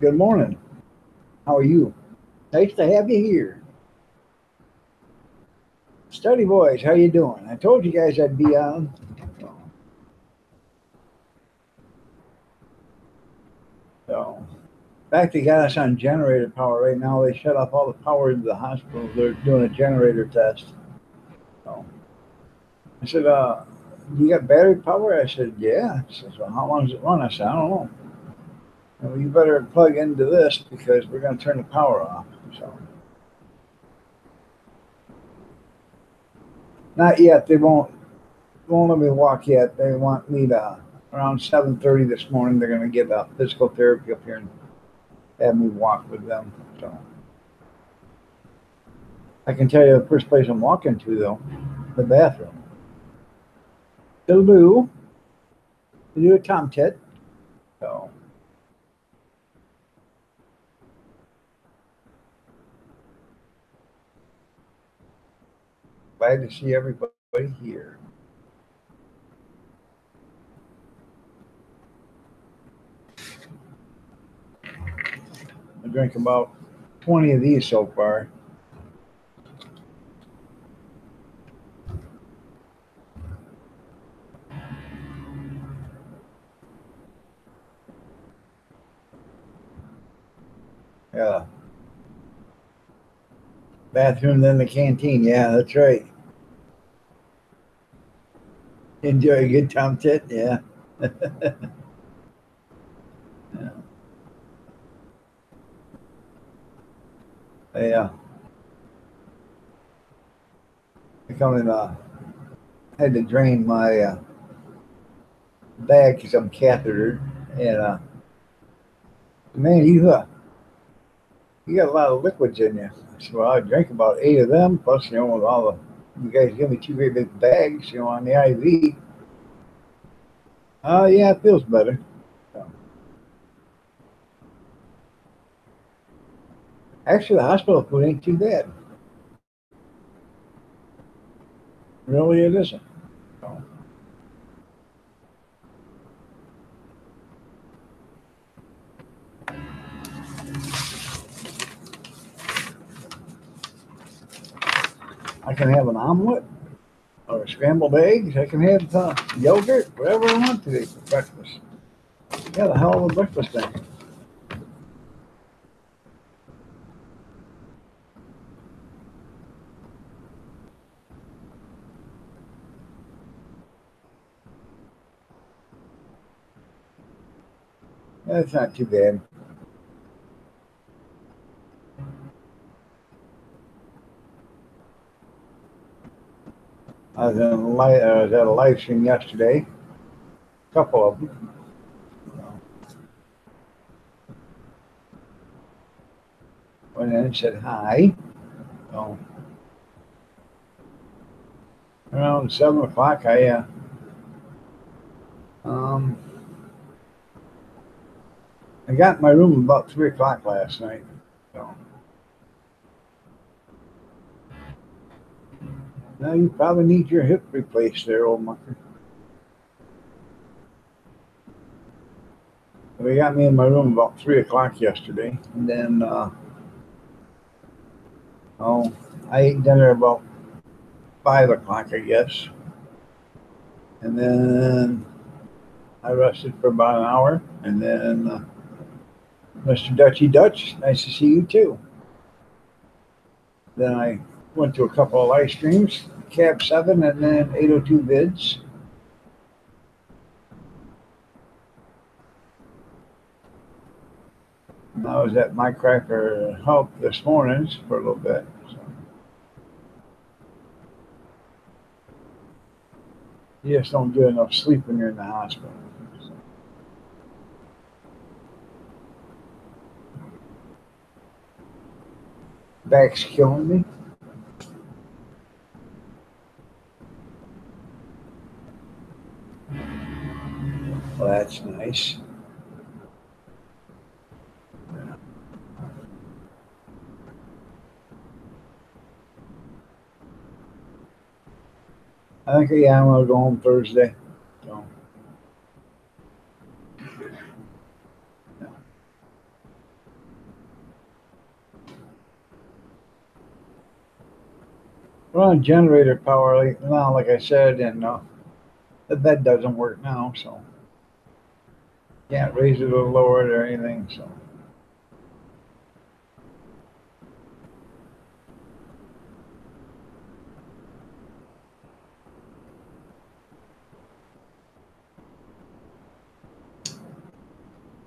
Good morning. How are you? Nice to have you here. Study Boys, how you doing? I told you guys I'd be on. So, in fact, they got us on generator power right now. They shut off all the power in the hospital. They're doing a generator test. So, I said, you got battery power? I said, yeah. He says, well, how long does it run? I said, I don't know. Well, you better plug into this because we're going to turn the power off. So, not yet. They won't let me walk yet. They want me to around 7:30 this morning. They're going to get a physical therapy up here and have me walk with them. So I can tell you the first place I'm walking to though, the bathroom. Still do. We do a tomtit. So glad to see everybody here. I drank about 20 of these so far. Yeah. Bathroom, then the canteen. Yeah, that's right. Enjoy a good tomtit. Yeah. Yeah. Yeah. I come in, had to drain my bag because I'm cathetered. And man, you got a lot of liquids in you. I said, well, I drank about 8 of them, plus, with all the, you guys give me 2 great big bags, on the IV. Yeah, it feels better. So, actually, the hospital food ain't too bad. Really, it isn't. So, I can have an omelet or scrambled eggs. I can have yogurt, whatever I want today for breakfast. Yeah, the hell of a breakfast thing. That's not too bad. I was at a live stream yesterday, a couple of them. Went in and said hi. So, around 7 o'clock, um, I got in my room about 3 o'clock last night. So now you probably need your hip replaced there, old mucker. They got me in my room about 3 o'clock yesterday, and then oh, I ate dinner about 5 o'clock, I guess, and then I rested for about an hour, and then Mr. Dutchy Dutch, nice to see you too. Then I went to a couple of live streams, Cab 7 and then 802 Vids. I was at My Cracker Help this morning for a little bit. So you just don't get enough sleep when you're in the hospital. Back's killing me. Well, that's nice. I think, yeah, I'm gonna go home Thursday. So, yeah. We're on generator power now, like I said, and the bed doesn't work now, so can't raise it or lower it or anything. So,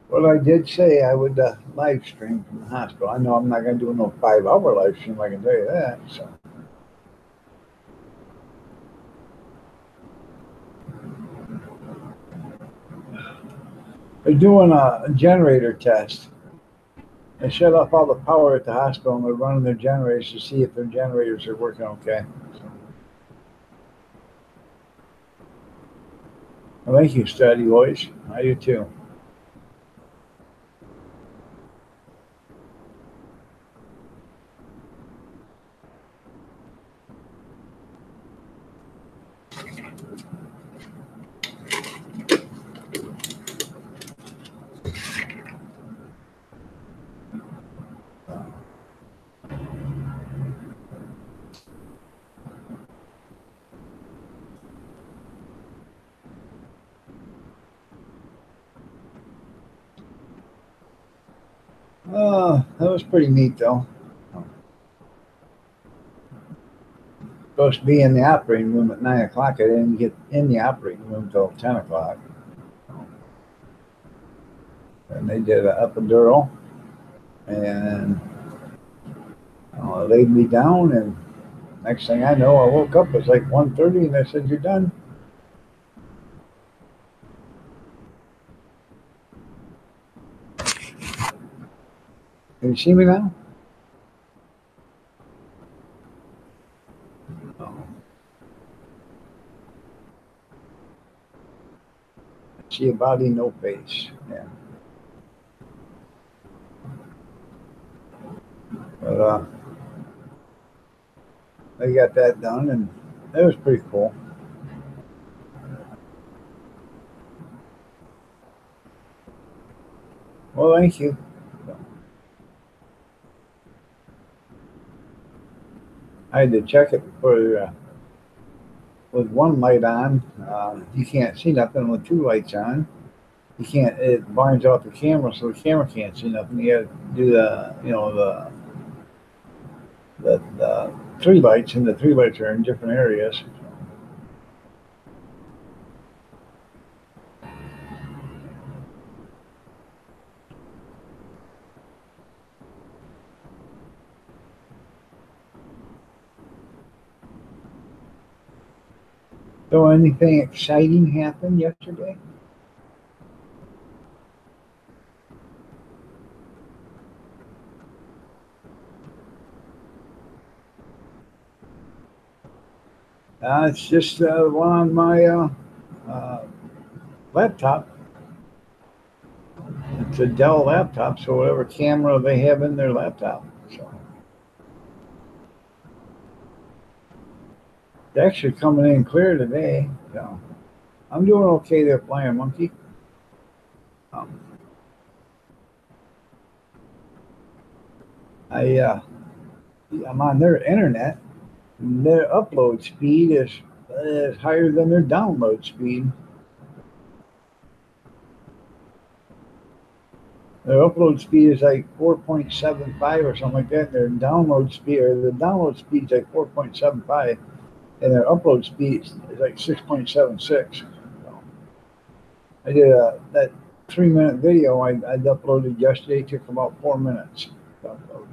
well, I did say I would live stream from the hospital. I know I'm not gonna do no 5 hour live stream. I can tell you that. So, they're doing a generator test. They shut off all the power at the hospital and they're running their generators to see if their generators are working okay. So, well, thank you, Steady Boys. I do too. That was pretty neat, though. Supposed to be in the operating room at 9 o'clock. I didn't get in the operating room until 10 o'clock. And they did an epidural and laid me down. And next thing I know, I woke up. It was like 1:30, and they said, "You're done." Can you see me now? Oh, see a body, no face. Yeah. But they got that done, and it was pretty cool. Well, thank you. I had to check it for with one light on. You can't see nothing with 2 lights on. You can't. It blinds out the camera, so the camera can't see nothing. You got to do the 3 lights, and the 3 lights are in different areas. So, anything exciting happened yesterday? It's just one on my uh, laptop. It's a Dell laptop, so whatever camera they have in their laptop. So it's actually coming in clear today. So I'm doing okay there, Flying Monkey. Um, I I'm on their internet. And their upload speed is higher than their download speed. Their upload speed is like 4.75 or something like that. Their download speed, or the download speed is like 4.75, and their upload speed is like 6.76. So I did that 3 minute video I uploaded yesterday. It took about 4 minutes to upload.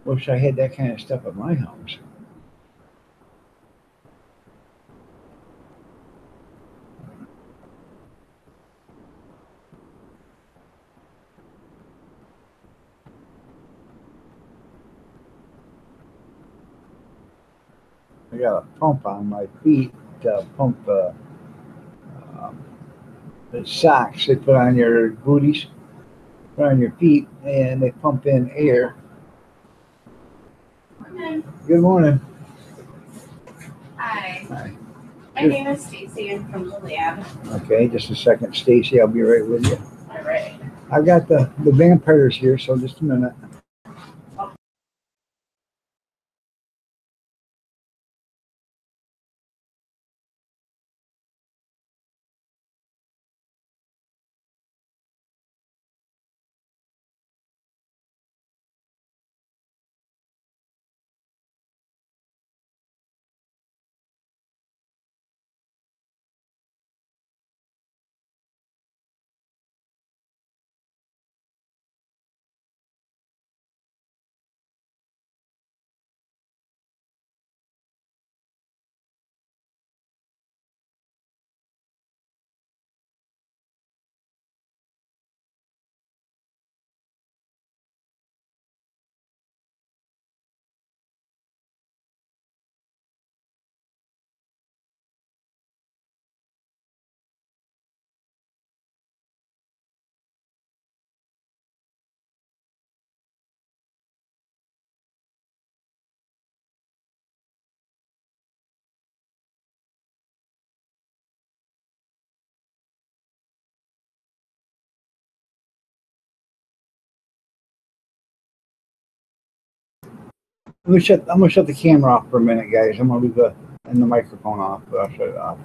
Wish I had that kind of stuff at my house. got a pump on my feet to pump um, the socks they put on your booties, put on your feet, and they pump in air. Morning. Good morning. Hi. Hi. My name is Stacy. I'm from the lab. Okay, just a second, Stacy. I'll be right with you. All right. I've got the vampires here, so just a minute. I'm gonna shut the camera off for a minute, guys. I'm gonna leave the microphone off, but I'll shut it off.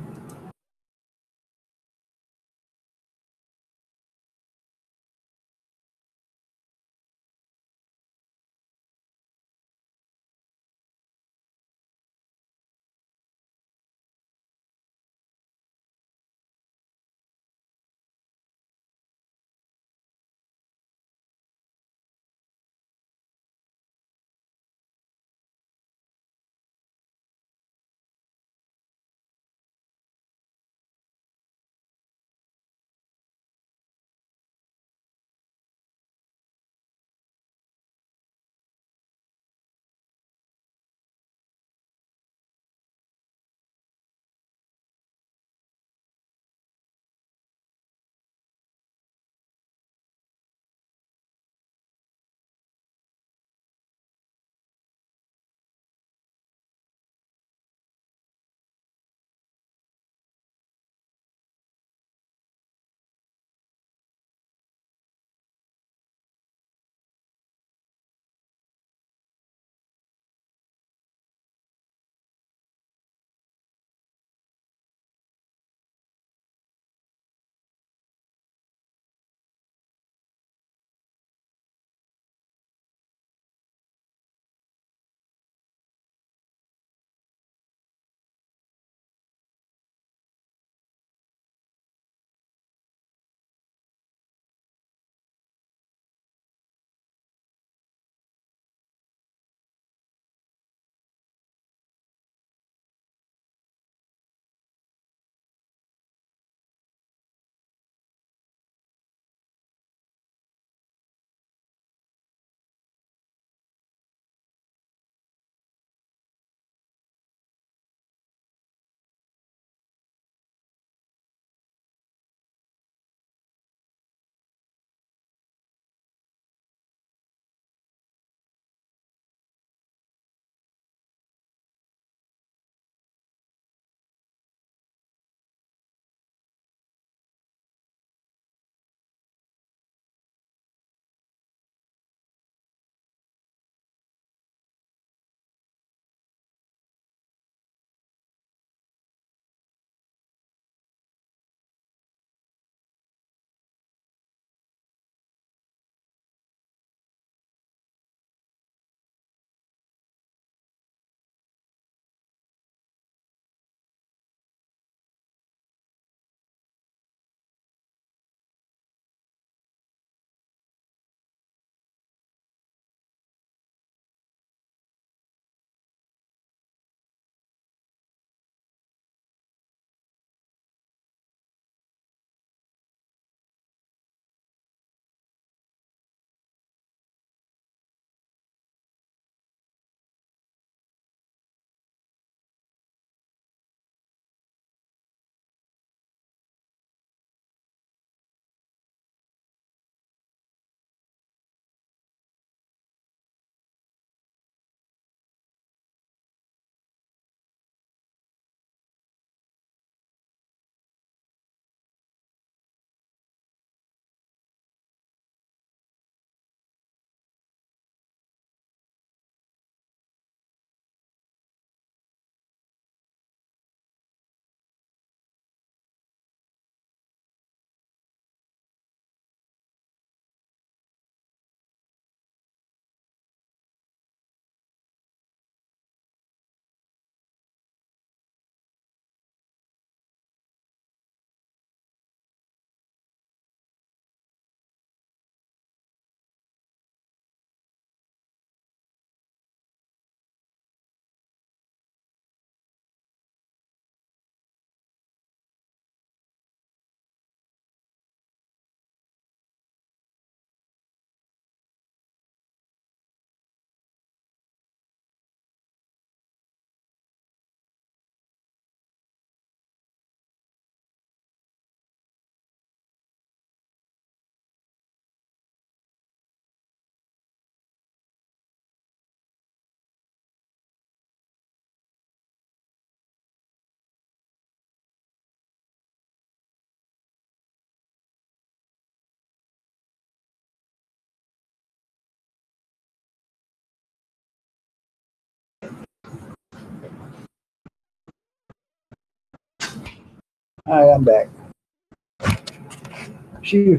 All right, I'm back.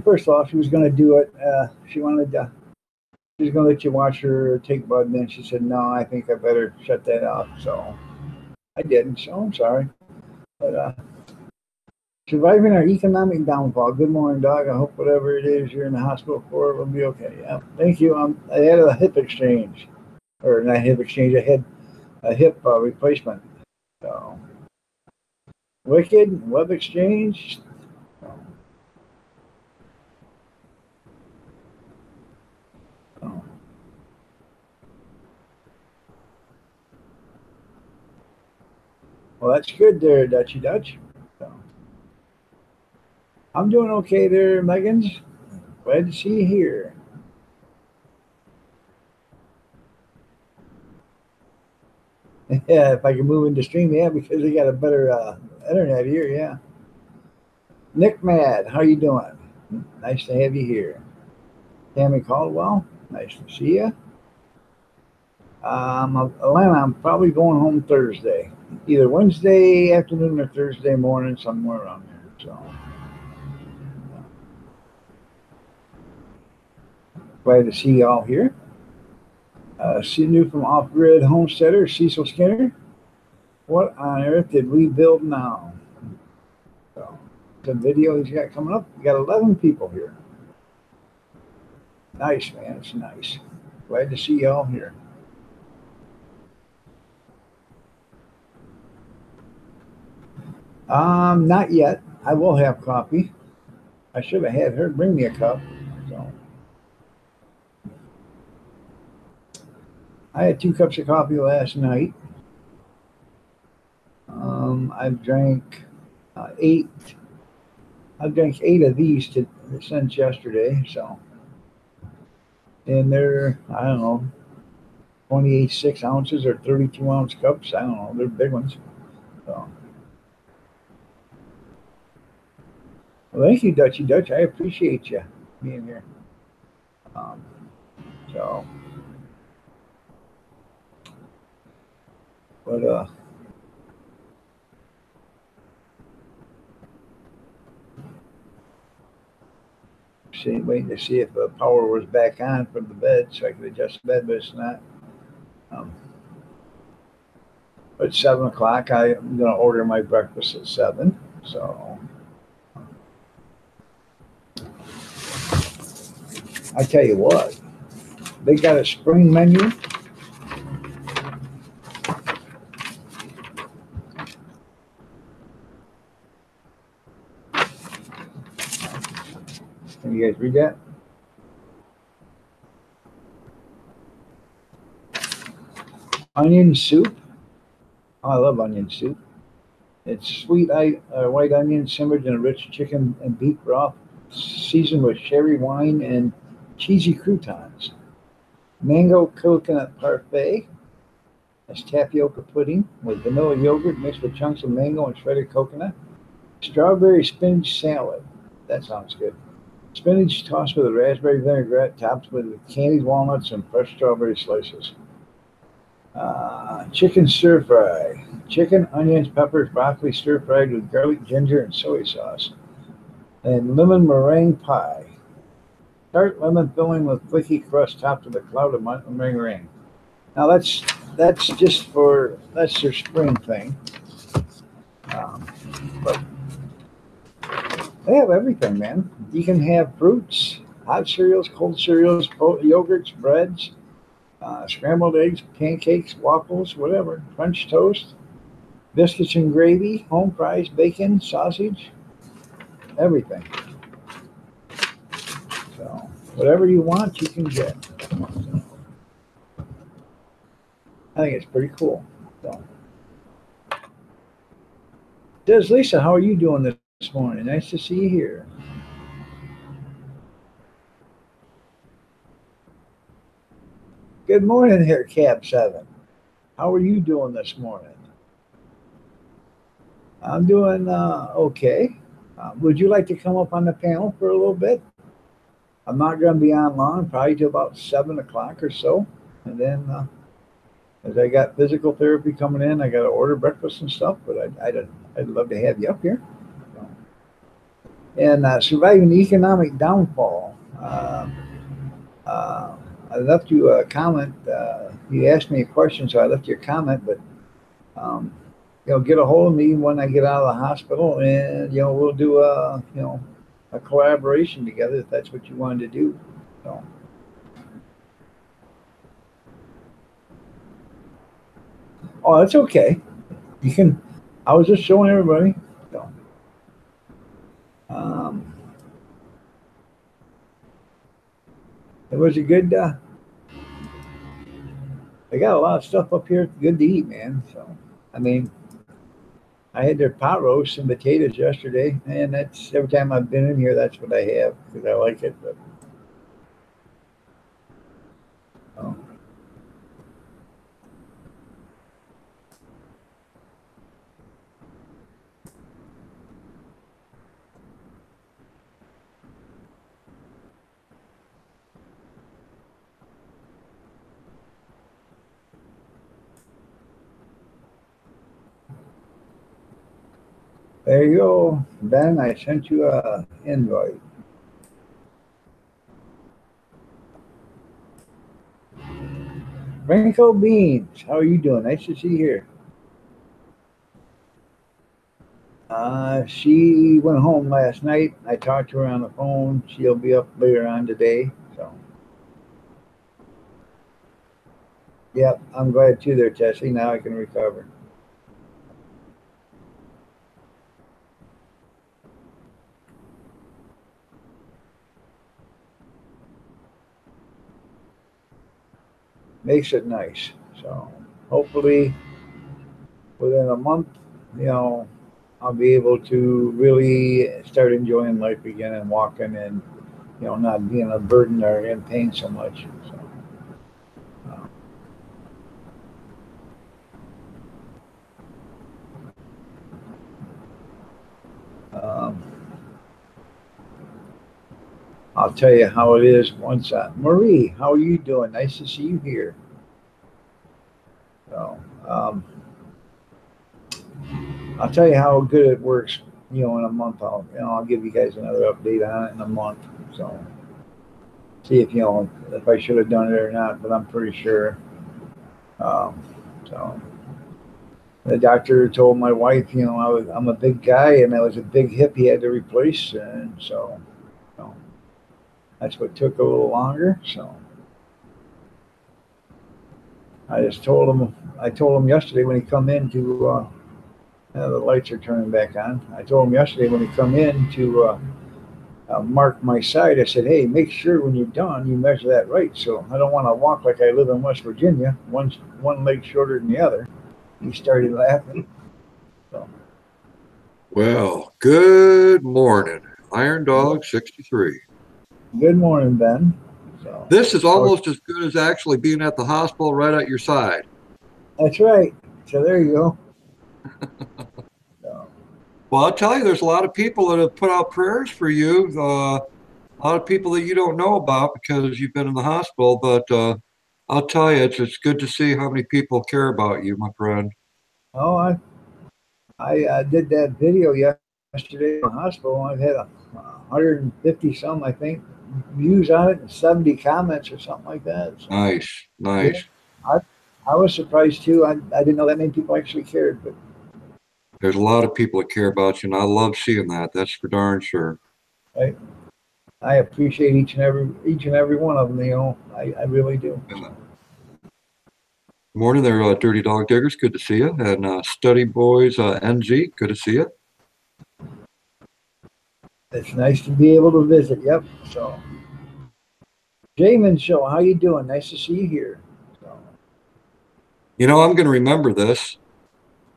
First off, she was going to do it. She wanted to. She was going to let you watch her take blood, and then she said, "No, I think I better shut that off." So I didn't. So I'm sorry, but surviving our economic downfall. Good morning, dog. I hope whatever it is you're in the hospital for will be okay. Yeah, thank you. I had a hip exchange, or not hip exchange. I had a hip replacement. So wicked web exchange. So, well, that's good there, Dutchy Dutch. So, I'm doing okay there, Megan's. Glad to see you here. Yeah, if I can move into stream, yeah, because they got a better internet here, yeah. Nick Mad, how you doing? Nice to have you here. Tammy Caldwell, nice to see you. Atlanta, I'm probably going home Thursday, either Wednesday afternoon or Thursday morning, somewhere around there. So glad to see y'all here. See new from Off Grid Homesteader, Cecil Skinner. What on earth did we build now? So, the video he's got coming up, we got 11 people here. Nice, man. It's nice. Glad to see y'all here. Not yet. I will have coffee. I should have had her bring me a cup. So I had 2 cups of coffee last night. I've drank 8. I've drank 8 of these since yesterday. So, and they're, I don't know, 28 6-ounces or 32-ounce cups. I don't know. They're big ones. So, well, thank you, Dutchy Dutch. I appreciate you being here. So, but waiting to see if the power was back on from the bed so I could adjust the bed, but it's not. But 7 o'clock, I'm going to order my breakfast at 7. So I tell you what, they got a spring menu. Can you guys read that? Onion soup. Oh, I love onion soup. It's sweet white onion simmered in a rich chicken and beef broth, seasoned with sherry wine and cheesy croutons. Mango coconut parfait. That's tapioca pudding with vanilla yogurt mixed with chunks of mango and shredded coconut. Strawberry spinach salad. That sounds good. Spinach tossed with a raspberry vinaigrette, topped with candied walnuts and fresh strawberry slices. Chicken stir fry. Chicken, onions, peppers, broccoli stir fried with garlic, ginger, and soy sauce. And lemon meringue pie. Tart lemon filling with flaky crust topped with a cloud of meringue. Now that's just that's their spring thing. But they have everything, man. You can have fruits, hot cereals, cold cereals, yogurts, breads, scrambled eggs, pancakes, waffles, whatever, French toast, biscuits and gravy, home fries, bacon, sausage, everything. So whatever you want, you can get. I think it's pretty cool. So, Des Lisa, how are you doing this morning? Nice to see you here. Good morning here, Cab 7. How are you doing this morning? I'm doing okay. Would you like to come up on the panel for a little bit? I'm not going to be on long, probably till about 7 o'clock or so. And then as I got physical therapy coming in, I got to order breakfast and stuff, but I'd love to have you up here. So. and surviving the economic downfall. I left you a comment. You asked me a question, so I left you a comment. But um, get a hold of me when I get out of the hospital, and we'll do a collaboration together if that's what you wanted to do. So. Oh, that's okay. You can. I was just showing everybody. So, um, it was a good. They got a lot of stuff up here. Good to eat, man. So, I mean, I had their pot roast and potatoes yesterday, and that's every time I've been in here. That's what I have because I like it. But, oh. There you go, Ben. I sent you a invite. Wrinkle Beans, how are you doing? Nice to see you here. She went home last night. I talked to her on the phone. She'll be up later on today. So, yep, I'm glad too. They're testing now. I can recover. Makes it nice. So, hopefully, within a month, you know, I'll be able to really start enjoying life again and walking and not being a burden or in pain so much. So, um, I'll tell you how it is once. Marie, how are you doing? Nice to see you here. So, I'll tell you how good it works. In a month, I'll give you guys another update on it in a month. So, see if I should have done it or not, but I'm pretty sure. Um, so the doctor told my wife, I'm a big guy and that was a big hip he had to replace, and so that's what took a little longer. So I told him yesterday when he come in to the lights are turning back on. I told him yesterday when he come in to mark my side. I said, hey, make sure when you're done you measure that right. So I don't want to walk like I live in West Virginia, one leg shorter than the other. He started laughing. So. Well, good morning, Iron Dog 63. Good morning, Ben. So, this is almost as good as actually being at the hospital right at your side. That's right. So there you go. So. Well, I'll tell you, there's a lot of people that have put out prayers for you. A lot of people that you don't know about because you've been in the hospital. But I'll tell you, it's good to see how many people care about you, my friend. Oh, I did that video yesterday in the hospital. I've had 150 some, I think, views on it and 70 comments or something like that. So, nice. Yeah, I was surprised too. I didn't know that many people actually cared, but there's a lot of people that care about you, and I love seeing that. That's for darn sure. Right. I appreciate each and every one of them. I really do. Yeah. Morning there, Dirty Dog Diggers. Good to see you. And Study Boys NZ. Good to see you. It's nice to be able to visit. Yep. So, Jamin Show, how you doing? Nice to see you here. So. I'm going to remember this.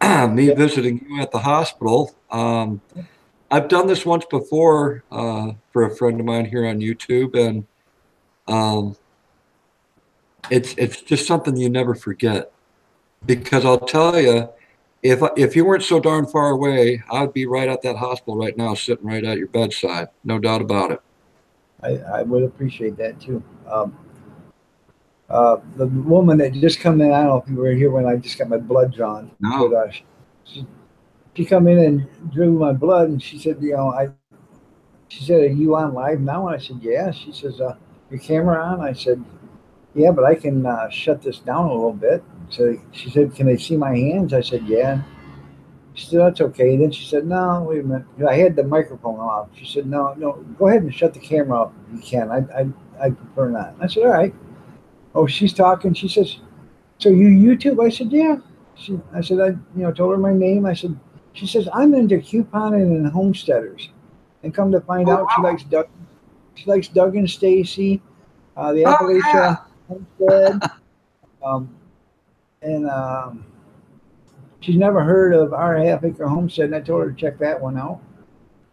Me visiting you at the hospital. I've done this once before for a friend of mine here on YouTube, and it's just something you never forget. Because I'll tell you, if you weren't so darn far away, I'd be right at that hospital right now, sitting right at your bedside. No doubt about it. I would appreciate that too. The woman that just come in, I don't know if you were here when I just got my blood drawn. No. But, she come in and drew my blood, and she said, she said, "Are you on live now?" And I said, "Yeah." She says, "Your camera on?" I said, "Yeah, but I can shut this down a little bit." So she said, "Can they see my hands?" I said, "Yeah." She said, "That's okay." Then she said, "No, wait a minute." I had the microphone off. She said, "No, no, go ahead and shut the camera off if you can. I prefer not." I said, "All right." Oh, she's talking. She says, "So you YouTube?" I said, "Yeah." I said, told her my name. I said, she says, "I'm into couponing and homesteaders." And come to find Oh, out, she wow. likes Doug. She likes Doug and Stacy, the Oh, yeah. Appalachia Homestead, um, and she's never heard of our Half Acre Homestead. And I told her to check that one out.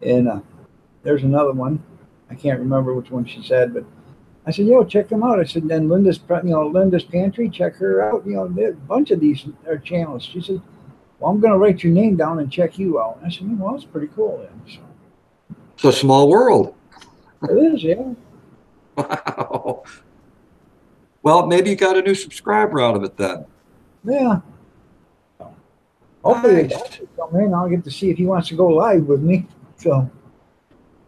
And there's another one. I can't remember which one she said, but I said, "Yo, check them out." I said, "Then Linda's Pantry, check her out. There's a bunch of these are channels." She said, "Well, I'm going to write your name down and check you out." I said, "Well, that's pretty cool then." So It's a small world. it is, yeah. Wow. Well, maybe you got a new subscriber out of it then. Yeah. Hopefully the Nice. doctor come in. I'll get to see if he wants to go live with me. So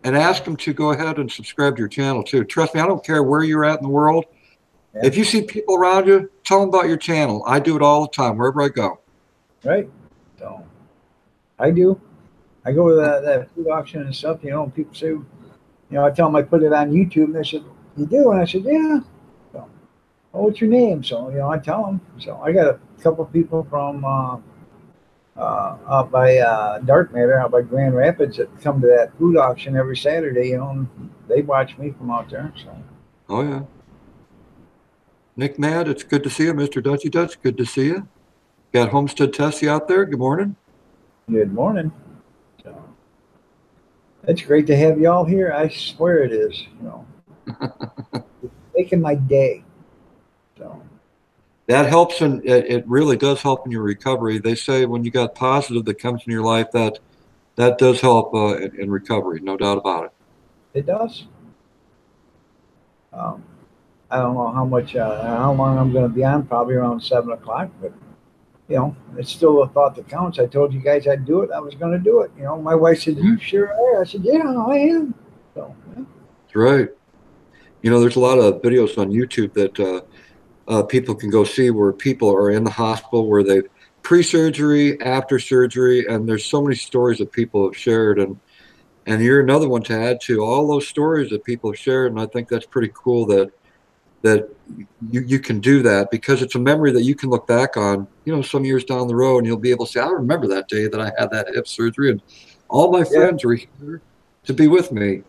And ask them to go ahead and subscribe to your channel too. Trust me, I don't care where you're at in the world. yeah, If you see people around you, tell them about your channel. I do it all the time, wherever I go. right. So I do. I go to that food auction and stuff. And people say, I tell them I put it on YouTube, and they said, "You do?" And I said, "Yeah." So, "Oh, what's your name?" So I tell them. So I got a couple people from out by Dark Matter, out by Grand Rapids, that come to that food auction every Saturday. And they watch me from out there. So Oh, yeah. Nick Mad, it's good to see you. Mr. Dutchy Dutch, good to see you. Got Homestead Tessie out there. Good morning. good morning. So it's great to have you all here. I swear it is. It's making my day. So That helps, and it really does help in your recovery. They say when you got positive that comes in your life, that does help in recovery, no doubt about it. it does. Um, I don't know how long I'm going to be on. Probably around 7 o'clock, but it's still a thought that counts. I told you guys I'd do it. I was going to do it. My wife said, "You sure are?" I said, "Yeah, I am." So yeah. That's right. There's a lot of videos on YouTube that people can go see where people are in the hospital, where they've pre-surgery, after surgery, and there's so many stories that people have shared, and you're another one to add to all those stories that people have shared, and I think that's pretty cool that you can do that, because it's a memory that you can look back on, some years down the road, and you'll be able to say, "I remember that day that I had that hip surgery, and all my Yep, friends were here to be with me."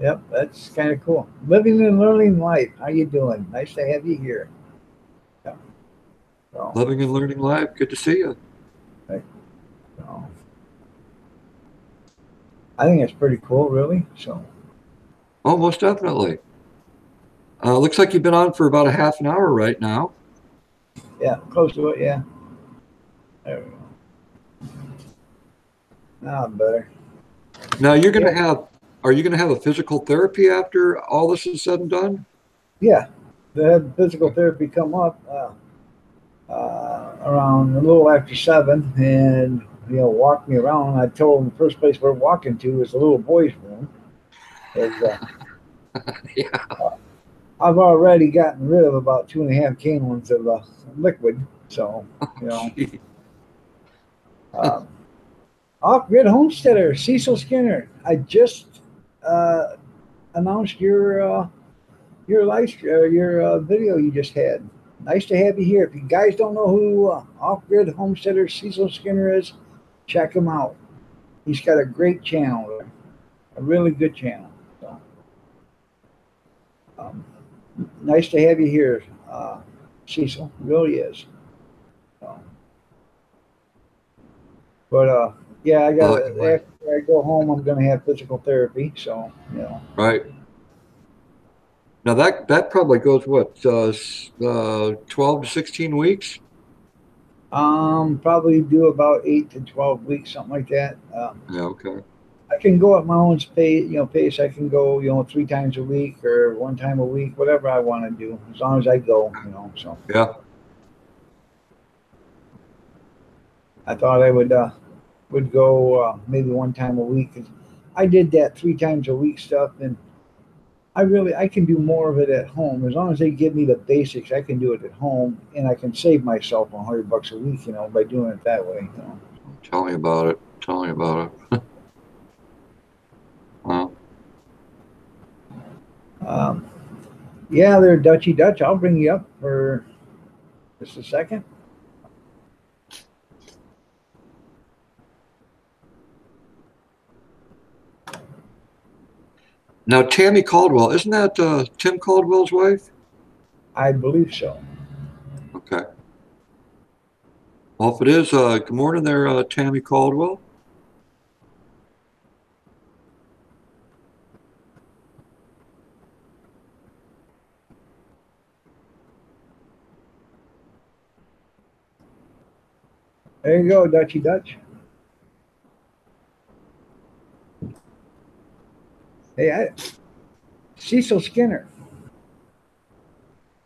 yep, that's kind of cool. Living and learning life. How you doing? Nice to have you here. Yeah. So, Living and learning life. Good to see you. right, so I think it's pretty cool, really. So Oh, most definitely. Looks like you've been on for about a half an hour right now. yeah, close to it. Yeah. There we go. Now I'm better. Now Yeah, are you gonna have a physical therapy after all this is said and done? yeah. They had physical therapy come up around a little after 7, and walk me around. I told them the first place we're walking to is the little boy's room. Is Yeah. I've already gotten rid of about 2.5 gallons of liquid. So you know, Gee. um, off-grid homesteader Cecil Skinner. I just uh, announced your video you just had. Nice to have you here. If you guys don't know who off-grid homesteader Cecil Skinner is, check him out. He's got a great channel there, a really good channel. So, um, nice to have you here, Cecil. Really is. So, but yeah, I got Oh, to after I go home, I'm gonna have physical therapy. So right. Now that probably goes what 12 to 16 weeks. probably do about 8 to 12 weeks, something like that. Yeah. Okay. I can go at my own pace. I can go, 3 times a week or 1 time a week, whatever I want to do, as long as I go. So Yeah. I thought I would go maybe 1 time a week. I did that 3 times a week stuff, and I can do more of it at home as long as they give me the basics. I can do it at home, and I can save myself $100 a week, by doing it that way. Tell me about it. Tell me about it. Wow. Yeah, they're Dutchy Dutch. I'll bring you up for just a second. Now, Tammy Caldwell, isn't that Tim Caldwell's wife? I believe so. Okay. Well, if it is, good morning there, Tammy Caldwell. There you go, Dutchy Dutch. Hey, Cecil Skinner.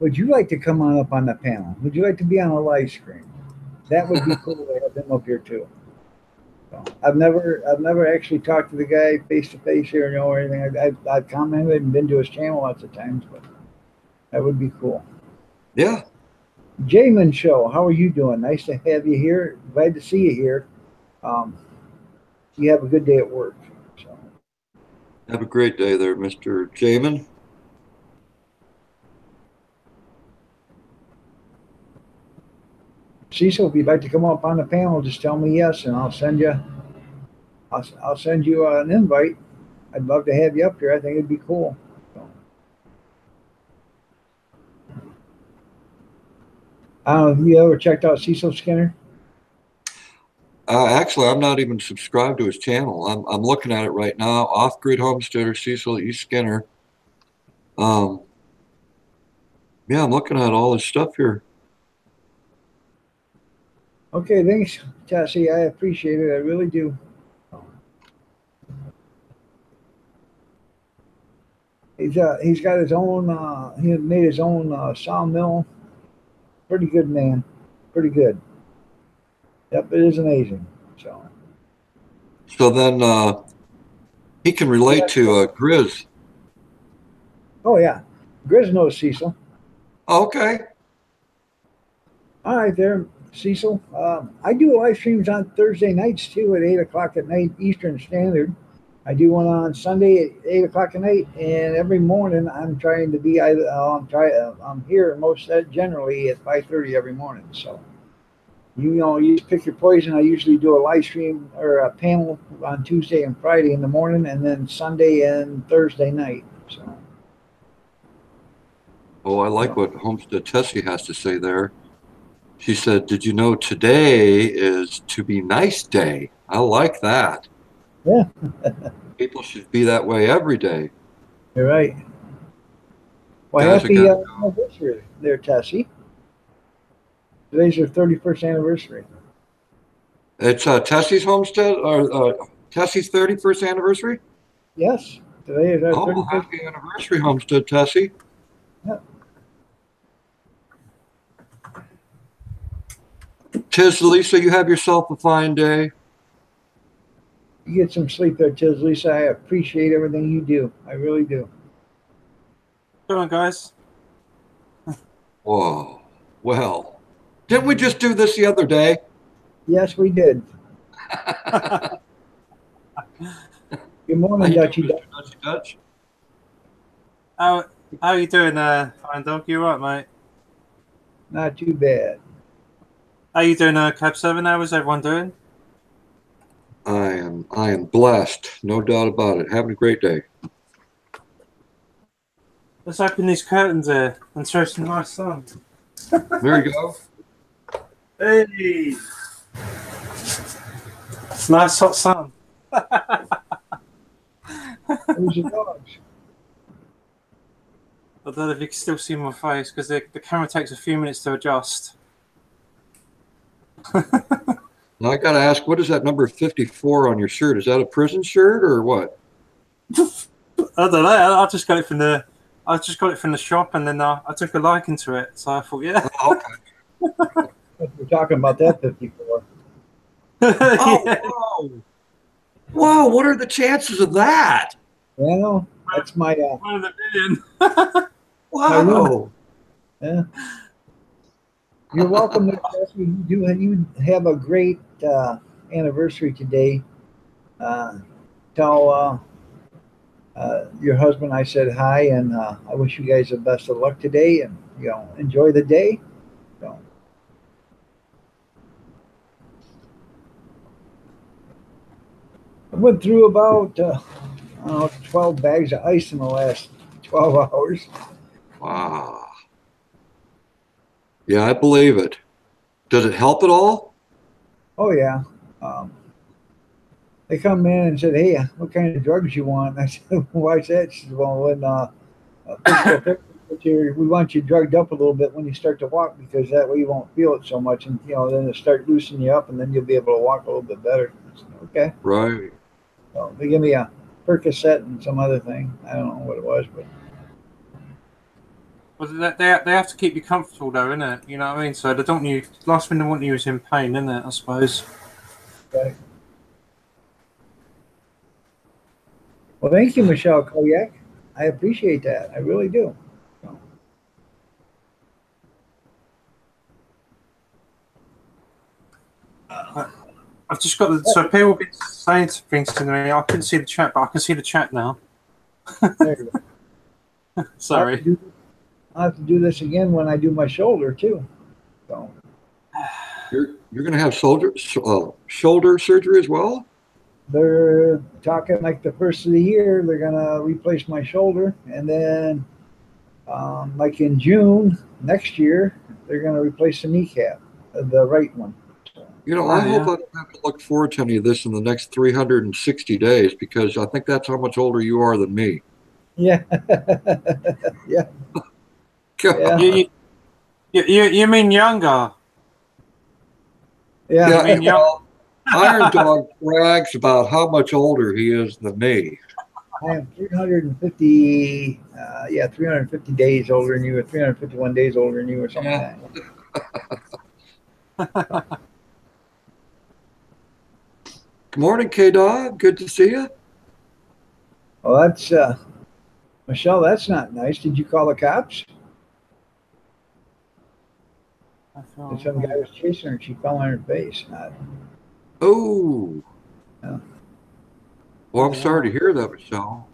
Would you like to come on up on the panel? Would you like to be on a live stream? That would be cool to have him up here too. So, I've never actually talked to the guy face to face here, or anything. I've commented and been to his channel lots of times, but that would be cool. Yeah. Jamin Show, how are you doing? Nice to have you here. Glad to see you here. You have a good day at work. So. Have a great day there, Mr. Jamin. Cecil, if you'd like to come up on the panel, just tell me yes, and I'll send you an invite. I'd love to have you up here. I think it'd be cool. So. I don't know if you ever checked out Cecil Skinner. Actually, I'm not even subscribed to his channel. I'm looking at it right now. Off Grid Homesteader Cecil E. Skinner. Yeah, I'm looking at all this stuff here. Okay, thanks, Tessie. I appreciate it. I really do. He's got his own. He made his own sawmill. Pretty good man. Pretty good. Yep, it is amazing. So then he can relate to Grizz. Oh yeah, Grizz knows Cecil. Okay. All right, there, Cecil. I do live streams on Thursday nights too at 8 o'clock at night Eastern Standard. I do one on Sunday at 8 o'clock at night, and every morning I'm trying to be either. I'm here generally at 5:30 every morning. So. You just pick your poison. I usually do a live stream or a panel on Tuesday and Friday in the morning, and then Sunday and Thursday night. So. Oh, I like what Homestead Tessie has to say there. She said, "Did you know today is to be nice day?" I like that. Yeah. People should be that way every day. You're right. Well, happy anniversary there, Tessie. Today's your 31st anniversary. It's Tessie's homestead or Tessie's 31st anniversary? Yes. Today is our 31st. Happy anniversary, Homestead Tessie. Yeah. Tis Lisa, you have yourself a fine day. You get some sleep there, Tis Lisa. I appreciate everything you do. I really do. Come on, guys. Whoa. Well. Didn't we just do this the other day? Yes, we did. Good morning, Dutchy Dutch. How are you doing, fine dog? You all right, mate? Not too bad. How you doing, Cab 7? How is everyone doing? I am blessed, no doubt about it. Having a great day. Let's open these curtains here and show some nice sun. There you go. Hey! It's nice hot sun. Who's your dogs? I don't know if you can still see my face because the camera takes a few minutes to adjust. Now I got to ask, what is that number 54 on your shirt? Is that a prison shirt or what? I don't know. I just got it from the shop, and then I took a liking to it. So I thought, yeah. Oh, okay. We're talking about that 54. Yeah. Oh, Wow, what are the chances of that? Well, that's my, 1 in a million. Wow. yeah. You're welcome there, Jesse. You have a great anniversary today. Tell your husband I said hi, and I wish you guys the best of luck today, and enjoy the day. So, I went through about I don't know, 12 bags of ice in the last 12 hours. Wow. Yeah, I believe it. Does it help at all? Oh yeah. Um, they come in and said, "Hey, what kind of drugs you want?" And I said, "Why's that?" She said, "Well, when physical therapy, we want you drugged up a little bit when you start to walk, because that way you won't feel it so much, and then it'll start loosening you up, and then you'll be able to walk a little bit better." I said, okay. Right. So they give me a Percocet and some other thing. I don't know what it was, but Well, they have to keep you comfortable, though, innit? You know what I mean? So they don't you. Last thing they want you is in pain, innit? I suppose. okay. Well, thank you, Michelle Koyak. I appreciate that. I really do. So, I've just got the. So people have been saying things to me. I couldn't see the chat, but I can see the chat now. there you go. Sorry. I'll have to do this again when I do my shoulder too. So You're going to have shoulder surgery as well? they're talking like the first of the year they're gonna replace my shoulder, and then like in June next year they're gonna replace the kneecap, the right one. So, I hope Yeah. I don't have to look forward to any of this in the next 360 days, because I think that's how much older you are than me. yeah, yeah, yeah, You mean younger? yeah. Yeah, I mean, well, Iron Dog brags about how much older he is than me. I am 350. 350 days older than you, or 351 days older than you, or something Yeah. like that. Good morning, K-Dog. Good to see you. Well, that's Michelle. That's not nice. Did you call the cops? And some guy was chasing her, and she fell on her face. Oh, Yeah. well, I'm sorry to hear that, Michelle.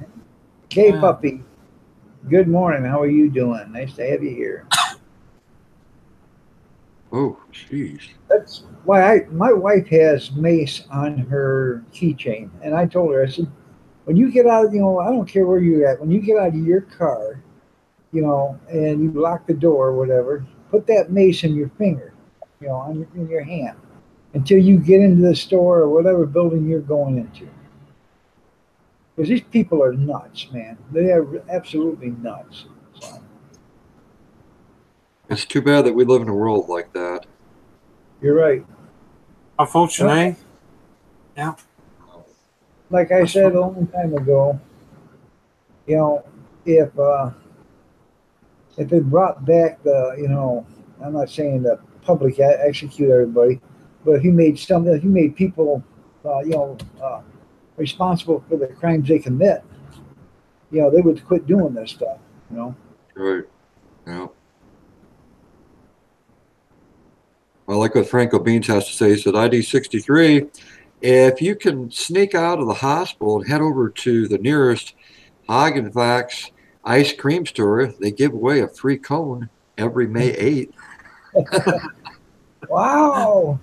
K Yeah. Puppy, good morning. How are you doing? Nice to have you here. Oh, jeez. That's why my wife has mace on her keychain, and I told her, I said, when you get out, I don't care where you're at. When you get out of your car, and you lock the door or whatever, put that mace in your finger, in your hand, until you get into the store or whatever building you're going into. Because these people are nuts, man. They are absolutely nuts. So, It's too bad that we live in a world like that. you're right. Unfortunately. Yeah. Like I said a long time ago, if they brought back I'm not saying the public execute everybody, but if he made people, responsible for the crimes they commit, they would quit doing this stuff. Right. Yeah. I like what Franco Beans has to say. He said, ID 63, if you can sneak out of the hospital and head over to the nearest Hagenvax ice cream store, they give away a free cone every May 8th. Wow,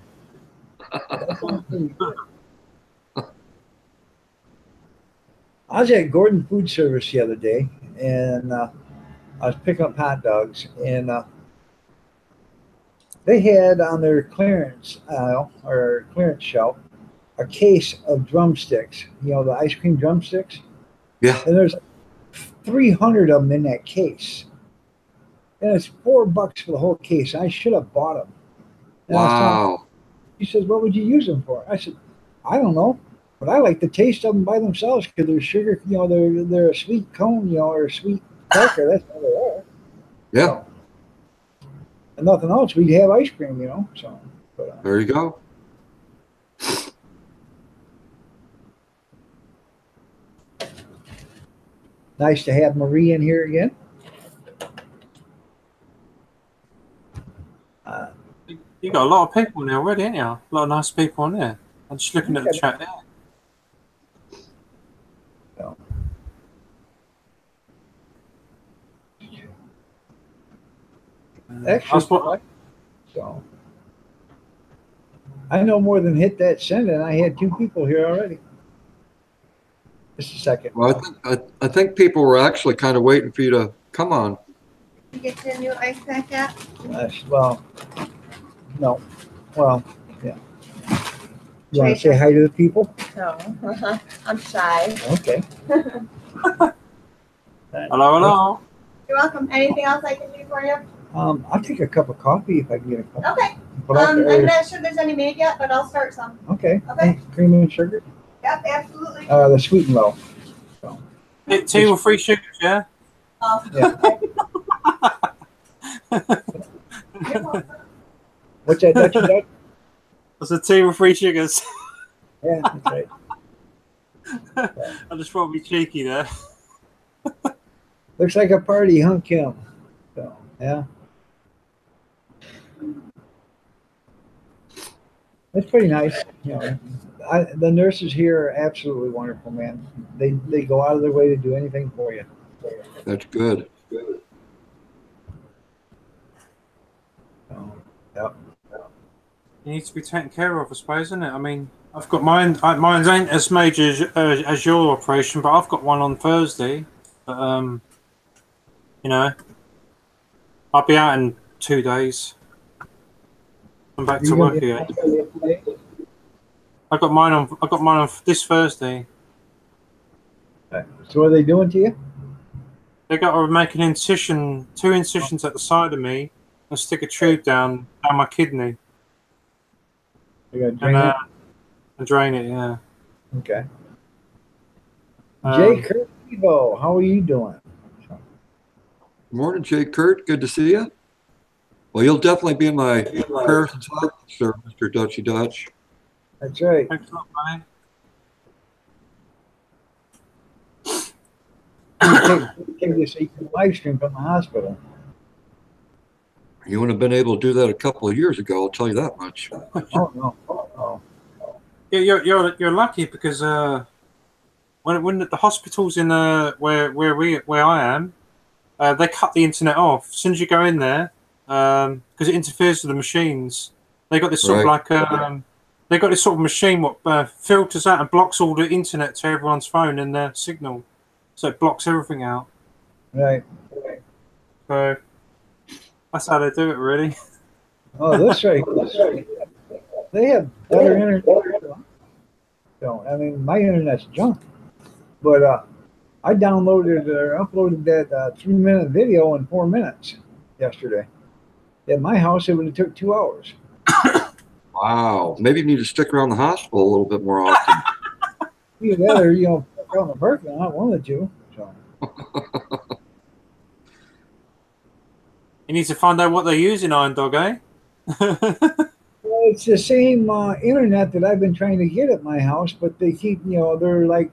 that sounds pretty good. I was at Gordon Food Service the other day, and I was picking up hot dogs, and they had on their clearance aisle or clearance shelf a case of drumsticks. The ice cream drumsticks. Yeah. And there's 300 of them in that case, and it's $4 for the whole case. I should have bought them. And Wow. He says, "What would you use them for?" I said, "I don't know, but I like the taste of them by themselves because they're sugar. They're a sweet cone, or a sweet cracker. That's what they are. Yeah. So, and nothing else. We'd have ice cream, So, but, There you go. Nice to have Marie in here again. You got a lot of people in there already, ain't you? A lot of nice people in there. I'm just looking at the chat there. So. Extra. So I no more than hit that send, and I had 2 people here already. Just a second. Well, I think people were actually kind of waiting for you to come on. You get your new ice pack yet? Well, no. Well, yeah. You want to say hi to the people? No. I'm shy. Okay. Hello, hello. You're welcome. Anything else I can do for you? I'll take a cup of coffee if I can get a cup. Okay. Put out I'm there. not sure there's any made yet, but I'll start some. Okay. Okay. Cream and sugar? Yep, absolutely. The sweet and low. So. 2 or 3 sugars, yeah? Oh. Yeah. What's that, Dutch? That's a 2 or 3 sugars. Yeah, that's right. I just thought I'd be cheeky there. Looks like a party, huh, Kim? So, yeah. It's pretty nice. You know, the nurses here are absolutely wonderful, man. They go out of their way to do anything for you. That's good. So, yep. You need to be taken care of, I suppose, isn't it? I mean, I've got mine. Mine ain't as major as your operation, but I've got one on Thursday. But you know, I'll be out in 2 days. I'm back to work again. I got mine on this Thursday. So what are they doing to you? They got to make an incision, 2 incisions at the side of me, and stick a tube down my kidney. They got to drain it? And drain it, yeah. Okay. Jay Kurt Evo, how are you doing? Morning, Jay Kurt. Good to see you. Well, you'll definitely be in my prayers and thoughts, sir, Mr. Dutchy Dutch. That's right. Thanks a lot, buddy. Take this live stream from the hospital. You wouldn't have been able to do that a couple of years ago, I'll tell you that much. Oh, no. Oh. Yeah, you're lucky because when the hospitals in where I am, they cut the internet off as soon as you go in there because it interferes with the machines. They got this sort of like they got this sort of machine what filters out and blocks all the internet to everyone's phone and their signal, so it blocks everything out. Right. So that's how they do it, really. Oh, that's right. That's right. They have better internet. So, I mean, my internet's junk. But I downloaded or uploaded that 3-minute video in 4 minutes yesterday. At my house, it would have took 2 hours. Wow. Maybe you need to stick around the hospital a little bit more often. Either that or, around the parking lot, one of the two. So. You need to find out what they're using, Iron Dog, eh? Well, it's the same internet that I've been trying to get at my house, but they keep, they're like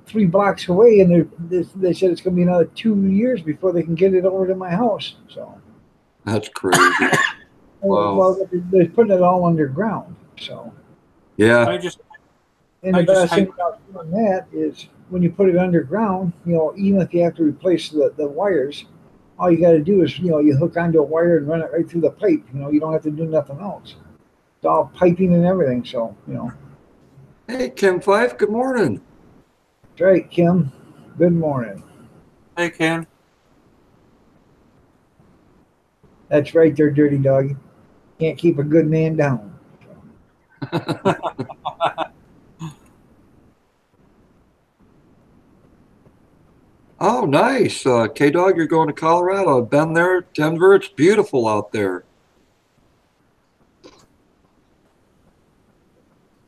3 blocks away, and they said it's going to be another 2 years before they can get it over to my house. So That's crazy. Wow. Well, they're putting it all underground. So Yeah. and the best thing about doing that is when you put it underground, even if you have to replace the wires, all you got to do is, you hook onto a wire and run it right through the pipe. You don't have to do nothing else. It's all piping and everything. So, Hey, Kim Fife, good morning. That's right, Kim. Good morning. Hey, Kim. That's right there, dirty dog. Can't keep a good man down. Oh, nice. K-Dog, you're going to Colorado. I've been there. Denver, it's beautiful out there.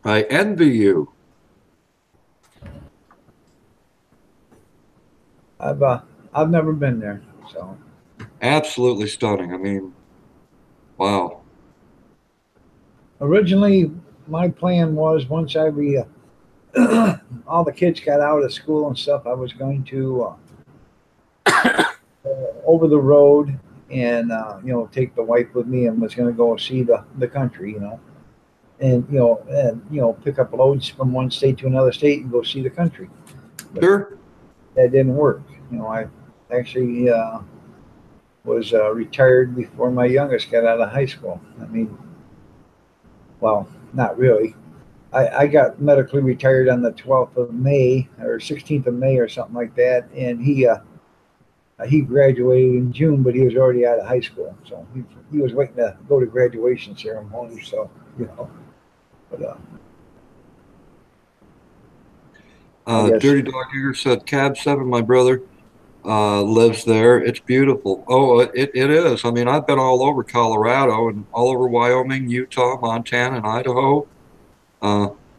I envy you. I've never been there, so. Absolutely stunning. I mean, wow. Originally, my plan was once I all the kids got out of school and stuff, I was going to over the road and take the wife with me and was going to go see the country, and pick up loads from one state to another state and go see the country. But Sure. that didn't work. I actually was retired before my youngest got out of high school. I mean, well, not really. I got medically retired on the 12th of May or 16th of May or something like that, and he graduated in June, but he was already out of high school, so he was waiting to go to graduation ceremony. So but yes. Dirty Dog Digger said Cab 7, my brother, lives there. It's beautiful. Oh, it is. I mean, I've been all over Colorado and all over Wyoming, Utah, Montana, and Idaho.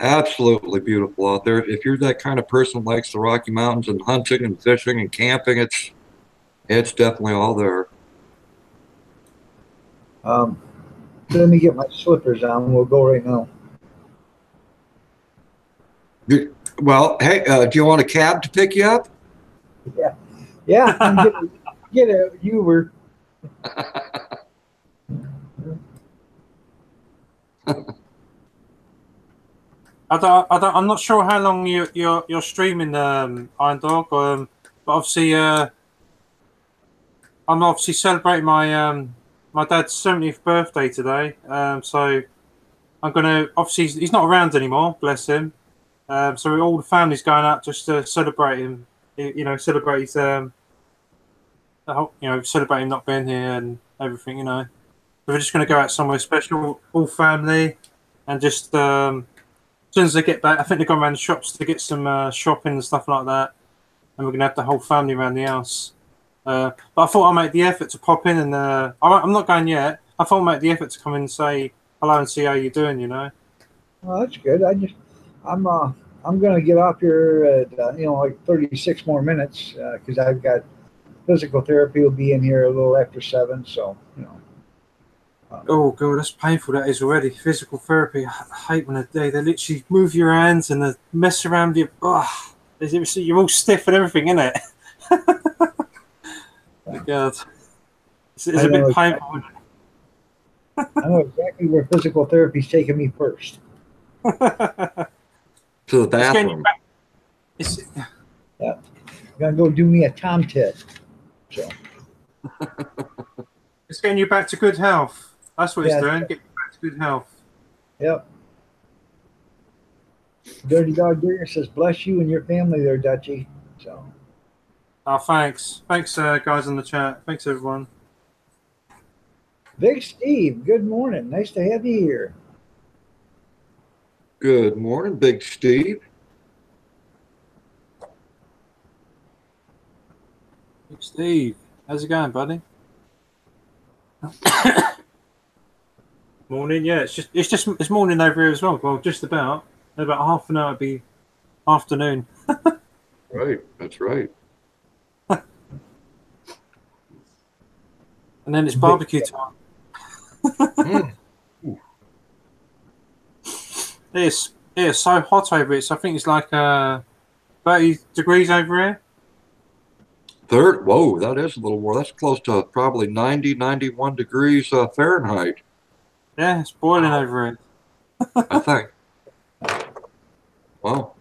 Absolutely beautiful out there. If you're that kind of person who likes the Rocky Mountains and hunting and fishing and camping, it's definitely all there. Let me get my slippers on. We'll go right now. Well, hey, do you want a cab to pick you up? Yeah. And get a Uber. I'm not sure how long you're streaming, Iron Dog. But obviously, I'm obviously celebrating my dad's 70th birthday today. So I'm gonna, obviously he's not around anymore, bless him. So all the family's going out just to celebrate him. Celebrate his celebrate him not being here and everything. So we're just gonna go out somewhere special, all family, and just. As soon as they get back, I think they're going around the shops to get some shopping and stuff like that. And we're going to have the whole family around the house. But I thought I'd make the effort to pop in and... I'm not going yet. I thought I'd make the effort to come in and say hello and see how you're doing, Well, that's good. I'm going to get off here at, like 36 more minutes because I've got physical therapy will be in here a little after 7. So, Oh god, that's painful. That is already physical therapy. I hate when they literally move your hands and they mess around with you. Oh, you're all stiff and everything, isn't it? Oh god, it's a bit painful. I know exactly where physical therapy's taking me first. To the bathroom. Yeah, gonna go do me a Tom Tit. So it's getting you back to good health. That's what it's doing. Yeah. Get you back to good health. Yep. Dirty Dog Digger says, bless you and your family there, Dutchie. So. Oh, thanks. Thanks, guys in the chat. Thanks, everyone. Big Steve, good morning. Nice to have you here. Good morning, Big Steve. Big Steve, how's it going, buddy? Morning, yeah. It's morning over here as well. Well, just about. In about half an hour, it'll be afternoon. Right, that's right. And then it's barbecue time. It's so hot over here. So I think it's like 30 degrees over here. Whoa, that is a little more. That's close to probably 90, 91 degrees Fahrenheit. Yeah, it's boiling over here. I think. Wow.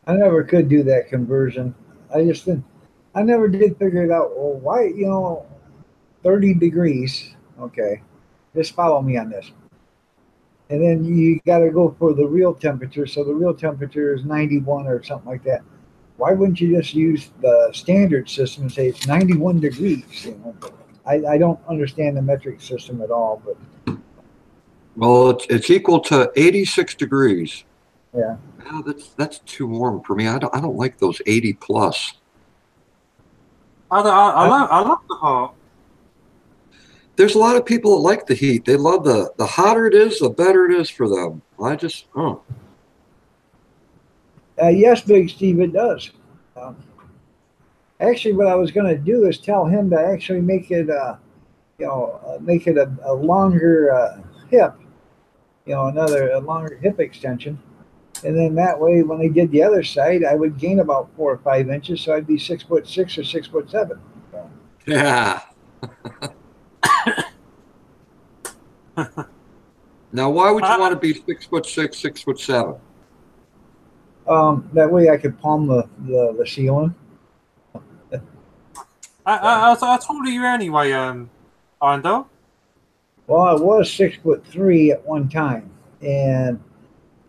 I never could do that conversion. I never did figure it out. Well, why, 30 degrees. Okay. Just follow me on this. And then you got to go for the real temperature. So the real temperature is 91 or something like that. Why wouldn't you just use the standard system and say it's 91 degrees? I don't understand the metric system at all, but well, it's equal to 86 degrees. Yeah. Oh, that's too warm for me. I don't like those 80 plus. I love the hot. There's a lot of people that like the heat. They love the hotter it is, the better it is for them. Yes, Big Steve, it does. Actually, what I was going to do is tell him to actually make it, make it a longer hip, a longer hip extension, And then that way, when I did the other side, I would gain about 4 or 5 inches, so I'd be 6'6" or 6'7". Yeah. Now, why would you want to be 6'6", 6'7"? That way I could palm the ceiling. I told you anyway, Iron Dog. Well, I was 6'3" at one time, and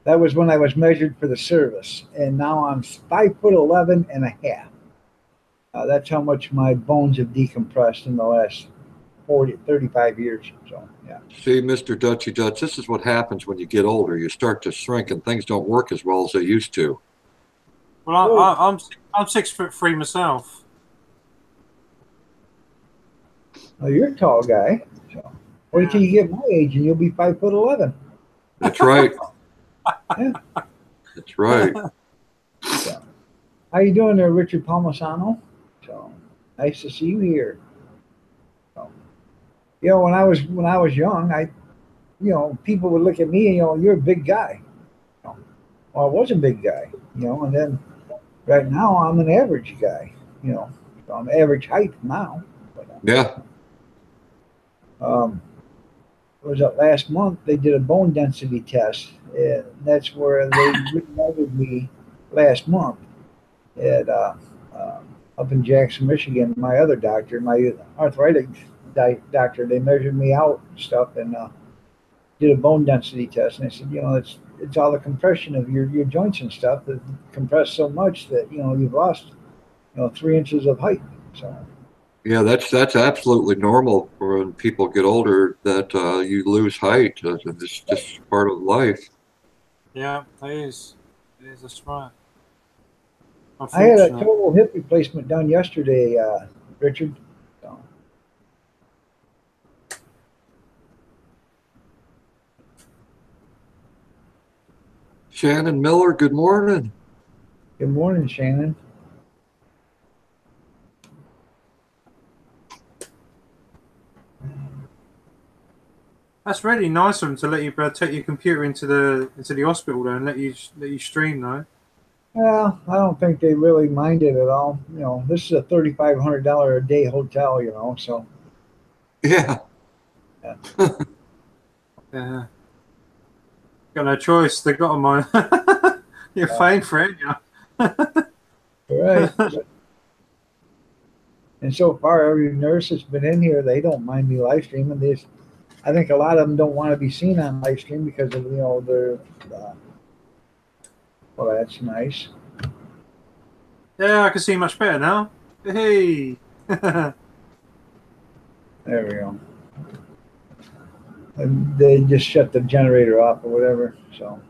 that was when I was measured for the service. And now I'm 5'11.5". That's how much my bones have decompressed in the last 35 years. So yeah. See, Mr. Dutchy Dutch, this is what happens when you get older. You start to shrink and things don't work as well as they used to. Well, I'm 6'3" myself. Well, you're a tall guy. So wait till you get my age and you'll be 5'11". That's right. Yeah. That's right. So, how you doing there, Richard Palmisano? So nice to see you here. So, you know, when I was young, people would look at me and you're a big guy. Well, I was a big guy, and then right now I'm an average guy, so I'm average height now. But, Yeah. was it last month they did a bone density test, and that's where they measured me last month at up in Jackson, Michigan. My other doctor, my arthritic doctor, they measured me out and stuff and did a bone density test, and they said, it's all the compression of your joints and stuff that compressed so much that you've lost 3 inches of height. So. Yeah, that's absolutely normal for when people get older that you lose height. It's just part of life. Yeah, it is. It is. That's right. I had a total hip replacement done yesterday, Richard. So. Shannon Miller, good morning. Good morning, Shannon. That's really nice of them to let you take your computer into the hospital though, and let you stream though. Well, I don't think they really mind it at all. This is a $3,500 a day hotel. So. Yeah. Yeah. Yeah. Got no choice. They got them on. You're paying for it, yeah. Right. And so far, every nurse that's been in here, they don't mind me live streaming this. I think a lot of them don't want to be seen on live stream because of their. Well, that's nice. Yeah, I can see much better now. Hey. There we go. And they just shut the generator off or whatever. So.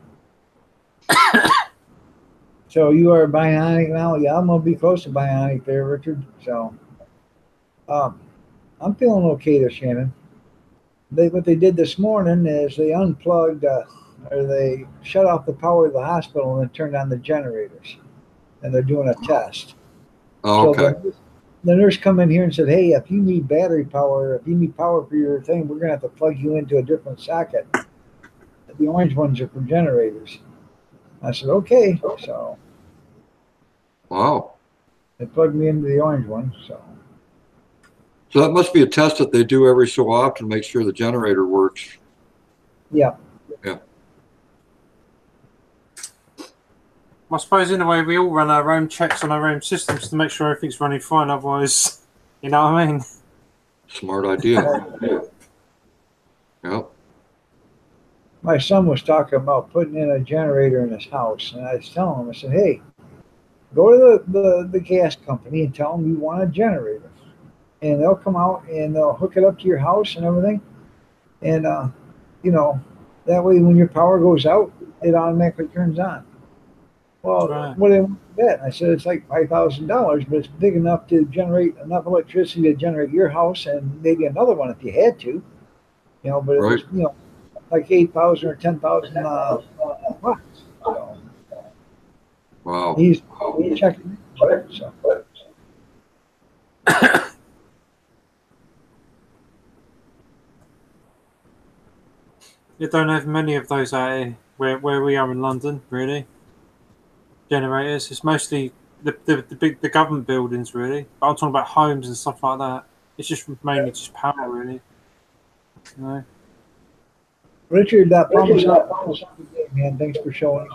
So you are bionic now? Yeah, I'm gonna be close to bionic there, Richard. So. I'm feeling okay there, Shannon. What they did this morning is they unplugged or they shut off the power of the hospital and then turned on the generators, and they're doing a test. Oh, okay. So the nurse come in here and said, "Hey, if you need battery power, if you need power for your thing, we're gonna have to plug you into a different socket. The orange ones are for generators." I said, "Okay." So. Wow. They plugged me into the orange one. So that must be a test that they do every so often to make sure the generator works. Yeah. Yeah. I suppose in a way we all run our own checks on our own systems to make sure everything's running fine. Otherwise, you know what I mean? Smart idea. Yep. My son was talking about putting in a generator in his house, and I was telling him, I said, "Hey, go to the gas company and tell them you want a generator. And they'll come out and they'll hook it up to your house and everything. And, that way when your power goes out, it automatically turns on." Well, Right. what do they want for that? And I said, it's like $5,000, but it's big enough to generate enough electricity to generate your house and maybe another one if you had to. But it was, Right. like 8,000 or 10,000 bucks. So Wow. he's checking it. So. You don't have many of those out here. where we are in London, really. Generators. It's mostly the government buildings, really. But I'm talking about homes and stuff like that. It's just mainly just power, really. You know? Richard, promise not man. Thanks for showing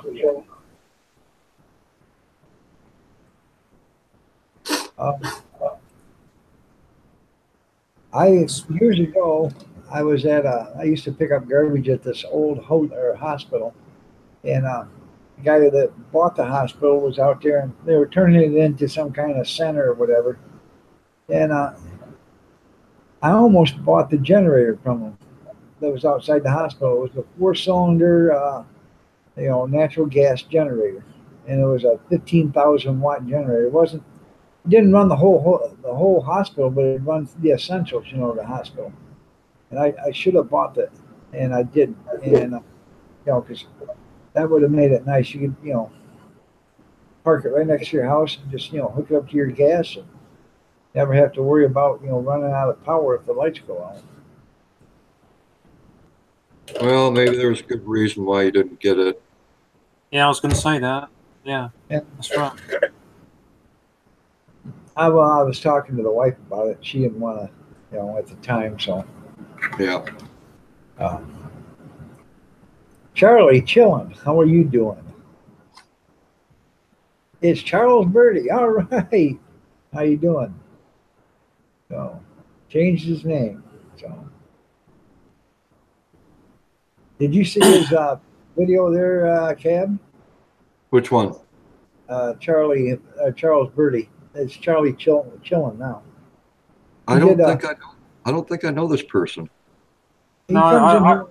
up. Years ago, I used to pick up garbage at this old hospital, and the guy that bought the hospital was out there, and they were turning it into some kind of center or whatever. And I almost bought the generator from him that was outside the hospital. It was a 4-cylinder, natural gas generator, and it was a 15,000 watt generator. It didn't run the whole hospital, but it runs the essentials, of the hospital. And I should have bought that, and I didn't. And because that would have made it nice. You could, park it right next to your house and just, hook it up to your gas and never have to worry about, running out of power if the lights go out. Well, maybe there was a good reason why you didn't get it. Yeah, I was going to say that. Yeah, that's right. I was talking to the wife about it. She didn't want to, at the time. So, Yeah. Charlie, chilling. How are you doing? It's Charles Birdie. All right. How you doing? So, changed his name. So, did you see his video there, Cab? Which one? Charles Birdie. It's Charlie chilling now. I don't think I know this person. He comes in here.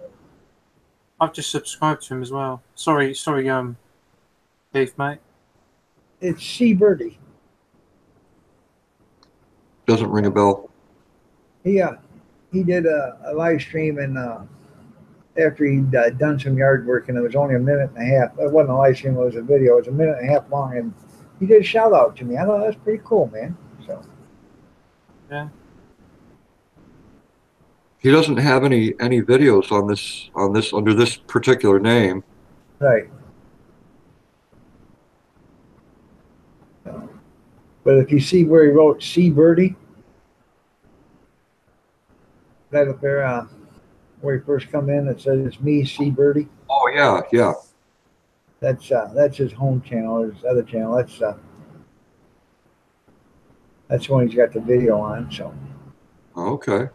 I've just subscribed to him as well. Sorry, Keith, mate. It's C Birdie. Doesn't ring a bell. He did a live stream, and after he'd done some yard work, and it was only a minute and a half. It wasn't a live stream; it was a video. It was a minute and a half long, and he did a shout out to me. I thought that was pretty cool, man. So yeah. He doesn't have any videos on this under this particular name. Right. But if you see where he wrote C Birdie, right up there, where he first come in, it says it's me, C Birdie. Oh yeah, yeah. That's his home channel, or his other channel. That's when he's got the video on. So. Okay.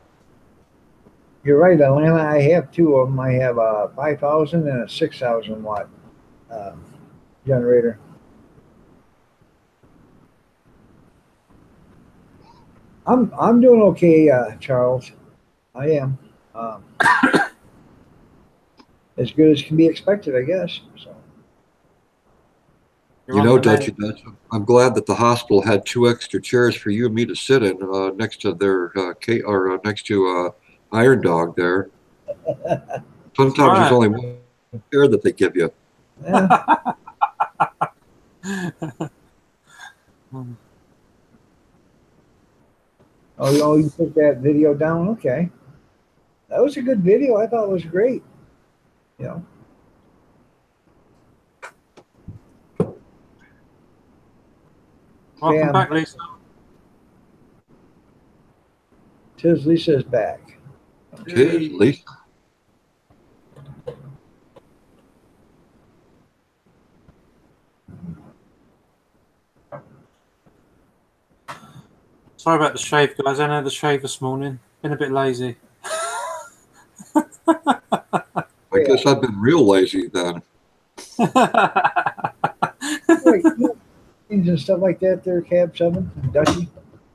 You're right, Atlanta. I have two of them. I have a 5,000 and a 6,000 watt generator. I'm doing okay, Charles. I am. As good as can be expected, I guess. So. Dutchy, I'm glad that the hospital had 2 extra chairs for you and me to sit in next to their next to Iron Dog there. Sometimes there's only one chair that they give you. Yeah. Oh, you took that video down? Okay. That was a good video. I thought it was great. Welcome back, Lisa. Tis Lisa's back. Okay, Lisa. Sorry about the shave, guys. I know the shave this morning. Been a bit lazy. I guess I've been real lazy then. Wait, things and stuff like that there, Cab 7 and Dutchy.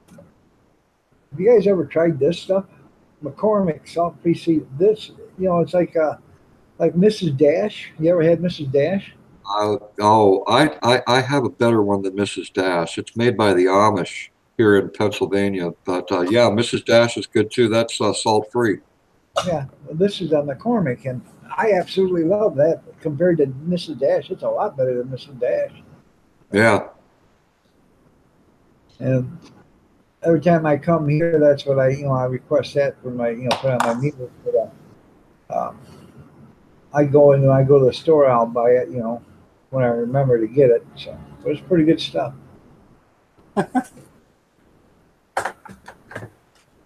Have you guys ever tried this stuff? McCormick Salt PC. This, it's like Mrs. Dash. You ever had Mrs. Dash? I have a better one than Mrs. Dash. It's made by the Amish here in Pennsylvania. But yeah, Mrs. Dash is good too. That's salt free. Yeah, this is a McCormick, and I absolutely love that. Compared to Mrs. Dash, it's a lot better than Mrs. Dash. Yeah. And every time I come here, that's what I request that for my, put on my meter. I go and when I go to the store, I'll buy it, when I remember to get it. So it was pretty good stuff.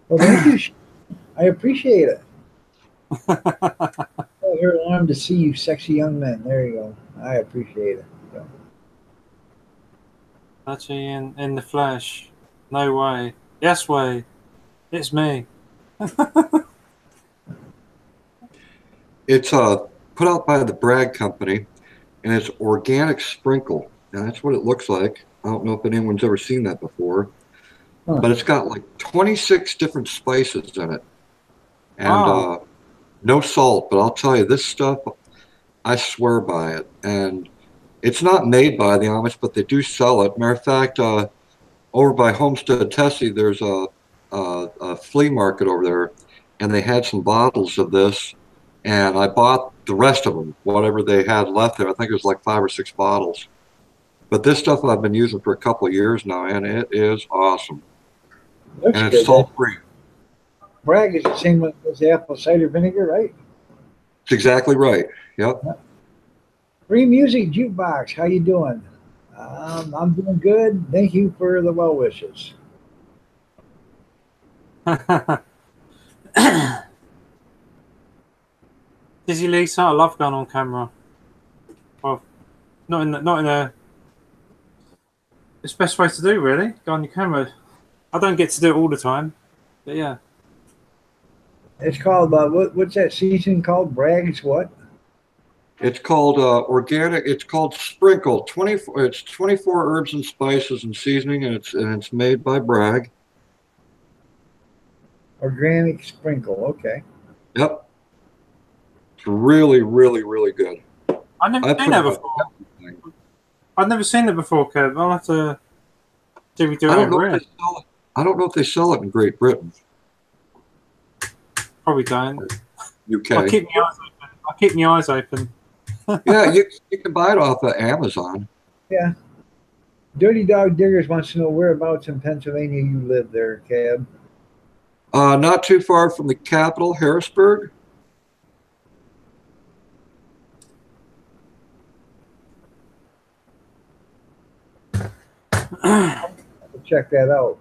Well, thank you. I appreciate it. Oh, you're alarmed to see you sexy young men. There you go. I appreciate it. So, Actually, in the flesh. No way. Yes way. It's me. It's put out by the Bragg Company, and it's organic sprinkle. And that's what it looks like. I don't know if anyone's ever seen that before, Huh. but it's got like 26 different spices in it, and Wow. no salt. But I'll tell you, this stuff, I swear by it. And it's not made by the Amish, but they do sell it. Matter of fact, over by Homestead Tessie, there's a flea market over there, and they had some bottles of this, and I bought the rest of them, whatever they had left there. I think it was like 5 or 6 bottles. But this stuff I've been using for a couple of years now, and it is awesome. looks And good. it's salt free. Bragg is the same as the apple cider vinegar, right? It's exactly right. Yep. Free Music Jukebox. How you doing? I'm doing good. Thank you for the well wishes. Dizzy Lisa, I love going on camera. Well, not in a. It's the best way to do, really. Go on your camera. I don't get to do it all the time, but yeah. It's called what's that seasoning called? Bragg's what? It's called organic. It's called Sprinkle. 24. It's 24 herbs and spices and seasoning, and it's made by Bragg. Organic sprinkle. Okay. Yep. It's really, really, really good. I've never I seen put that it before. on everything. I've never seen it before, Kev. I'll have to do we do I it don't know over if here. they sell it. I don't know if they sell it in Great Britain, Probably don't. UK. I'll keep my eyes open. I'll keep my eyes open. Yeah, you can buy it off of Amazon. Yeah. Dirty Dog Diggers wants to know whereabouts in Pennsylvania you live there, Cab. Not too far from the capital, Harrisburg. Check that out.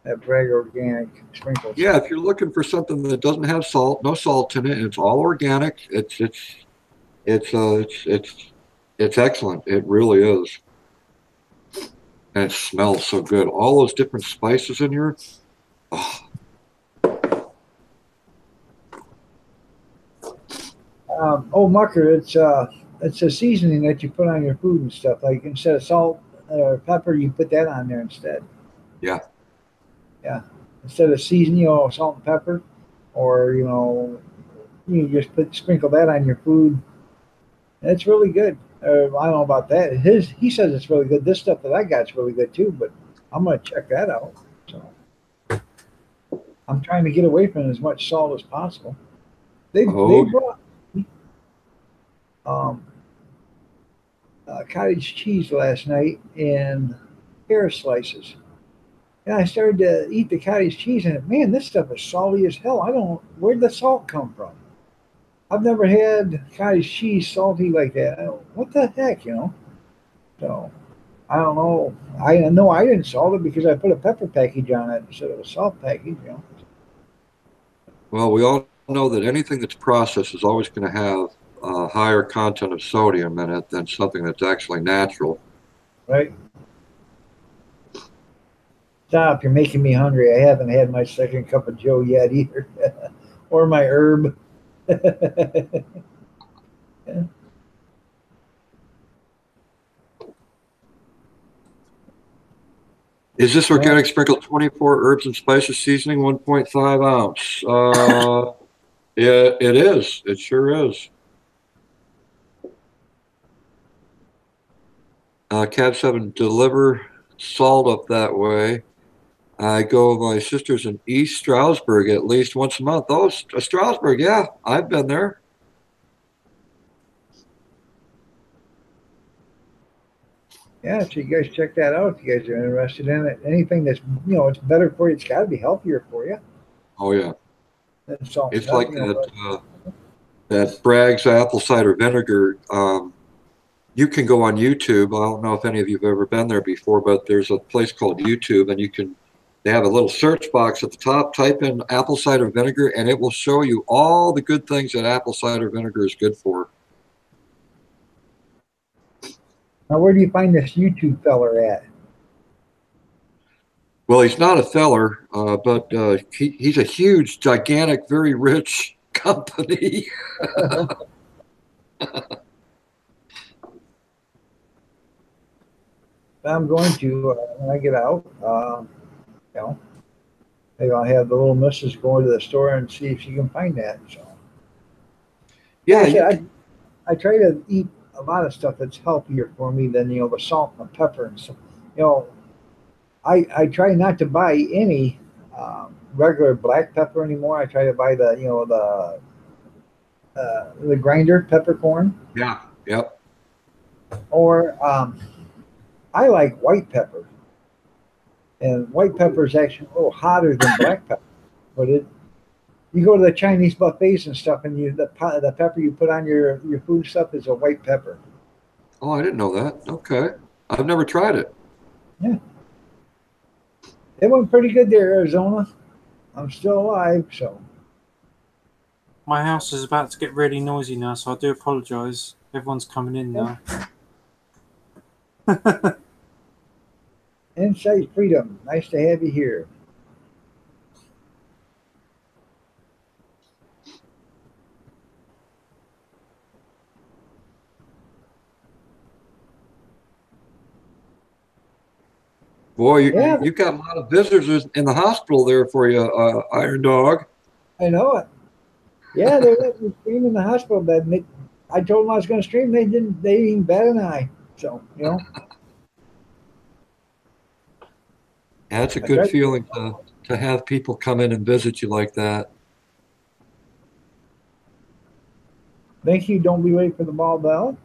That Bragg Organic Sprinkles. Yeah, if you're looking for something that doesn't have salt, no salt in it, and it's all organic, it's excellent. It really is. And it smells so good. All those different spices in here. Oh, Mucker, it's a seasoning that you put on your food and stuff. Like instead of salt or pepper, you put that on there instead. yeah. Yeah. Instead of seasoning, salt and pepper, or you just sprinkle that on your food. It's really good. I don't know about that. He says it's really good. This stuff that I got is really good too, but I'm gonna check that out. So I'm trying to get away from as much salt as possible. They brought cottage cheese last night in hair slices. And I started to eat the cottage cheese, and man, this stuff is salty as hell. Where'd the salt come from? I've never had cottage cheese salty like that. What the heck, So, I don't know. I know I didn't salt it because I put a pepper package on it instead of a salt package, Well, we all know that anything that's processed is always going to have a higher content of sodium in it than something that's actually natural. Right? Stop, you're making me hungry. I haven't had my second cup of Joe yet either. Or my herb. Yeah. Is this organic sprinkle 24 herbs and spices seasoning, 1.5 ounce? Yeah, it is. It sure is. Cab 7, deliver salt up that way. I go with my sisters in East Stroudsburg at least once a month. Oh, Stroudsburg, yeah, I've been there. Yeah, so you guys check that out if you guys are interested in it. Anything that's, it's better for you, it's got to be healthier for you Oh, yeah. than salt. It's like that that Bragg's apple cider vinegar. You can go on YouTube. I don't know if any of you have ever been there before, but there's a place called YouTube, and they have a little search box at the top. Type in apple cider vinegar, and it will show you all the good things that apple cider vinegar is good for. Now, where do you find this YouTube feller at? Well, he's not a feller, but he's a huge, gigantic, very rich company. I'm going to, when I get out, you know, maybe I'll have the little missus go into the store and see if she can find that. So, Yeah, actually, I try to eat a lot of stuff that's healthier for me than, you know, the salt and the pepper and stuff. You know, I try not to buy any regular black pepper anymore. I try to buy the, you know, the grinder peppercorn. yeah, yep. Or I like white pepper, and white pepper is actually a little hotter than black pepper. But you go to the Chinese buffets and stuff, and the pepper you put on your food stuff is a white pepper. Oh, I didn't know that. Okay, I've never tried it. Yeah, it went pretty good there, Arizona. I'm still alive, so. My house is about to get really noisy now, so I do apologise. Everyone's coming in now. Insight Freedom, nice to have you here. Boy, Yeah. you've got a lot of visitors in the hospital there for you, Iron Dog. I know it. Yeah, they let me stream in the hospital bed. And I told them I was going to stream. They didn't even bat an eye. So, you know. Yeah, it's a That's good right. feeling to have people come in and visit you like that. Thank you. Don't be late for the ball bell.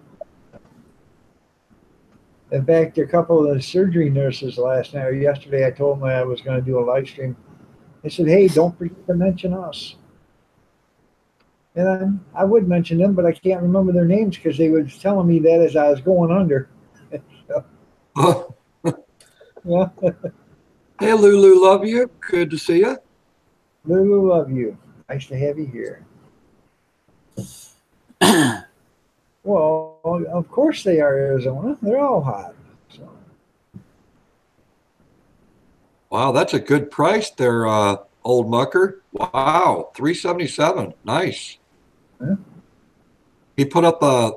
In fact, a couple of the surgery nurses last night or yesterday, I told them I was going to do a live stream. They said, "Hey, don't forget to mention us." And I would mention them, but I can't remember their names because they were telling me that as I was going under. Oh, Yeah, hey, Lulu, love you. Good to see you. Lulu, love you. Nice to have you here. Well, of course they are, Arizona. They're all hot. So. Wow, that's a good price there, old mucker. Wow, $377. Nice. Yeah. He put up a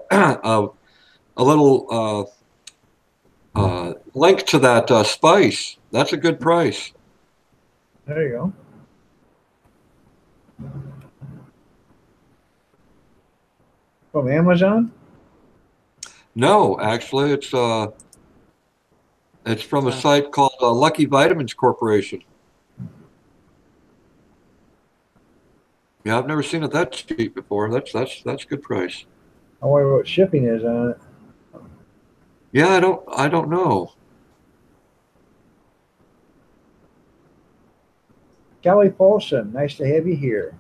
little link to that spice. That's a good price. There you go. From Amazon? No, actually, it's from a site called Lucky Vitamins Corporation. Yeah, I've never seen it that cheap before. That's a good price. I wonder what shipping is on it. Yeah, I don't know. Kelly Paulson, nice to have you here.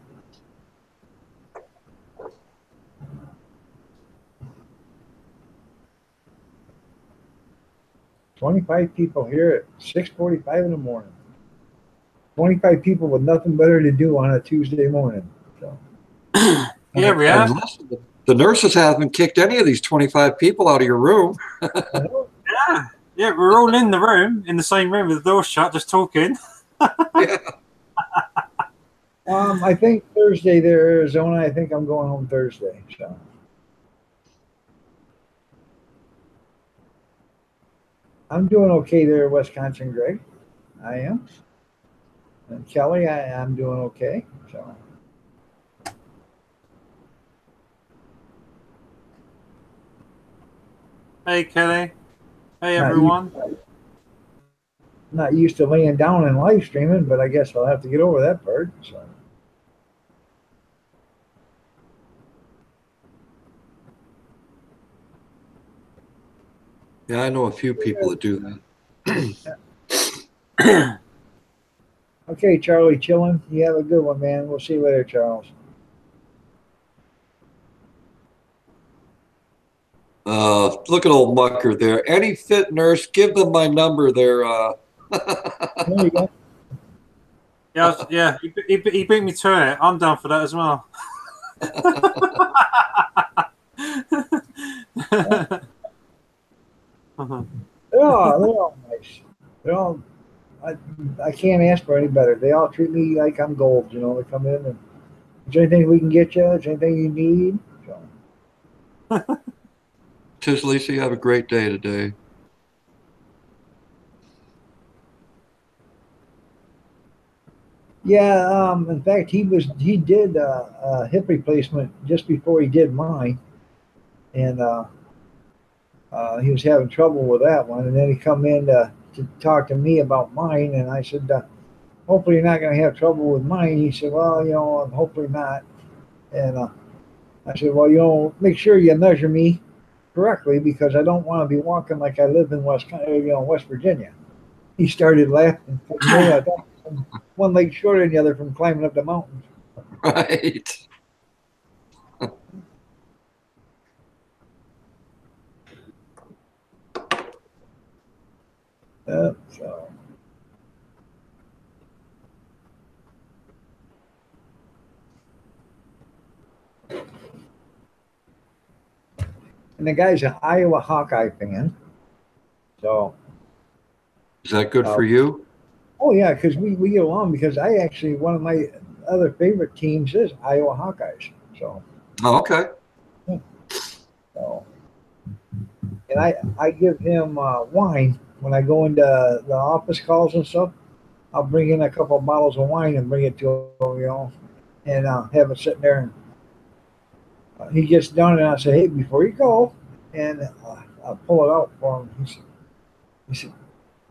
"25 people here at 6:45 in the morning. 25 people with nothing better to do on a Tuesday morning. So. Yeah, we have. And listen, the nurses haven't kicked any of these 25 people out of your room. Yeah, yeah, we're all in the room, in the same room with the door shut, just talking. Yeah. I think Thursday there, Arizona. I think I'm going home Thursday. So. I'm doing okay there, Wisconsin, Greg. I am. And Kelly, I'm doing okay. So. Hey, Kelly. Hey, everyone. Not used to laying down and live streaming, but I guess I'll have to get over that part. So. Yeah, I know a few people that do that. Okay, Charlie, chilling. You have a good one, man. We'll see you later, Charles. Look at old Mucker there. Any fit nurse, give them my number there. There you go. Yeah, he beat me to it. I'm down for that as well. They're all nice. They're all. I can't ask for any better. They all treat me like I'm gold. You know, they come in and is there anything we can get you? Is there anything you need? So, Tis Lisa, you have a great day today. yeah. In fact, he did a hip replacement just before he did mine, and he was having trouble with that one. And then he come in to talk to me about mine, and I said, hopefully you're not going to have trouble with mine. He said, well, you know, hopefully not. And I said, well, you know, make sure you measure me correctly because I don't want to be walking like I live in West Virginia. He started laughing. I got one leg shorter than the other from climbing up the mountains. Right. So. And the guy's an Iowa Hawkeye fan. So. Is that good for you? Oh, yeah, because we get along because I actually, one of my other favorite teams is Iowa Hawkeyes. So. Oh, okay. So. And I give him wine when I go into the office calls and stuff. I'll bring in a couple of bottles of wine and bring it to him, you know, and have it sitting there. And he gets done, and I say, "Hey, before you go," and I'll pull it out for him. He said,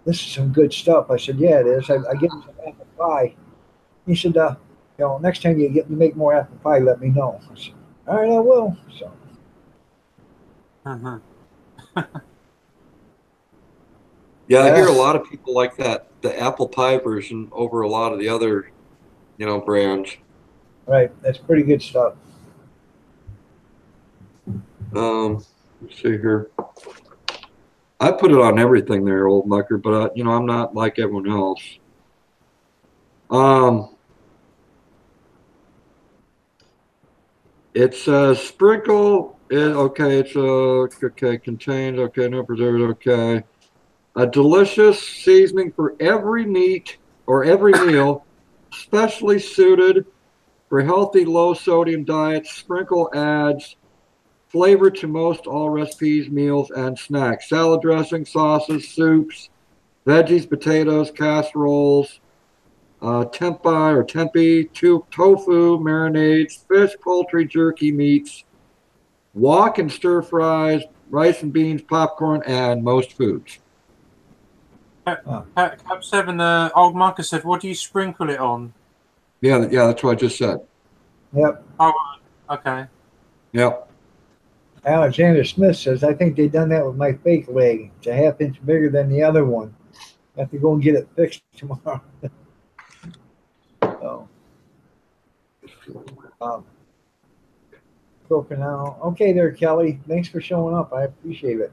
"This is some good stuff." I said, "Yeah, it is." I give him some apple pie. He said, "You know, next time you make more apple pie, let me know." I said, "All right, I will." So. Yeah, I hear a lot of people like that, the apple pie version over a lot of the other, brands. Right, that's pretty good stuff. Let's see here. I put it on everything there, old Mucker, but I'm not like everyone else. It says sprinkle. Okay, it's okay, contains, okay, no preservatives, okay. A delicious seasoning for every meat or every meal, specially suited for healthy low sodium diets. Sprinkle adds flavor to most all recipes, meals, and snacks. Salad dressing, sauces, soups, veggies, potatoes, casseroles, tempeh or tempeh, tofu, marinades, fish, poultry, jerky, meats, wok and stir fries, rice and beans, popcorn, and most foods. Cap 7, old Marcus said, what do you sprinkle it on? Yeah, that's what I just said. Yep. Oh, okay. Yep. Alexander Smith says, I think they done that with my fake leg. It's a half-inch bigger than the other one. I have to go and get it fixed tomorrow. So, go for now. Okay there, Kelly. Thanks for showing up. I appreciate it.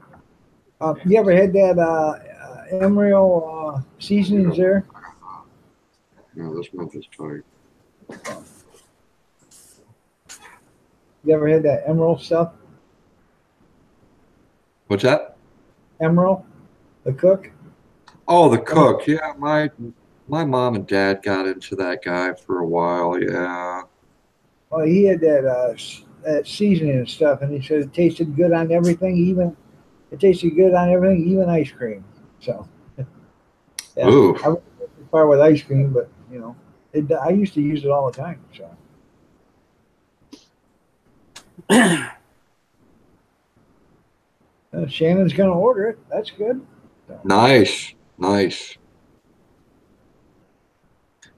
You ever had that Emerald seasonings there? No, this month is tight. You ever had that Emerald stuff? What's that? Emerald, the cook? Oh, the cook. Yeah, my mom and dad got into that guy for a while. Yeah. Well, he had that seasoning and stuff, and he said it tasted good on everything, even ice cream. So, yeah, Ooh. I wouldn't go too far with ice cream, but I used to use it all the time. So. Shannon's gonna order it. That's good. So. Nice.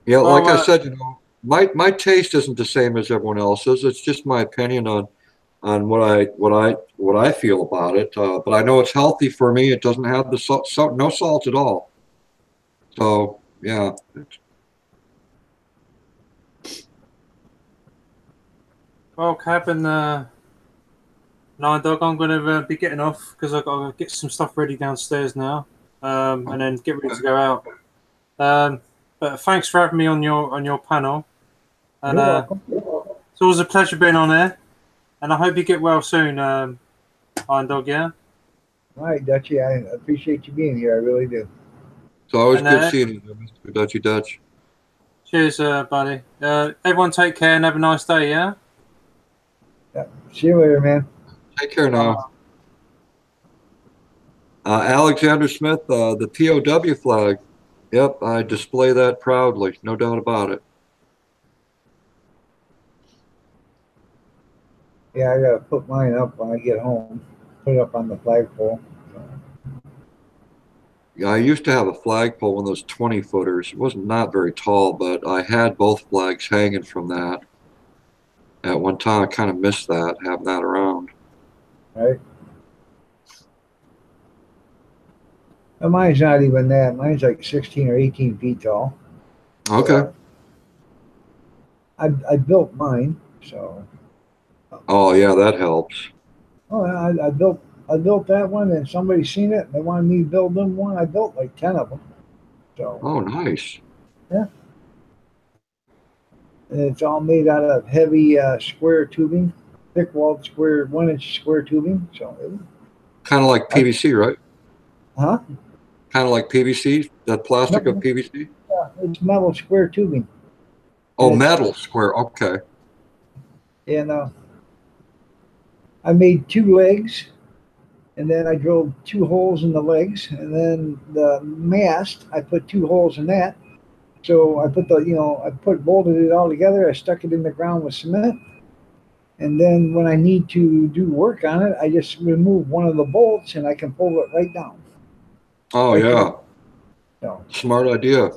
Yeah, well, like I said, my taste isn't the same as everyone else's. It's just my opinion on what I feel about it. But I know it's healthy for me. It doesn't have the no salt at all. So yeah. Well, Cap and No, dog, I'm going to be getting off because I've got to get some stuff ready downstairs now, and then get ready to go out. But thanks for having me on your panel, and You're welcome. it's always a pleasure being on there. And I hope you get well soon, Iron Dog. Yeah. All right, Dutchy, I appreciate you being here. I really do. It's always And, good seeing you, Mr. Dutchy Dutch. Cheers, buddy. Everyone, take care and have a nice day. Yeah. Yeah. See you later, man. Take care now. Alexander Smith, the POW flag. Yep, I display that proudly, no doubt about it. Yeah, I gotta put mine up when I get home. Put it up on the flagpole. Yeah, I used to have a flagpole, one of those 20-footers. It wasn't not very tall, but I had both flags hanging from that. At one time, I kind of missed that, having that around. Right? And mine's not even that. Mine's like 16 or 18 feet tall. Okay. I built mine, so. Oh, yeah, that helps. Oh, I built that one, and somebody seen it, and they wanted me to build them one. I built like 10 of them. So. Oh, nice. Yeah. And it's all made out of heavy square tubing, thick-walled square, 1-inch square tubing. So. Kind of like PVC, right? Huh? Kind of like PVC, that plastic of PVC? Yeah, it's metal square tubing. Oh, metal square, okay. And I made 2 legs, and then I drilled 2 holes in the legs, and then the mast, I put 2 holes in that. So I put bolted it all together. I stuck it in the ground with cement. And then when I need to do work on it, I just remove one of the bolts and I can pull it right down. Oh, right yeah. So, Smart idea.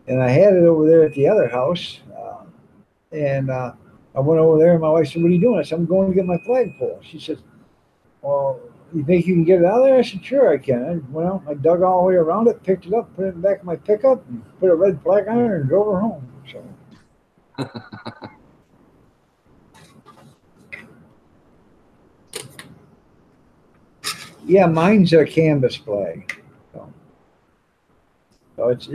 and I had it over there at the other house. And I went over there and my wife said, "What are you doing?" I said, "I'm going to get my flagpole." She said, "Well, you think you can get it out of there?" I said, "Sure, I can." I went out, I dug all the way around it, picked it up, put it in the back of my pickup, and put a red flag on it and drove her home. So. Yeah, mine's a canvas flag. So it's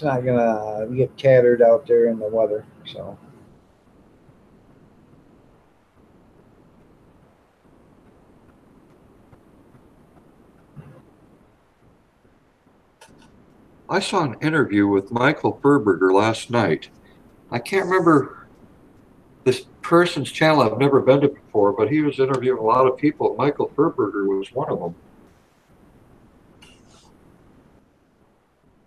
not gonna get tattered out there in the weather. So. I saw an interview with Michael Furberger last night. I can't remember this person's channel. I've never been to before, but he was interviewing a lot of people. Michael Furberger was one of them.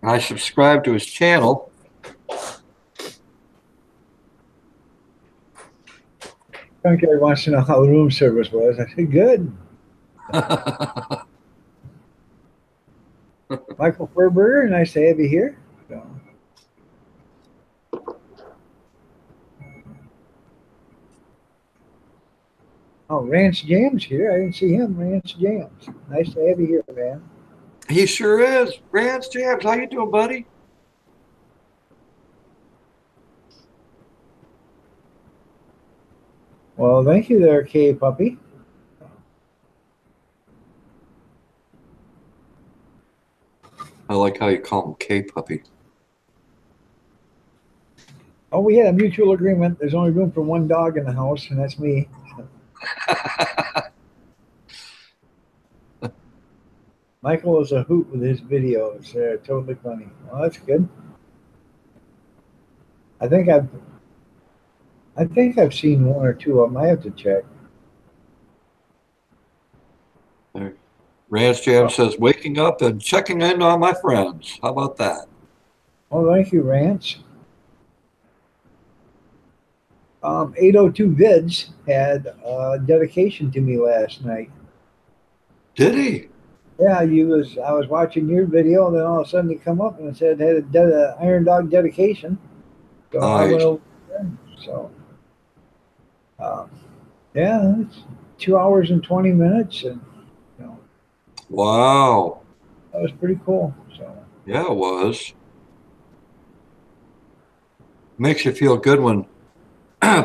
I subscribed to his channel. Junkyard wants to know how the room service was. I said, good. Michael Furberger, nice to have you here. So. Oh, Rance Jams here. I didn't see him. Rance Jams. Nice to have you here, man. He sure is. Rance Jams, how you doing, buddy? Well, thank you there, K Puppy. I like how you call him K Puppy. Oh, we had a mutual agreement. There's only room for one dog in the house, and that's me. Michael is a hoot with his videos. They're totally funny. Well, that's good. I think I've seen 1 or 2 of them. I have to check. Rance Jam says, waking up and checking in on my friends. How about that? Oh, thank you, Rance. 802 Vids had a dedication to me last night. Did he? Yeah, I was watching your video, and then all of a sudden he come up and it said had a Iron Dog dedication. So Nice. I went over there. So yeah, it's 2 hours and 20 minutes, and Wow. that was pretty cool. So Yeah, it was. Makes you feel good when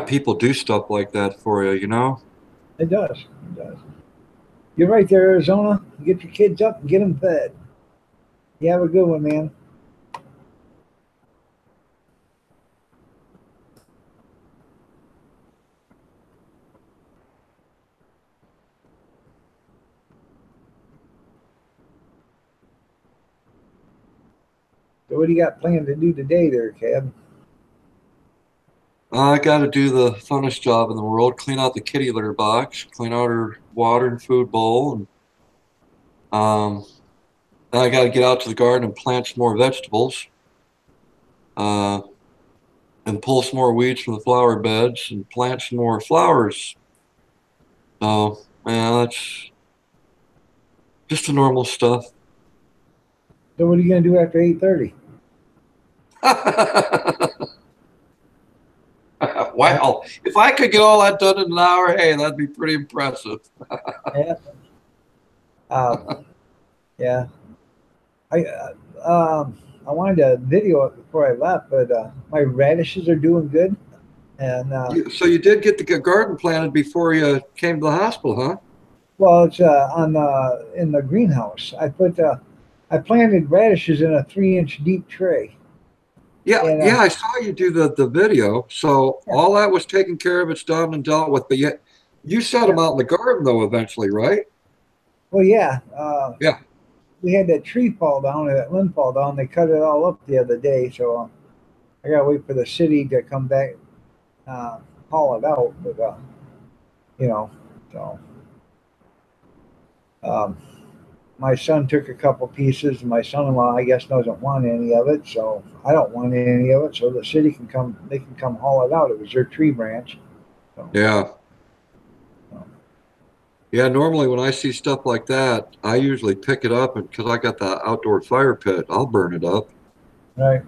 people do stuff like that for you, you know? It does. It does. You're right there, Arizona. Get your kids up and get them fed. You have a good one, man. So what do you got planned to do today there, Cab? I got to do the funnest job in the world, clean out the kitty litter box, clean out her water and food bowl, and then I got to get out to the garden and plant some more vegetables, uh, and pull some more weeds from the flower beds and plant some more flowers. So, yeah, that's just the normal stuff. So what are you gonna do after 8:30? Wow, if I could get all that done in an hour, hey, that'd be pretty impressive. Yeah. Yeah. I I wanted to video it before I left, but my radishes are doing good, and So you did get the garden planted before you came to the hospital, huh? well, it's on in the greenhouse. I planted radishes in a 3-inch deep tray, Yeah, and yeah, I saw you do the video. So yeah, all that was taken care of, it's done and dealt with. But yet you set yeah. them out in the garden though eventually, right? Well, yeah. Yeah. We had that tree fall down, that limb fall down. They cut it all up the other day, so I gotta wait for the city to come back, uh, haul it out. But you know, so um, my son took a couple pieces. And my son-in-law, I guess, doesn't want any of it, so I don't want any of it. So the city can come; they can come haul it out. It was their tree branch. So, Yeah. so, Yeah, normally when I see stuff like that, I usually pick it up and because I got the outdoor fire pit, I'll burn it up. right.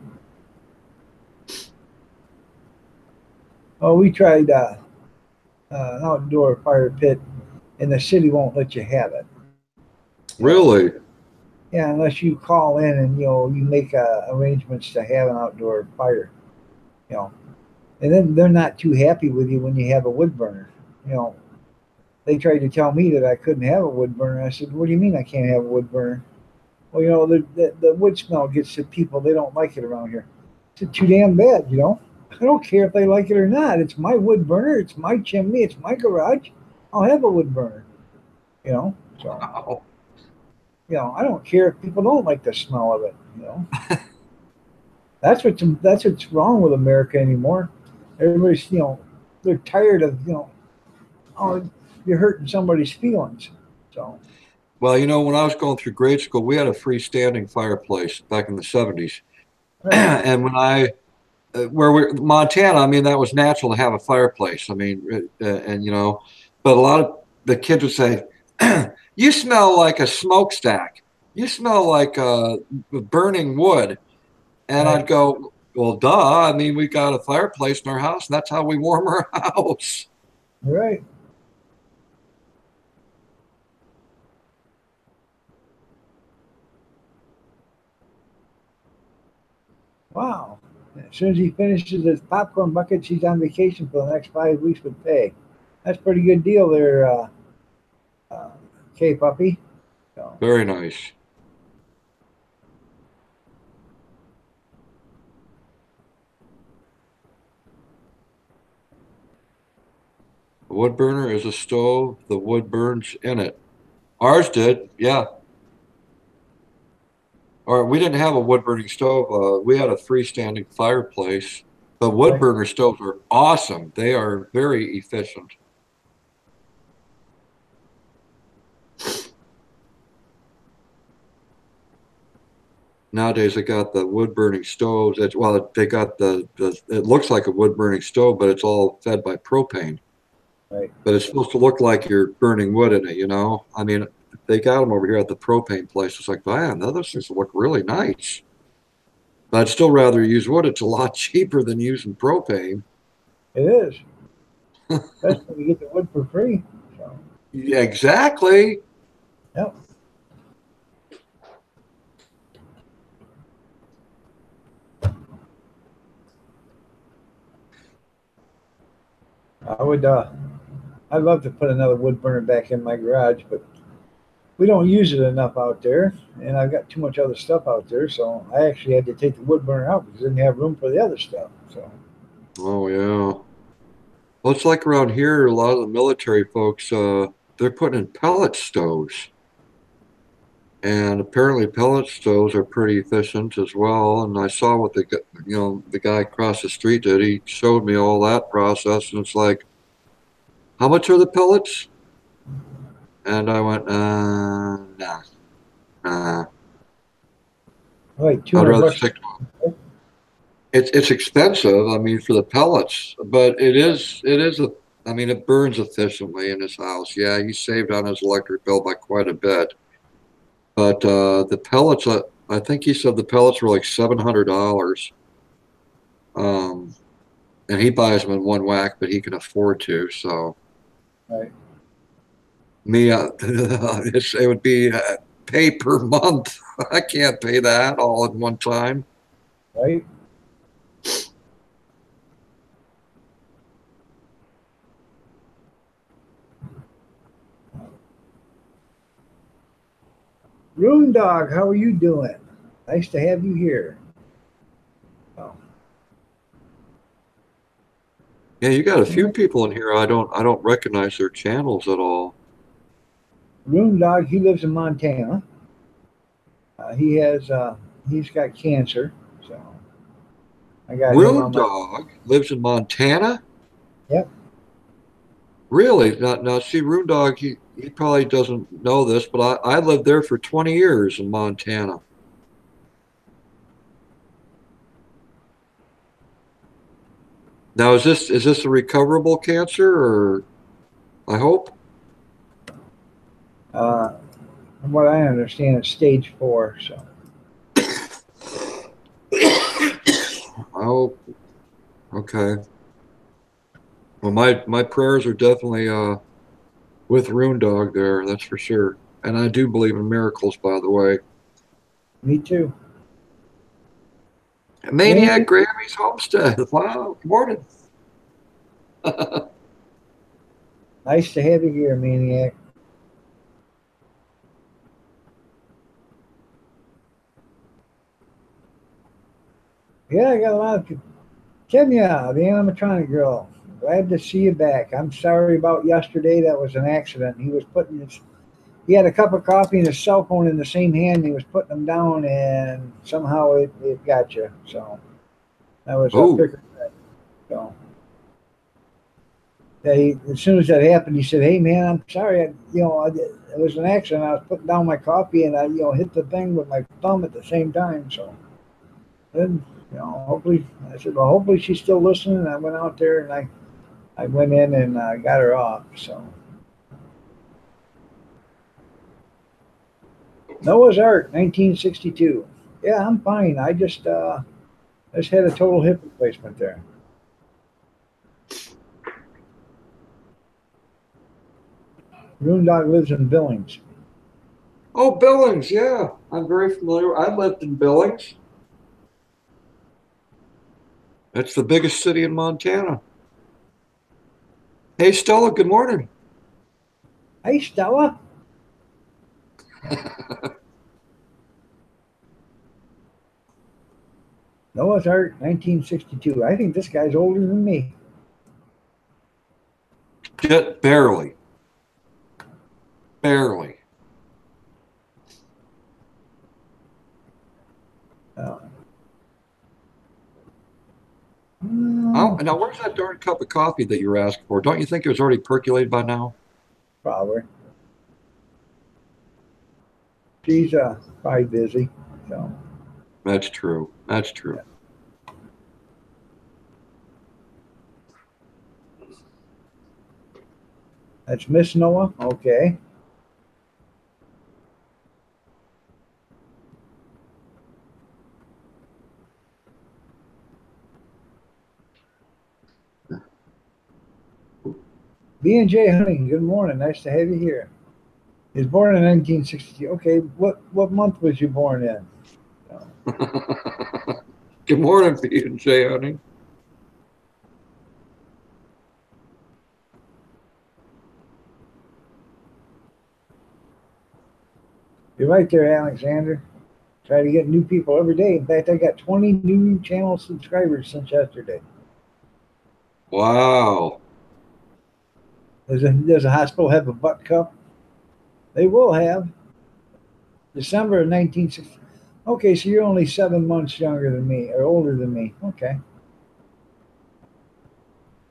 Oh, we tried an outdoor fire pit, and the city won't let you have it. You know, Really? yeah, unless you call in and you make arrangements to have an outdoor fire. You know, and then they're not too happy with you when you have a wood burner. You know, they tried to tell me that I couldn't have a wood burner. I said, "What do you mean I can't have a wood burner?" Well, the wood smell gets to people. They don't like it around here. It's too damn bad. I don't care if they like it or not. It's my wood burner. It's my chimney. It's my garage. I'll have a wood burner. You know, so Oh, I don't care if people don't like the smell of it. That's what's wrong with America anymore. Everybody's they're tired of oh, you're hurting somebody's feelings. So well, when I was going through grade school, we had a freestanding fireplace back in the 70s. right, And when where we're Montana, I mean, that was natural to have a fireplace. I mean, and but a lot of the kids would say, "You smell like a smokestack. You smell like burning wood." And right, I'd go, "Well, duh. I mean, we got a fireplace in our house, and that's how we warm our house." right. Wow. As soon as he finishes his popcorn bucket, she's on vacation for the next 5 weeks with pay. That's a pretty good deal there, uh, K puppy. So, Very nice. A wood burner is a stove. The wood burns in it. Ours did, yeah. Or we didn't have a wood burning stove. We had a freestanding fireplace. But wood right. burner stoves are awesome. They are very efficient. Nowadays, they got the wood burning stoves. Well, they got it looks like a wood burning stove, but it's all fed by propane. Right. But it's supposed to look like you're burning wood in it. I mean, they got them over here at the propane place. It's like, man, those things look really nice. But I'd still rather use wood. It's a lot cheaper than using propane. It is. Especially when you get the wood for free. So, Yeah, exactly. yep. I'd love to put another wood burner back in my garage, but we don't use it enough out there, and I've got too much other stuff out there, so I actually had to take the wood burner out because I didn't have room for the other stuff. So, Oh yeah. Well, it's like around here, a lot of the military folks, they're putting in pellet stoves. And apparently pellet stoves are pretty efficient as well. And I saw what the guy across the street did. He showed me all that process, and it's like, how much are the pellets? And I went, nah, nah. like I'd 200 rather bucks. stick. It's expensive, I mean, for the pellets, but I mean, it burns efficiently in his house. Yeah, he saved on his electric bill by quite a bit. But the pellets, I think he said the pellets were like $700. Um, and he buys them in one whack, but he can afford to. So Right. me, it would be pay per month. I can't pay that all at one time. Right. Rune Dog, how are you doing? Nice to have you here. Oh, Yeah, you got a few people in here. I don't recognize their channels at all. Rune Dog, he lives in Montana. He's got cancer, so I got him Rune on my. Dog lives in Montana? Yep. Really? Now see, Rune Dog, he probably doesn't know this, but I lived there for 20 years in Montana. Now, is this a recoverable cancer, or I hope? From what I understand, it's stage 4. So I hope. Okay. Well, my prayers are definitely with Rune Dog there, that's for sure. And I do believe in miracles, by the way. me too. Maniac Grammy's Homestead. Wow. Good morning. Nice to have you here, Maniac. Yeah, I got a lot of people. Kenya, the animatronic girl. Glad to see you back. I'm sorry about yesterday. That was an accident. He had a cup of coffee and his cell phone in the same hand. And he was putting them down, and somehow it got you. So that was Oh. a picker. So yeah, as soon as that happened, he said, "Hey man, I'm sorry. It was an accident. I was putting down my coffee and I hit the thing with my thumb at the same time." So then hopefully, I said, well, hopefully she's still listening. And I went out there and I went in and got her off. So Noah's Ark, 1962. Yeah, I'm fine. I just had a total hip replacement there. Rune Dog lives in Billings. Oh, Billings, yeah. I'm very familiar. I lived in Billings. That's the biggest city in Montana. Hey, Stella, good morning. Hey, Stella. Noah's Ark, 1962. I think this guy's older than me. Just barely. Barely. Oh, now where's that darn cup of coffee that you were asking for? Don't you think it was already percolated by now? Probably. She's probably busy. So That's true. That's true. that's Miss Noah. Okay. B&J Hunting, good morning. Nice to have you here. He was born in 1962. Okay, what month was you born in? Good morning, B&J Hunting. You're right there, Alexander. Try to get new people every day. In fact, I got 20 new channel subscribers since yesterday. Wow. Does a hospital have a butt cup? They will have. December of 1960. Okay, so you're only 7 months younger than me, or older than me. Okay.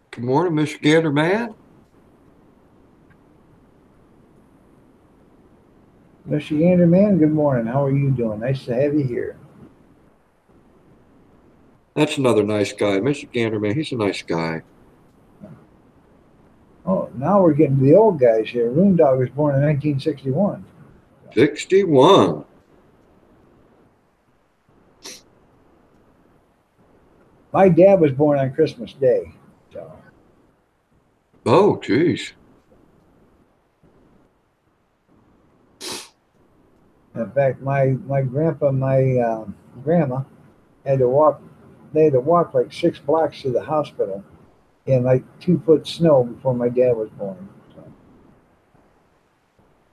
Good morning, Mr. Gander Man. Mr. Gander Man, good morning. How are you doing? Nice to have you here. That's another nice guy. Mr. Gander Man, he's a nice guy. Oh, now we're getting to the old guys here. Roondog was born in 1961. 61. My dad was born on Christmas Day. So Oh, geez. in fact, my grandpa, my grandma had to walk. They had to walk like 6 blocks to the hospital in like 2-foot snow before my dad was born. So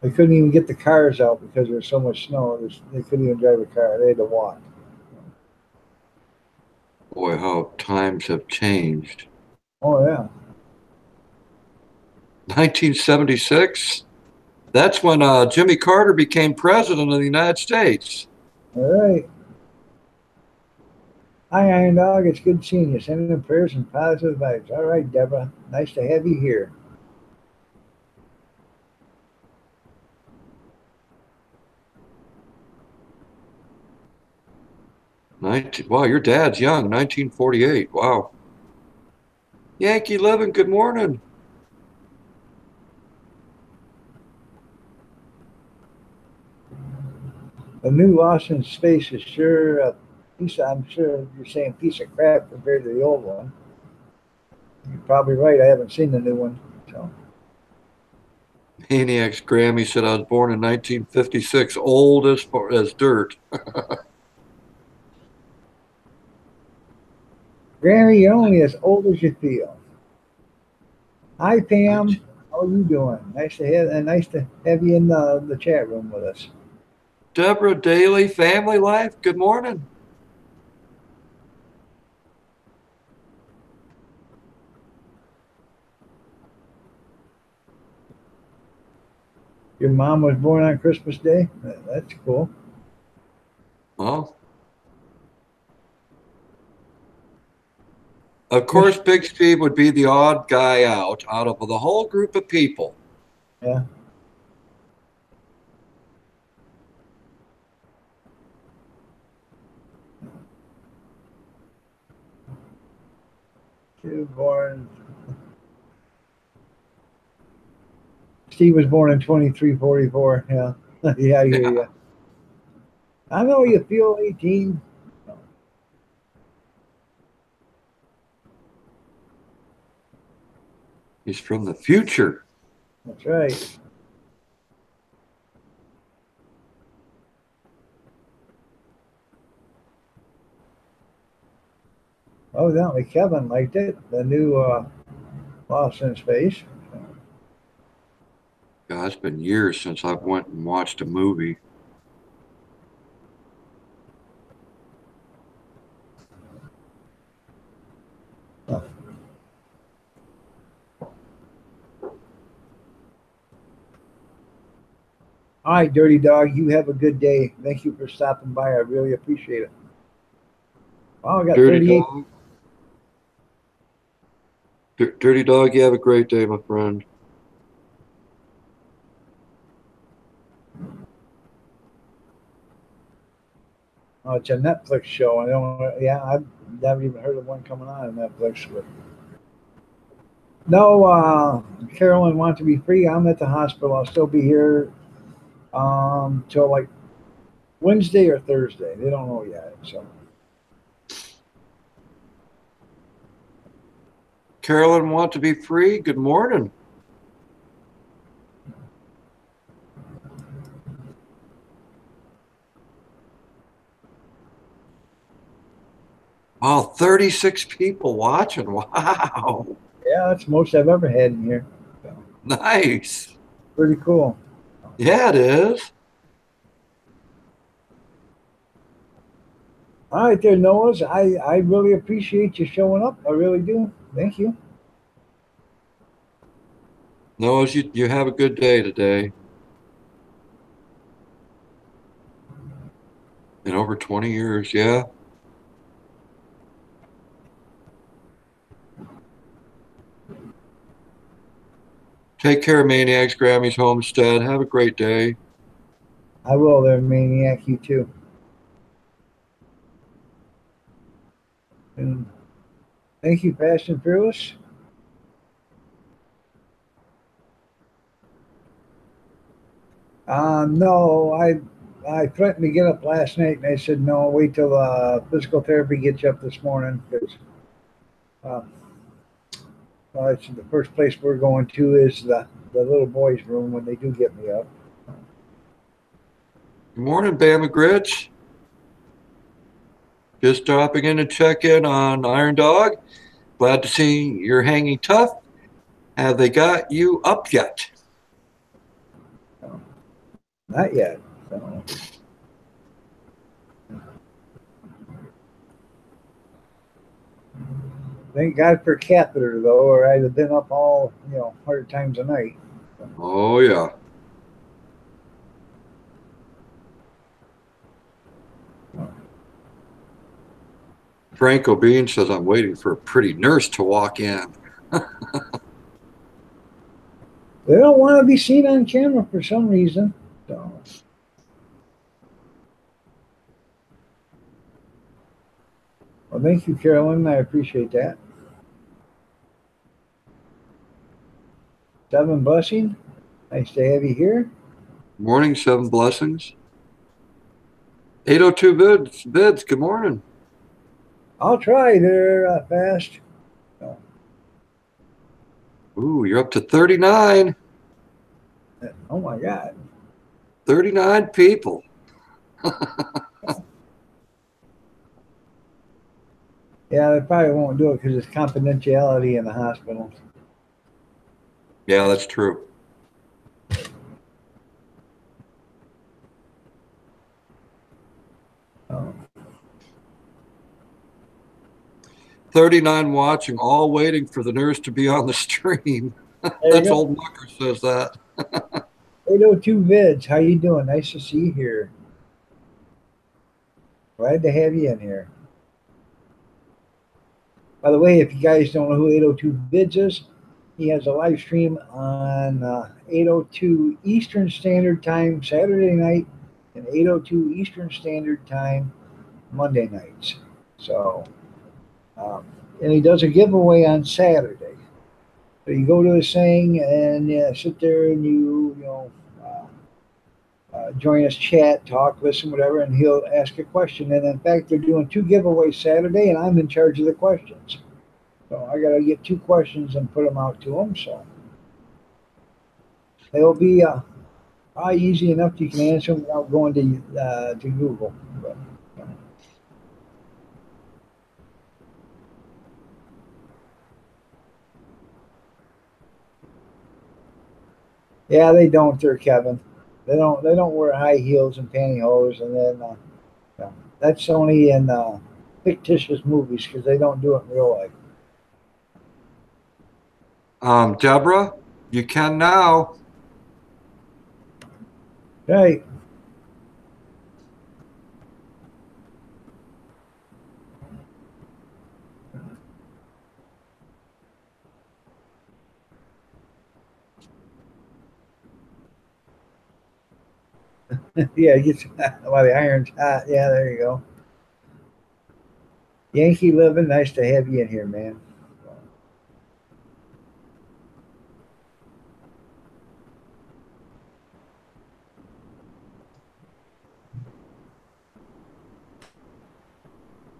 they couldn't even get the cars out because there was so much snow. They couldn't even drive a car. They had to walk. Boy, how times have changed. Oh yeah. 1976? That's when Jimmy Carter became president of the United States. All right. Hi, Iron Dog. It's good seeing you. Sending in prayers and positive vibes. All right, Deborah. Nice to have you here. Wow, your dad's young, 1948. Wow. Yankee Living, good morning. The new Lost in Space is sure a piece of, I'm sure you're saying piece of crap compared to the old one. You're probably right. I haven't seen the new one. So Maniacs Grammy said I was born in 1956, old as dirt. Grammy, you're only as old as you feel. Hi, Pam. How are you doing? Nice to have you in the chat room with us. Deborah Daly, Family Life, good morning. Your mom was born on Christmas Day? That's cool. Well, of course, Big Steve would be the odd guy out of the whole group of people. Yeah. Born. Steve was born in 2344. Yeah. Yeah, I hear you. I know you feel 18. He's from the future. That's right. Oh, evidently Kevin liked it. The new Lost in Space. God, it's been years since I've went and watched a movie. Huh. All right, Dirty Dog, you have a good day. Thank you for stopping by. I really appreciate it. Oh, I got Dirty 38. Dog. Dirty Dog, you have a great day, my friend. Oh, it's a Netflix show. I don't. Yeah, I've never even heard of one coming on Netflix. But no, Carolyn wants to be free. I'm at the hospital. I'll still be here till like Wednesday or Thursday. They don't know yet. So. Carolyn want to be free? Good morning. Wow, 36 people watching. Wow. Yeah, that's the most I've ever had in here. So, Nice. pretty cool. Yeah, it is. All right there, Noah's. I really appreciate you showing up. I really do. Thank you. Noah, you have a good day today. In over 20 years, yeah. Take care, Maniacs, Grammys, Homestead. Have a great day. I will there, Maniac. You too. And thank you, Fast and Fearless. No, I threatened to get up last night, and I said no. Wait till physical therapy gets you up this morning, because uh, well, it's the first place we're going to is the little boys' room when they do get me up. Good morning, Bama Grits. Just dropping in to check in on Iron Dog. Glad to see you're hanging tough. Have they got you up yet? Not yet. So. Thank God for catheter though, or I'd have been up all 100 times a night. Oh, yeah. Franco Bean says, I'm waiting for a pretty nurse to walk in. They don't want to be seen on camera for some reason. So. Well, thank you, Carolyn. I appreciate that. 7 Blessing. Nice to have you here. Morning, 7 Blessings. 802 Vids, good morning. I'll try there, Fast. So. Ooh, you're up to 39. Oh my God. 39 people. Yeah, they probably won't do it because it's confidentiality in the hospital. Yeah, that's true. Oh. 39 watching, all waiting for the nurse to be on the stream. That's old Mucker says that. 802 Vids, how you doing? Nice to see you here. Glad to have you in here. By the way, if you guys don't know who 802 Vids is, he has a live stream on 802 Eastern Standard Time Saturday night and 802 Eastern Standard Time Monday nights. So, and he does a giveaway on Saturday. So you go to his thing and sit there and join us, chat, talk, listen, whatever, and he'll ask a question. And in fact, they're doing 2 giveaways Saturday, and I'm in charge of the questions. So I got to get 2 questions and put them out to them. So they'll be probably easy enough you can answer them without going to Google. But, yeah, they don't there, Kevin. They don't wear high heels and pantyhose, and then that's only in fictitious movies because they don't do it in real life. Deborah, you can now. Right. Yeah, it gets while the iron's hot. Yeah, there you go. Yankee living, nice to have you in here, man.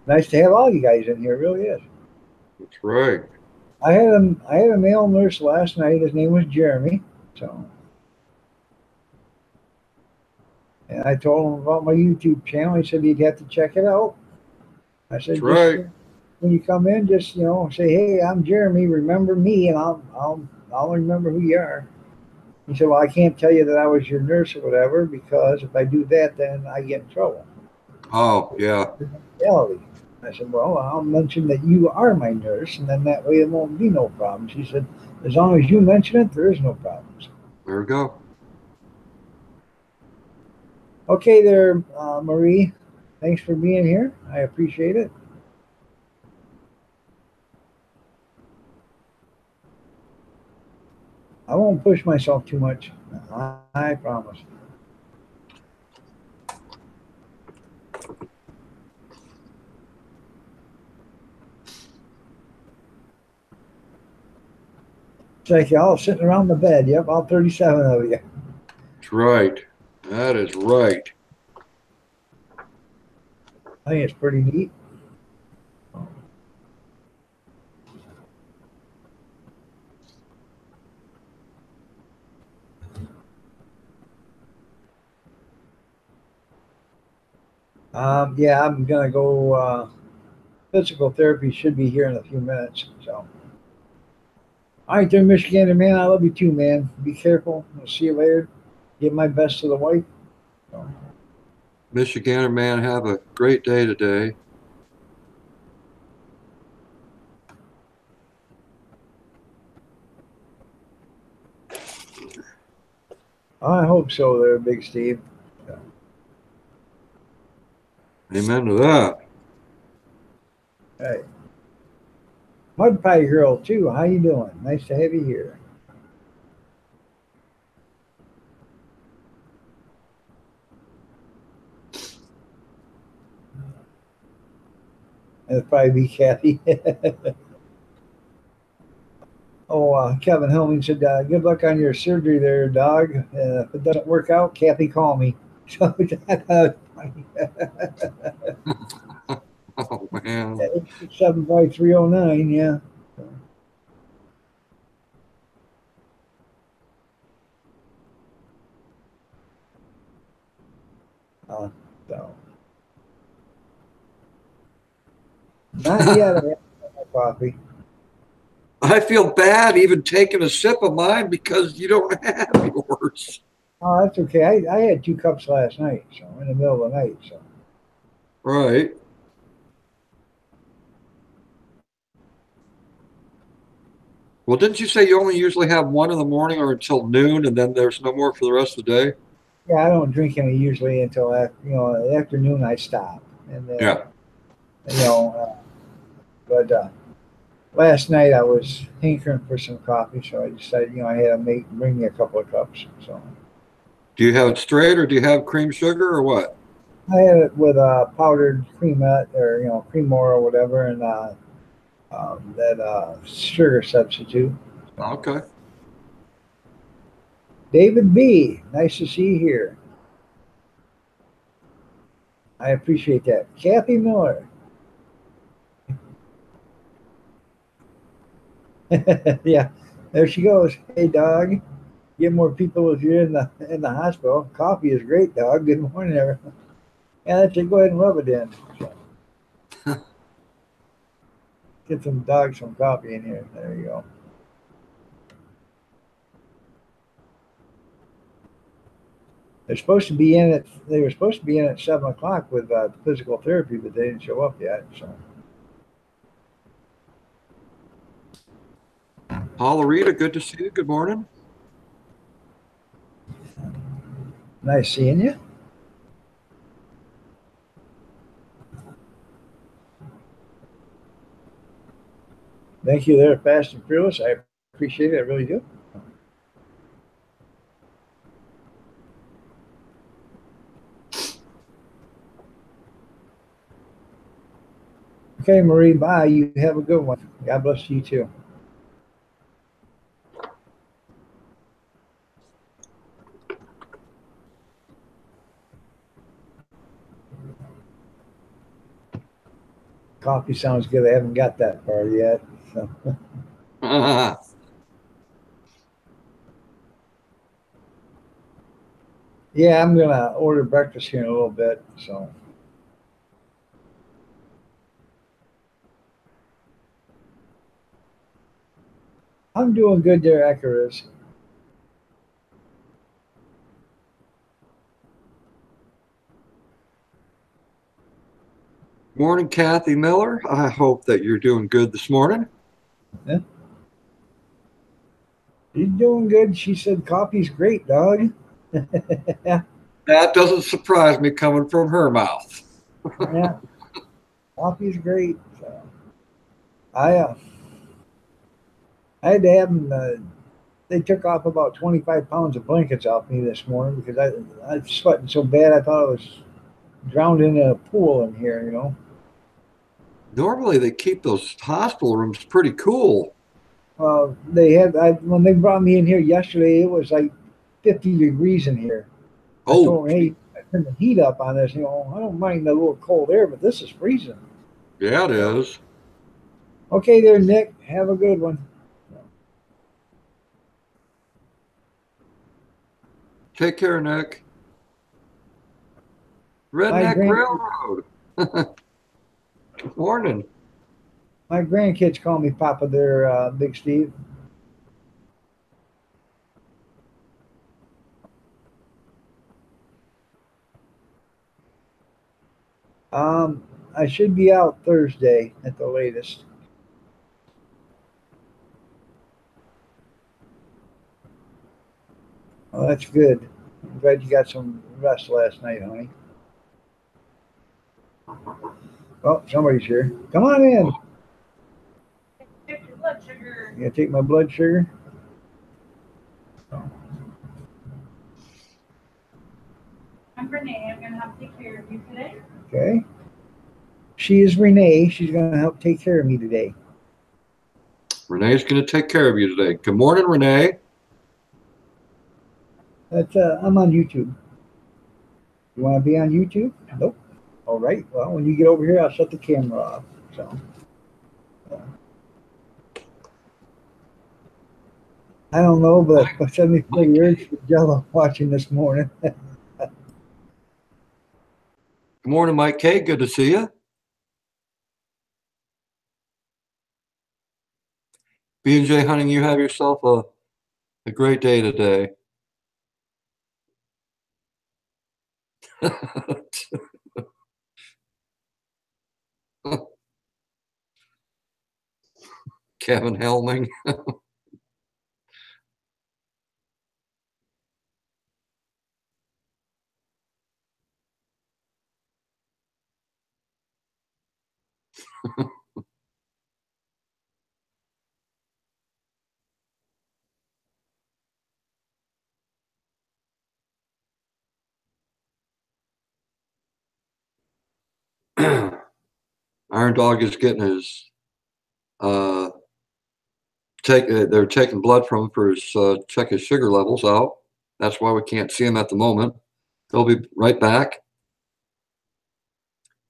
Nice to have all you guys in here. It really is. That's right. I had a male nurse last night. His name was Jeremy. So, and I told him about my YouTube channel. He said he'd have to check it out. I said, That's right. When you come in, just say, "Hey, I'm Jeremy. Remember me, and I'll remember who you are." He said, "Well, I can't tell you that I was your nurse or whatever because if I do that, then I get in trouble." Oh, yeah. Reality. I said, well, I'll mention that you are my nurse, and then that way it won't be no problem. She said, as long as you mention it, there is no problems. There we go. Okay, there, Marie. Thanks for being here. I appreciate it. I won't push myself too much. I promise. It's like y'all sitting around the bed. Yep, all 37 of you. That's right. That is right. I think it's pretty neat. Yeah, I'm gonna go. Physical therapy should be here in a few minutes. So, all right, there, Michigander man. I love you too, man. Be careful. I'll see you later. Give my best to the wife. So, Michigander man, have a great day today. I hope so, there, Big Steve. So, Amen to that. hey, Mud Pie Girl too. How you doing? Nice to have you here. It'll probably be Kathy. Oh, Kevin Helming said, good luck on your surgery there, dog. If it doesn't work out, Kathy, call me. So that's funny. Oh, man. 75309, yeah. So, not yet. I haven't had my coffee. I feel bad even taking a sip of mine because you don't have yours. Oh, that's okay. I had 2 cups last night, so in the middle of the night. So Right. Well, didn't you say you only usually have one in the morning or until noon, and then there's no more for the rest of the day? yeah, I don't drink any usually until the afternoon. I stop, and Yeah. you know, but last night I was hankering for some coffee, so I decided I had to bring me a couple of cups. So Do you have it straight or do you have cream sugar or what? I had it with powdered creamette or cream or whatever, and that sugar substitute. Okay. David B, nice to see you here. I appreciate that. Kathy Miller. Yeah, there she goes. Hey, dog. Get more people if you're in the hospital. Coffee is great, dog. Good morning, everyone. Yeah, let's go ahead and rub it in. Get some dogs some coffee in here. There you go. They're supposed to be in at. They were supposed to be in at 7 o'clock with physical therapy, but they didn't show up yet. So. Paula Rita, good to see you. Good morning. Nice seeing you. Thank you there, Fast and Fearless. I appreciate it. I really do. Okay, Marie, bye. You have a good one. God bless you too. Coffee sounds good. I haven't got that far yet. So. Yeah, I'm gonna order breakfast here in a little bit. So. I'm doing good there, Icarus. Morning, Kathy Miller. I hope that you're doing good this morning. She's doing good. She said coffee's great, dog. That doesn't surprise me coming from her mouth. Yeah, coffee's great. So, I had to have them. They took off about 25 pounds of blankets off me this morning because I was sweating so bad I thought I was drowned in a pool in here. You know. Normally, they keep those hospital rooms pretty cool. They had when they brought me in here yesterday. It was like 50 degrees in here. I Oh, told them, hey, I turned the heat up on this. You know, I don't mind the little cold air, but this is freezing. yeah, it is. Okay, there, Nick. Have a good one. Take care, Nick. My Redneck grand Railroad. Good morning. my grandkids call me Papa. They're Big Steve. I should be out Thursday at the latest. Well, that's good. I'm glad you got some rest last night, honey. Oh, somebody's here. Come on in. Check your blood sugar. You gonna take my blood sugar? I'm Renee. I'm gonna help take care of you today. Okay. She is Renee. She's gonna help take care of me today. Renee's going to take care of you today. Good morning, Renee. I'm on YouTube. You want to be on YouTube? Nope. All right. Well, when you get over here, I'll shut the camera off. So. I don't know, but 74 years for Jello watching this morning. Good morning, Mike K. Good to see you. B&J Hunting, you have yourself a great day today. Kevin Helming. Iron Dog is getting his they're taking blood from him for his check his sugar levels out. That's why we can't see him at the moment. He'll be right back.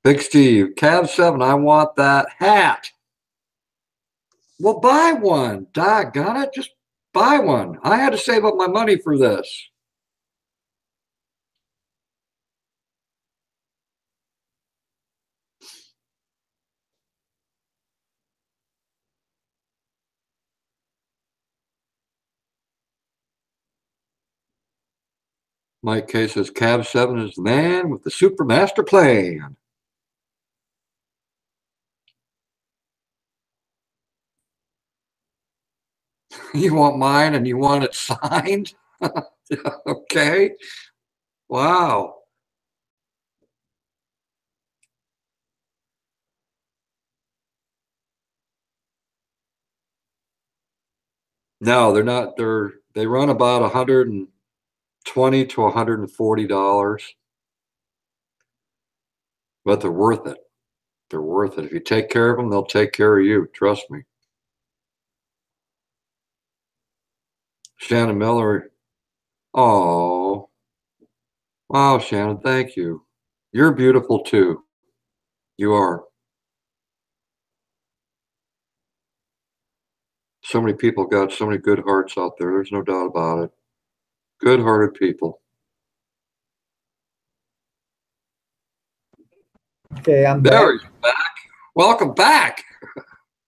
Big Steve, Cav 7, I want that hat. Well, buy one. Doggone it, just buy one. I had to save up my money for this. Mike K says Cav 7 is the man with the super master plan. You want mine and you want it signed? Okay. Wow. No, they're not. They run about $120 to $140, but they're worth it. They're worth it. If you take care of them, they'll take care of you. Trust me. Shannon Miller. Oh, wow, Shannon. Thank you. You're beautiful too. You are. So many people got so many good hearts out there. There's no doubt about it. Good-hearted people. Okay, I'm There back. he's back. Welcome back.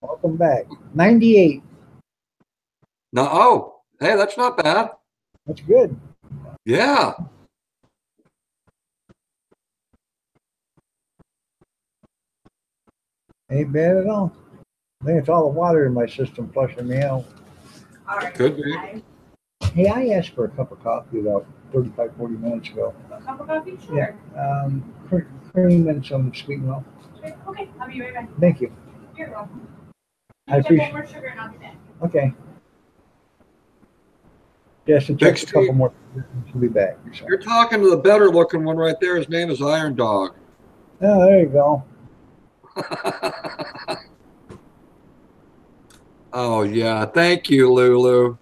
Welcome back. 98. No, oh, hey, that's not bad. That's good. Yeah. Ain't bad at all. I think it's all the water in my system flushing me out. All right. Could be. Hey, I asked for a cup of coffee about 35, 40 minutes ago. A cup of coffee? Yeah. Sure. Cream and some sweet milk. Okay, I'll be right back. Thank you. You're welcome. I You appreciate- get one more sugar and I'll be back. Okay. Just to Big check a couple Steve. more. She'll be back. So. You're talking to the better looking one right there. His name is Iron Dog. Oh, there you go. Oh yeah, thank you, Lulu.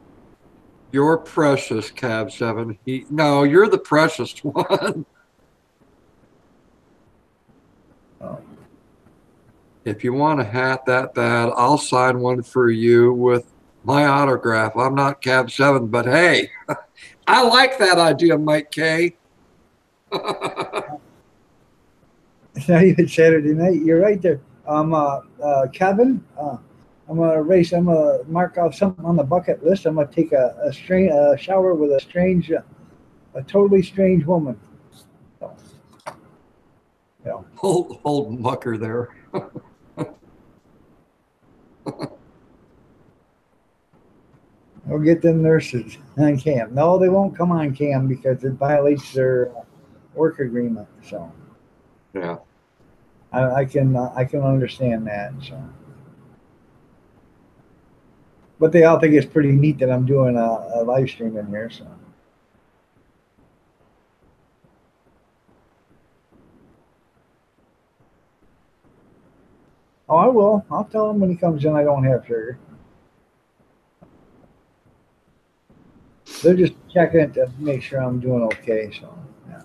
You're precious, Cab 7. No, you're the precious one. Oh. If you want a hat that bad, I'll sign one for you with my autograph. I'm not Cab 7, but hey, I like that idea, Mike K. It's not even Saturday night. You're right there. Kevin, I'm gonna mark off something on the bucket list. I'm gonna take a shower with a totally strange woman. So, yeah. Hold mucker there. We'll get them nurses on cam. No, they won't come on cam because it violates their work agreement. So Yeah. I can understand that. So, but they all think it's pretty neat that I'm doing a live stream in here. So. Oh, I will. I'll tell him when he comes in I don't have sugar. They're just checking it to make sure I'm doing okay. So, yeah.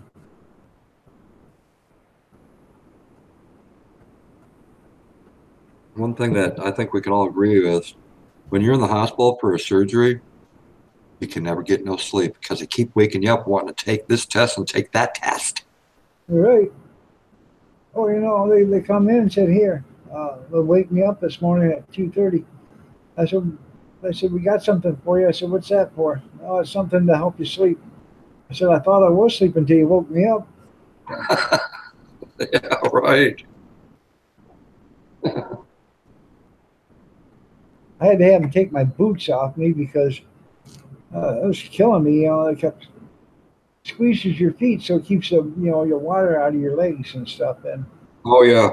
One thing that I think we can all agree with, when you're in the hospital for a surgery, you can never get no sleep because they keep waking you up wanting to take this test and take that test. You're right. Oh, you know, they come in and said, here, they'll wake me up this morning at 2:30. I said, we got something for you. I said, what's that for? Oh, it's something to help you sleep. I said, I thought I was sleeping until you woke me up. Yeah, right. I had to have them take my boots off me because it was killing me. You know, it kept squeezes your feet, so it keeps your water out of your legs and stuff. And Oh, yeah.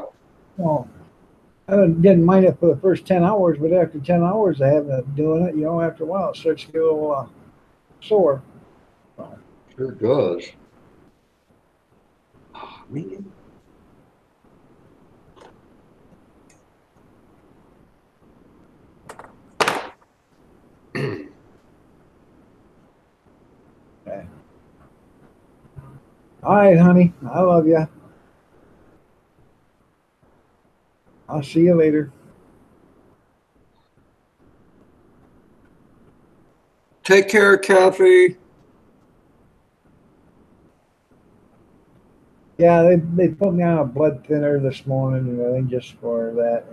well, I didn't mind it for the first 10 hours, but after 10 hours of having it doing it, after a while, it starts to get a little sore. Sure does. Oh, man. Okay. All right, honey. I love you. I'll see you later. Take care, Kathy. Yeah, they put me on a blood thinner this morning, I think just for that.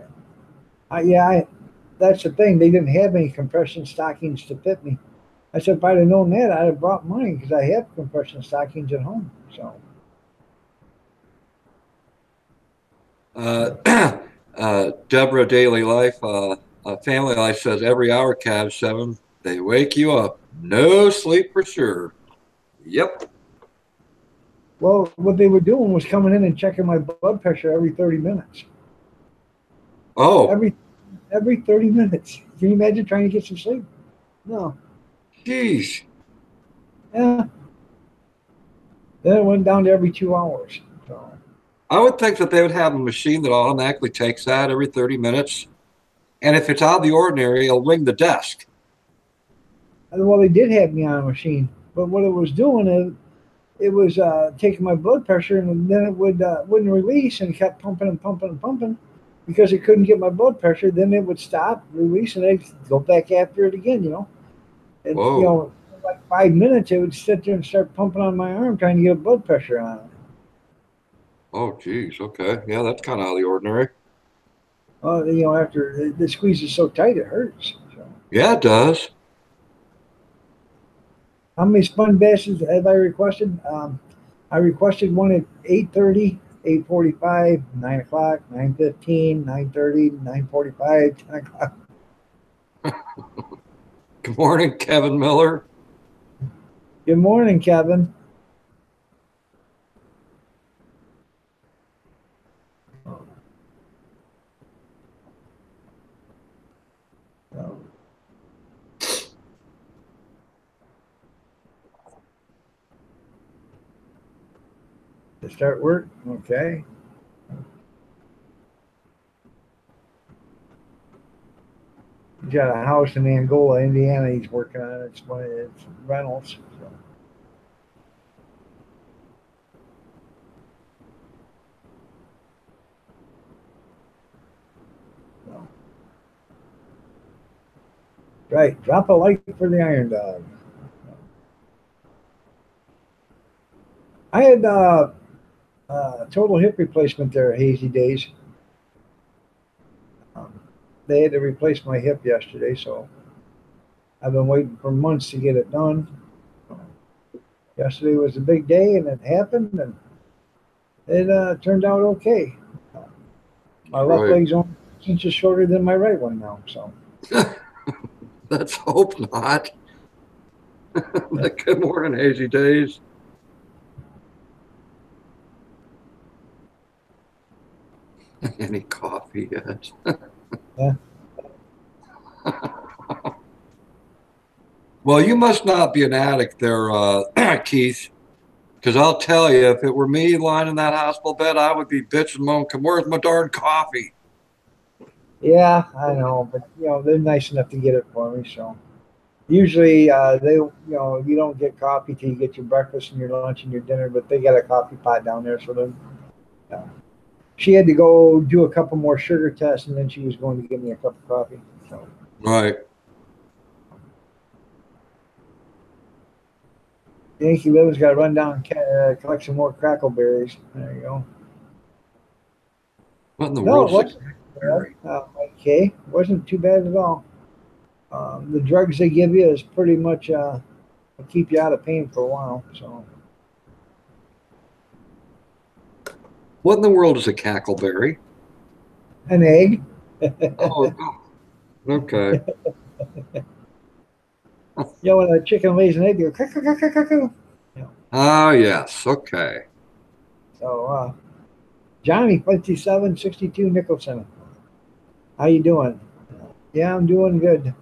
That's the thing. They didn't have any compression stockings to fit me. I said, if I'd have known that, I'd have brought mine because I have compression stockings at home. So. Deborah Daily Life, Family Life says every hour, Cab 7, they wake you up. No sleep for sure. Yep. Well, what they were doing was coming in and checking my blood pressure every 30 minutes. Oh, Every 30 minutes. Can you imagine trying to get some sleep? No. geez. Yeah. Then it went down to every 2 hours. So. I would think that they would have a machine that automatically takes that every 30 minutes. And if it's out of the ordinary, it'll ring the desk. Well, they did have me on a machine, but what it was doing is it was taking my blood pressure, and then it wouldn't release, and kept pumping and pumping and pumping because it couldn't get my blood pressure. Then it would stop, release, and I'd go back after it again. And, Whoa. like 5 minutes, it would sit there and start pumping on my arm, trying to get a blood pressure on it. Oh, geez. Okay. Yeah, that's kind of out of the ordinary. After the squeeze is so tight, it hurts. So. Yeah, it does. How many spun bashes have I requested? I requested one at 8:30, 8:45, 9 o'clock, 9:15, 9:30, 9:45, 10 o'clock. Good morning, Kevin Miller. Good morning, Kevin. To start work, okay. He's got a house in Angola, Indiana. He's working on it. It's one of his rentals. So. Right, drop a like for the Iron Dog. I had total hip replacement there at Hazy Days. They had to replace my hip yesterday, so I've been waiting for months to get it done. Yesterday was a big day, and it happened, and it turned out okay. My left leg's only 6 inches shorter than my right one now, so. Let's hope not. Good morning, Hazy Days. Any coffee yet? Yeah. Well, you must not be an addict there, Keith, because I'll tell you, if it were me lying in that hospital bed, I would be bitching, moaning, where's my darn coffee? Yeah, I know, but they're nice enough to get it for me. So usually you don't get coffee till you get your breakfast and your lunch and your dinner, but they got a coffee pot down there. So then she had to go do a couple more sugar tests, and then she was going to give me a cup of coffee. So. Right. Yankee Livin's got to run down and collect some more crackleberries. There you go. What in the world? Okay, wasn't too bad at all. The drugs they give you is pretty much keep you out of pain for a while. So. What in the world is a cackleberry? An egg. Oh, okay. When a chicken lays an egg, they go cuckoo, cuckoo, cuckoo. Oh, yes. Okay. So, Johnny, 5762 Nicholson. How you doing? Yeah, I'm doing good.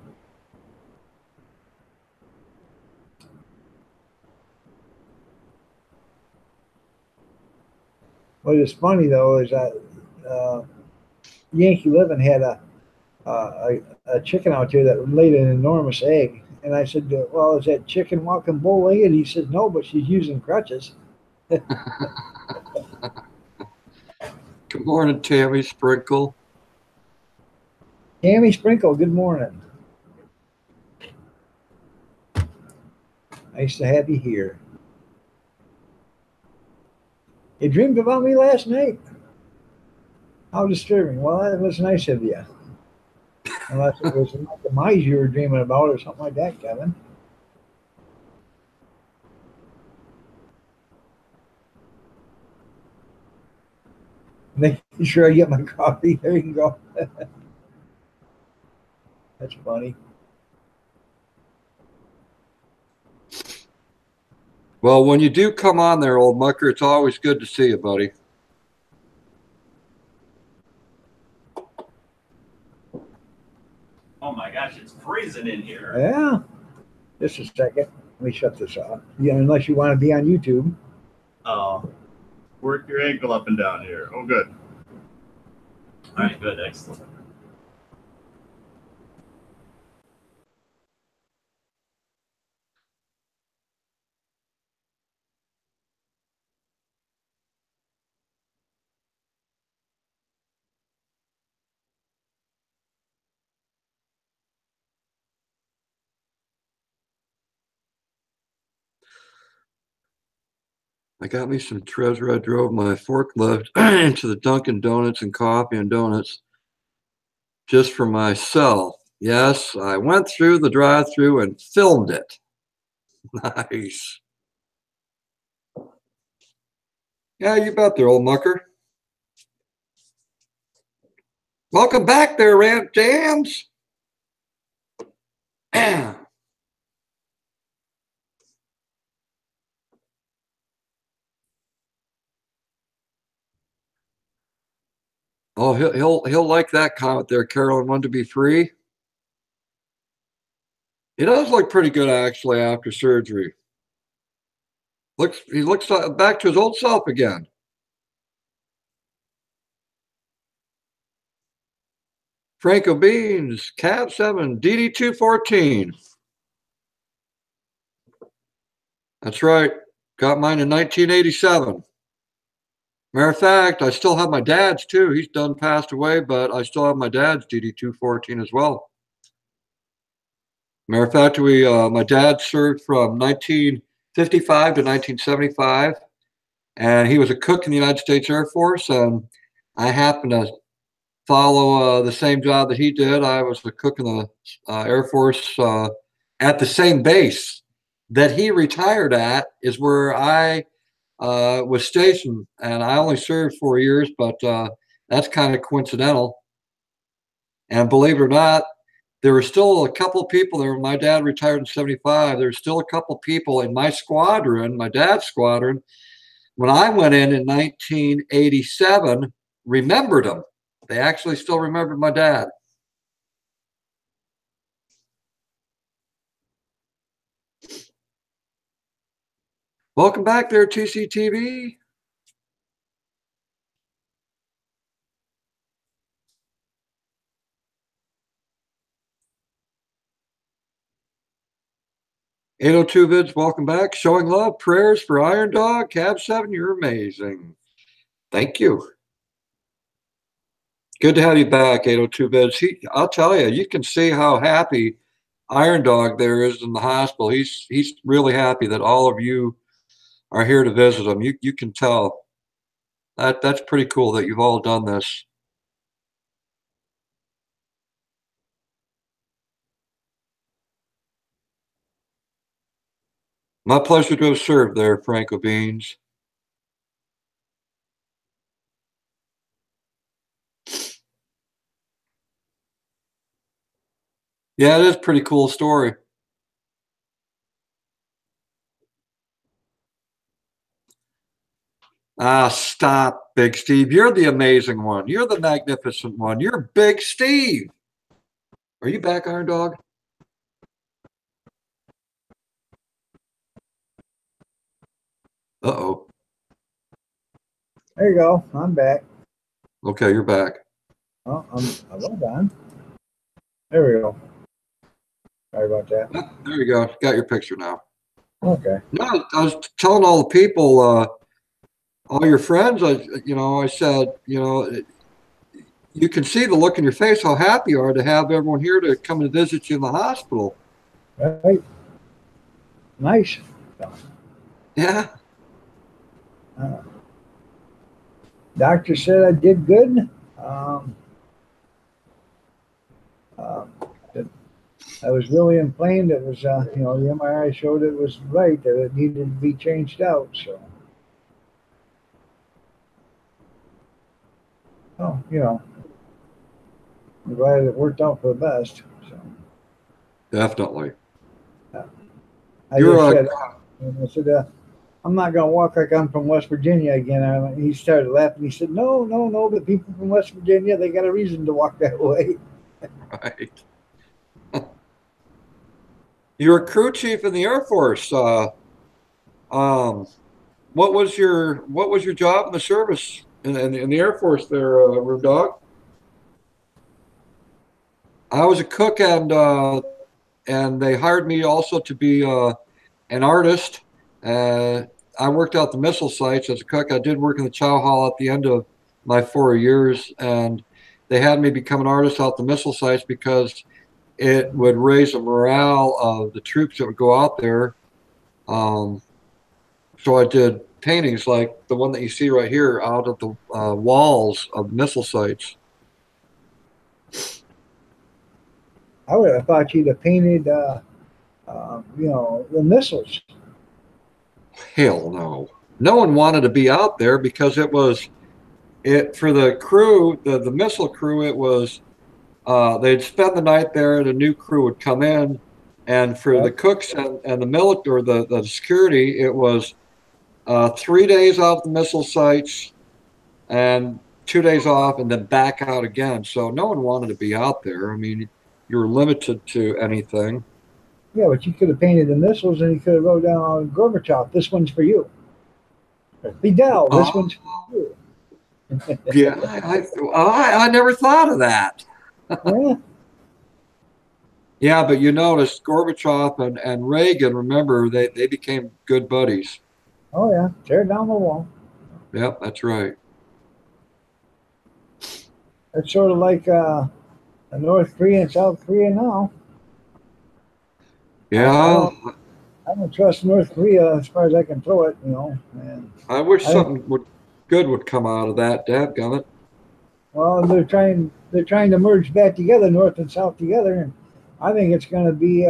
What is funny though is that Yankee Living had a chicken out there that laid an enormous egg, and I said, "Well, is that chicken walking bow-legged?" He said, "No, but she's using crutches." Good morning, Tammy Sprinkle. Tammy Sprinkle, good morning. Nice to have you here. You dreamed about me last night? How disturbing. Well, that was nice of you. Unless it was the demise you were dreaming about or something like that, Kevin. Making sure I get my coffee. There you go. That's funny. Well, when you do come on there, old mucker, it's always good to see you, buddy. Oh my gosh, it's freezing in here. Yeah. Just a second. Let me shut this off. Yeah, unless you want to be on YouTube. Work your ankle up and down here. Oh, good. All right, good, excellent. I got me some treasure. I drove my forklift into the Dunkin' Donuts and coffee and donuts just for myself. Yes, I went through the drive-thru and filmed it. Nice. Yeah, you bet there, old mucker. Welcome back there, Rant Jams. Oh, he'll like that comment there, Carolyn. Want to be free? He does look pretty good actually after surgery. He looks back to his old self again. Franco Beans, Cab 7, DD214. That's right. Got mine in 1987. Matter of fact, I still have my dad's too. He's done passed away, but I still have my dad's DD214 as well. Matter of fact, my dad served from 1955 to 1975, and he was a cook in the United States Air Force, and I happened to follow the same job that he did. I was a cook in the Air Force at the same base that he retired at is where I was stationed, and I only served 4 years, but that's kind of coincidental. And believe it or not, there were still a couple people there. When my dad retired in 75, there were still a couple people in my squadron, my dad's squadron, when I went in 1987, remembered him. They actually still remembered my dad. Welcome back there, TCTV. #802 Vids, welcome back. Showing love, prayers for Iron Dog, Cab 7, you're amazing. Thank you. Good to have you back, #802 Vids. I'll tell you, you can see how happy Iron Dog there is in the hospital. He's really happy that all of you are here to visit him. You can tell. That's pretty cool that you've all done this. My pleasure to have served there, Franco Beans. Yeah, it is a pretty cool story. Ah, stop, Big Steve. You're the amazing one. You're the magnificent one. You're Big Steve. Are you back, Iron Dog? Uh-oh. There you go. I'm back. Okay, you're back. Oh, I was on. There we go. Sorry about that. There you go. Got your picture now. Okay. No, I was telling all the people, all your friends, I said, you can see the look in your face, how happy you are to have everyone here to come and visit you in the hospital. Right. Nice. Yeah. Doctor said I did good. I was really inflamed. It was, the MRI showed it was right, that it needed to be changed out. So, I'm glad it worked out for the best. So, Definitely. I said, I'm not going to walk like I'm from West Virginia again. He started laughing. He said, no, but people from West Virginia, they got a reason to walk that way. Right. You're a crew chief in the Air Force. What was your job in the service in the Air Force there, Room Dog? I was a cook, and they hired me also to be an artist. I worked out the missile sites as a cook. I did work in the chow hall at the end of my 4 years, and they had me become an artist out the missile sites because it would raise the morale of the troops that would go out there. So I did paintings like the one that you see right here out of the walls of the missile sites. I would have thought you'd have painted, the missiles. Hell no. No one wanted to be out there because it was it for the crew, the missile crew, it was they'd spend the night there, and a new crew would come in. And for the cooks and the military, or the security, it was 3 days off the missile sites and 2 days off, and then back out again. So no one wanted to be out there. I mean, you were limited to anything. Yeah, but you could have painted the missiles and you could have wrote down on Gorbachev, "This one's for you." Fidel, this one's for you. Yeah, I never thought of that. Yeah. Yeah, but you notice Gorbachev and Reagan, remember, they became good buddies. Oh yeah, tear down the wall. Yep, that's right. It's sort of like North Korea and South Korea now. Yeah, I don't trust North Korea as far as I can throw it, you know. And I wish something good would come out of that, dadgummit. well, they're trying to merge back together, North and South together, and I think it's going to be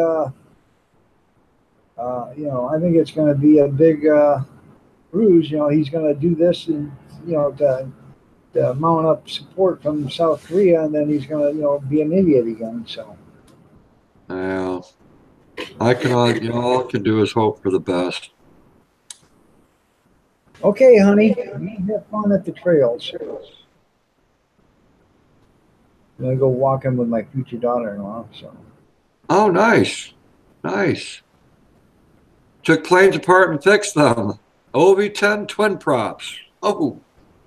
I think it's going to be a big ruse. You know, he's going to do this and to mount up support from South Korea, and then he's going to be an idiot again. So Yeah, all I can do is hope for the best. okay, honey, you have fun at the trails. I'm gonna go walking with my future daughter-in-law. So Oh, nice, nice. Took planes apart and fixed them. OV-10 twin props. Oh,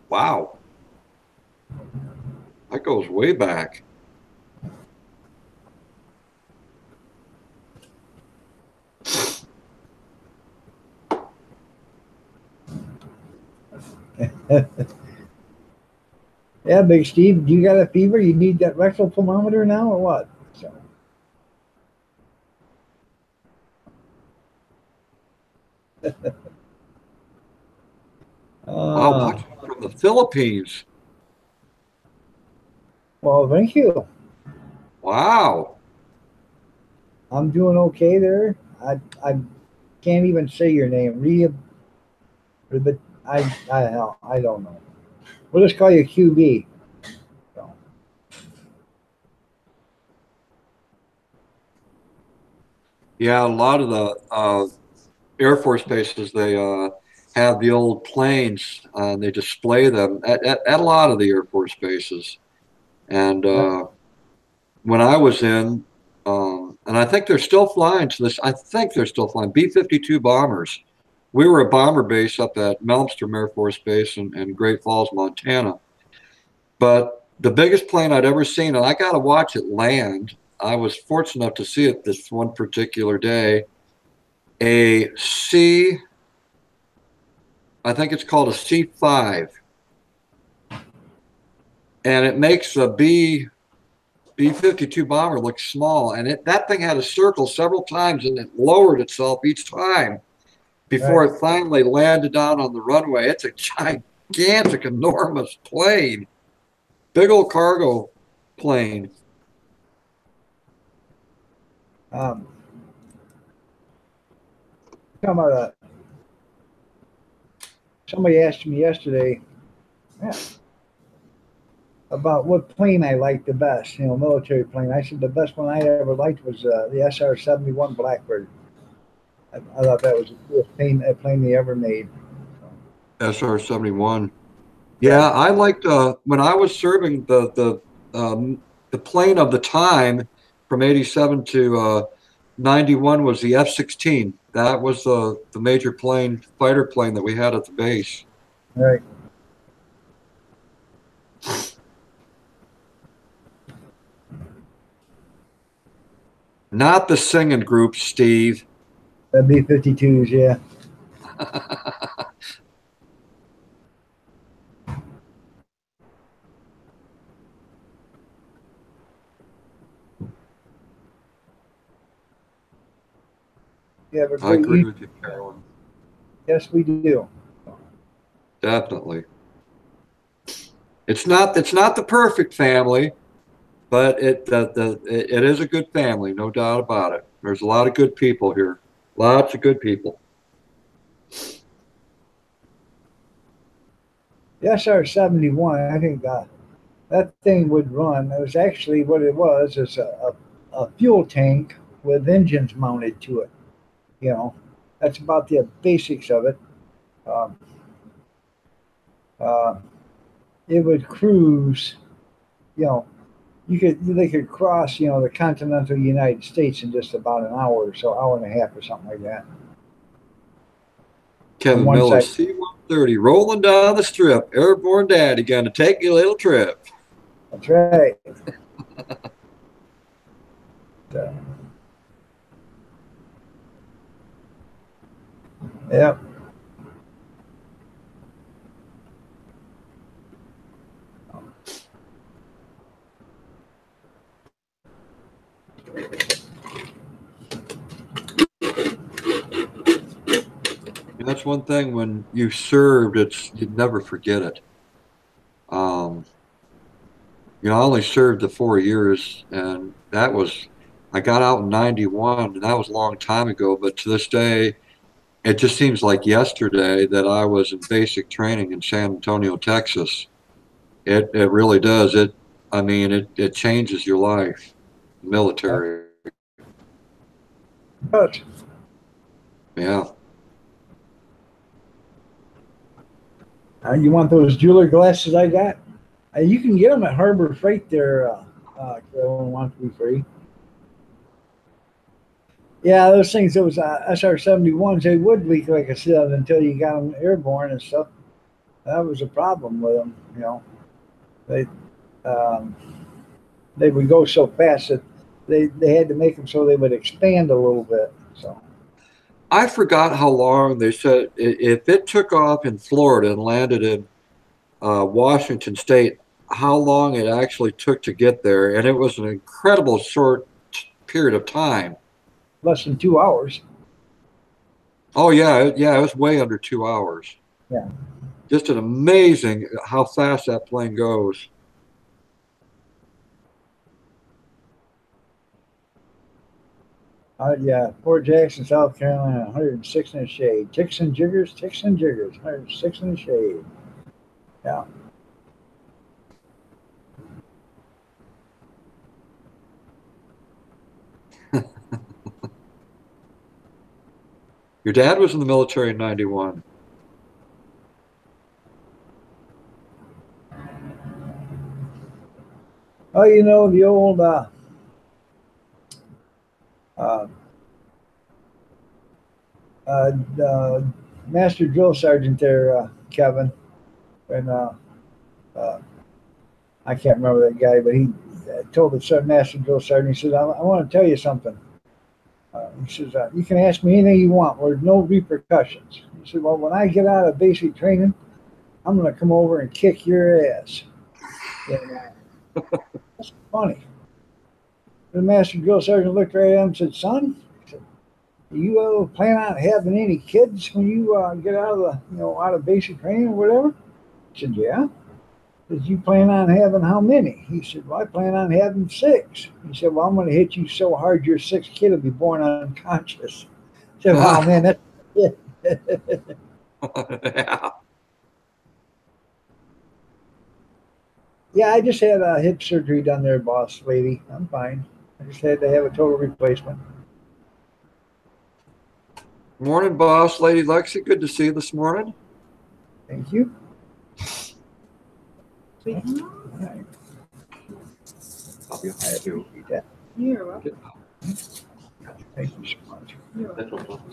wow. That goes way back. yeah, Big Steve, do you got a fever? You need that rectal thermometer now, or what? So. Wow, watching from the Philippines. Well, thank you. Wow. I'm doing okay there. I can't even say your name. Rhea, but I don't know. We'll just call you QB. So. Yeah, a lot of the Air Force bases, they have the old planes. They display them at a lot of the Air Force bases. And when I was in, and I think they're still flying to this, I think they're still flying B-52 bombers. We were a bomber base up at Malmstrom Air Force Base in Great Falls, Montana. But the biggest plane I'd ever seen, and I got to watch it land. I was fortunate enough to see it this one particular day. I think it's called a C-5. And it makes a B-52 bomber look small. And that thing had to circle several times, and it lowered itself each time before it finally landed down on the runway. It's a gigantic, enormous plane. Big old cargo plane. Talking about that. Somebody asked me yesterday about what plane I liked the best, military plane. I said the best one I ever liked was the SR-71 Blackbird. I thought that was the best plane they ever made. SR-71. Yeah, I liked when I was serving the plane of the time from 87 to 91 was the F-16. That was the major fighter plane that we had at the base. Right. Not the singing group, Steve. The B-52s, yeah. I agree with you, Carolyn. Yes, we do. Definitely. It's not the perfect family, but it is a good family, no doubt about it. There's a lot of good people here. Lots of good people. the SR-71, I think that thing would run. It was actually what it was is a fuel tank with engines mounted to it. You know, that's about the basics of it. Um, it would cruise, you know, they could cross, you know, the continental United States in just about an hour or so, hour and a half or something like that. Kevin On one Miller, side. C-130, rolling down the strip. Airborne Daddy, gonna take you a little trip. That's right. So, yep. And that's one thing when you served, you'd never forget it. You know, I only served the 4 years, and I got out in 91, and that was a long time ago, but to this day, it just seems like yesterday that I was in basic training in San Antonio, Texas. It really does. It changes your life, military. But Yeah. you want those jeweler glasses I got? You can get them at Harbor Freight there. Carolyn wants to be free. Yeah, those things, those SR-71s, they would leak like I said until you got them airborne and stuff. That was a problem with them, you know. They would go so fast that they had to make them so they would expand a little bit. So I forgot how long they said if it took off in Florida and landed in Washington State, how long it actually took to get there. And it was an incredible short period of time. less than 2 hours. Oh, yeah. It was way under 2 hours. Yeah. Just an amazing how fast that plane goes. Yeah, Fort Jackson, South Carolina, 106 in the shade. Ticks and jiggers, 106 in the shade. Yeah. Your dad was in the military in 91. Oh, you know, the old Master Drill Sergeant there, Kevin, and I can't remember that guy, but he told the Master Drill Sergeant, he said, I want to tell you something. He says, you can ask me anything you want. There's no repercussions. He said, well, when I get out of basic training, I'm going to come over and kick your ass. And, that's funny. The Master Drill Sergeant looked right at him and said, son, you plan on having any kids when you get out of out of basic training or whatever? I said, yeah. He said, you plan on having how many? He said, well, I plan on having 6. He said, well, I'm going to hit you so hard your 6th kid will be born unconscious. I said, wow, man, that's it. Yeah. Yeah, I just had hip surgery done there, boss lady. I'm fine. I just had to have a total replacement. Morning, boss lady Lexi. Good to see you this morning. Thank you. We All right. I'll be happy to Eat that. You're welcome. Thank you so much. You're welcome.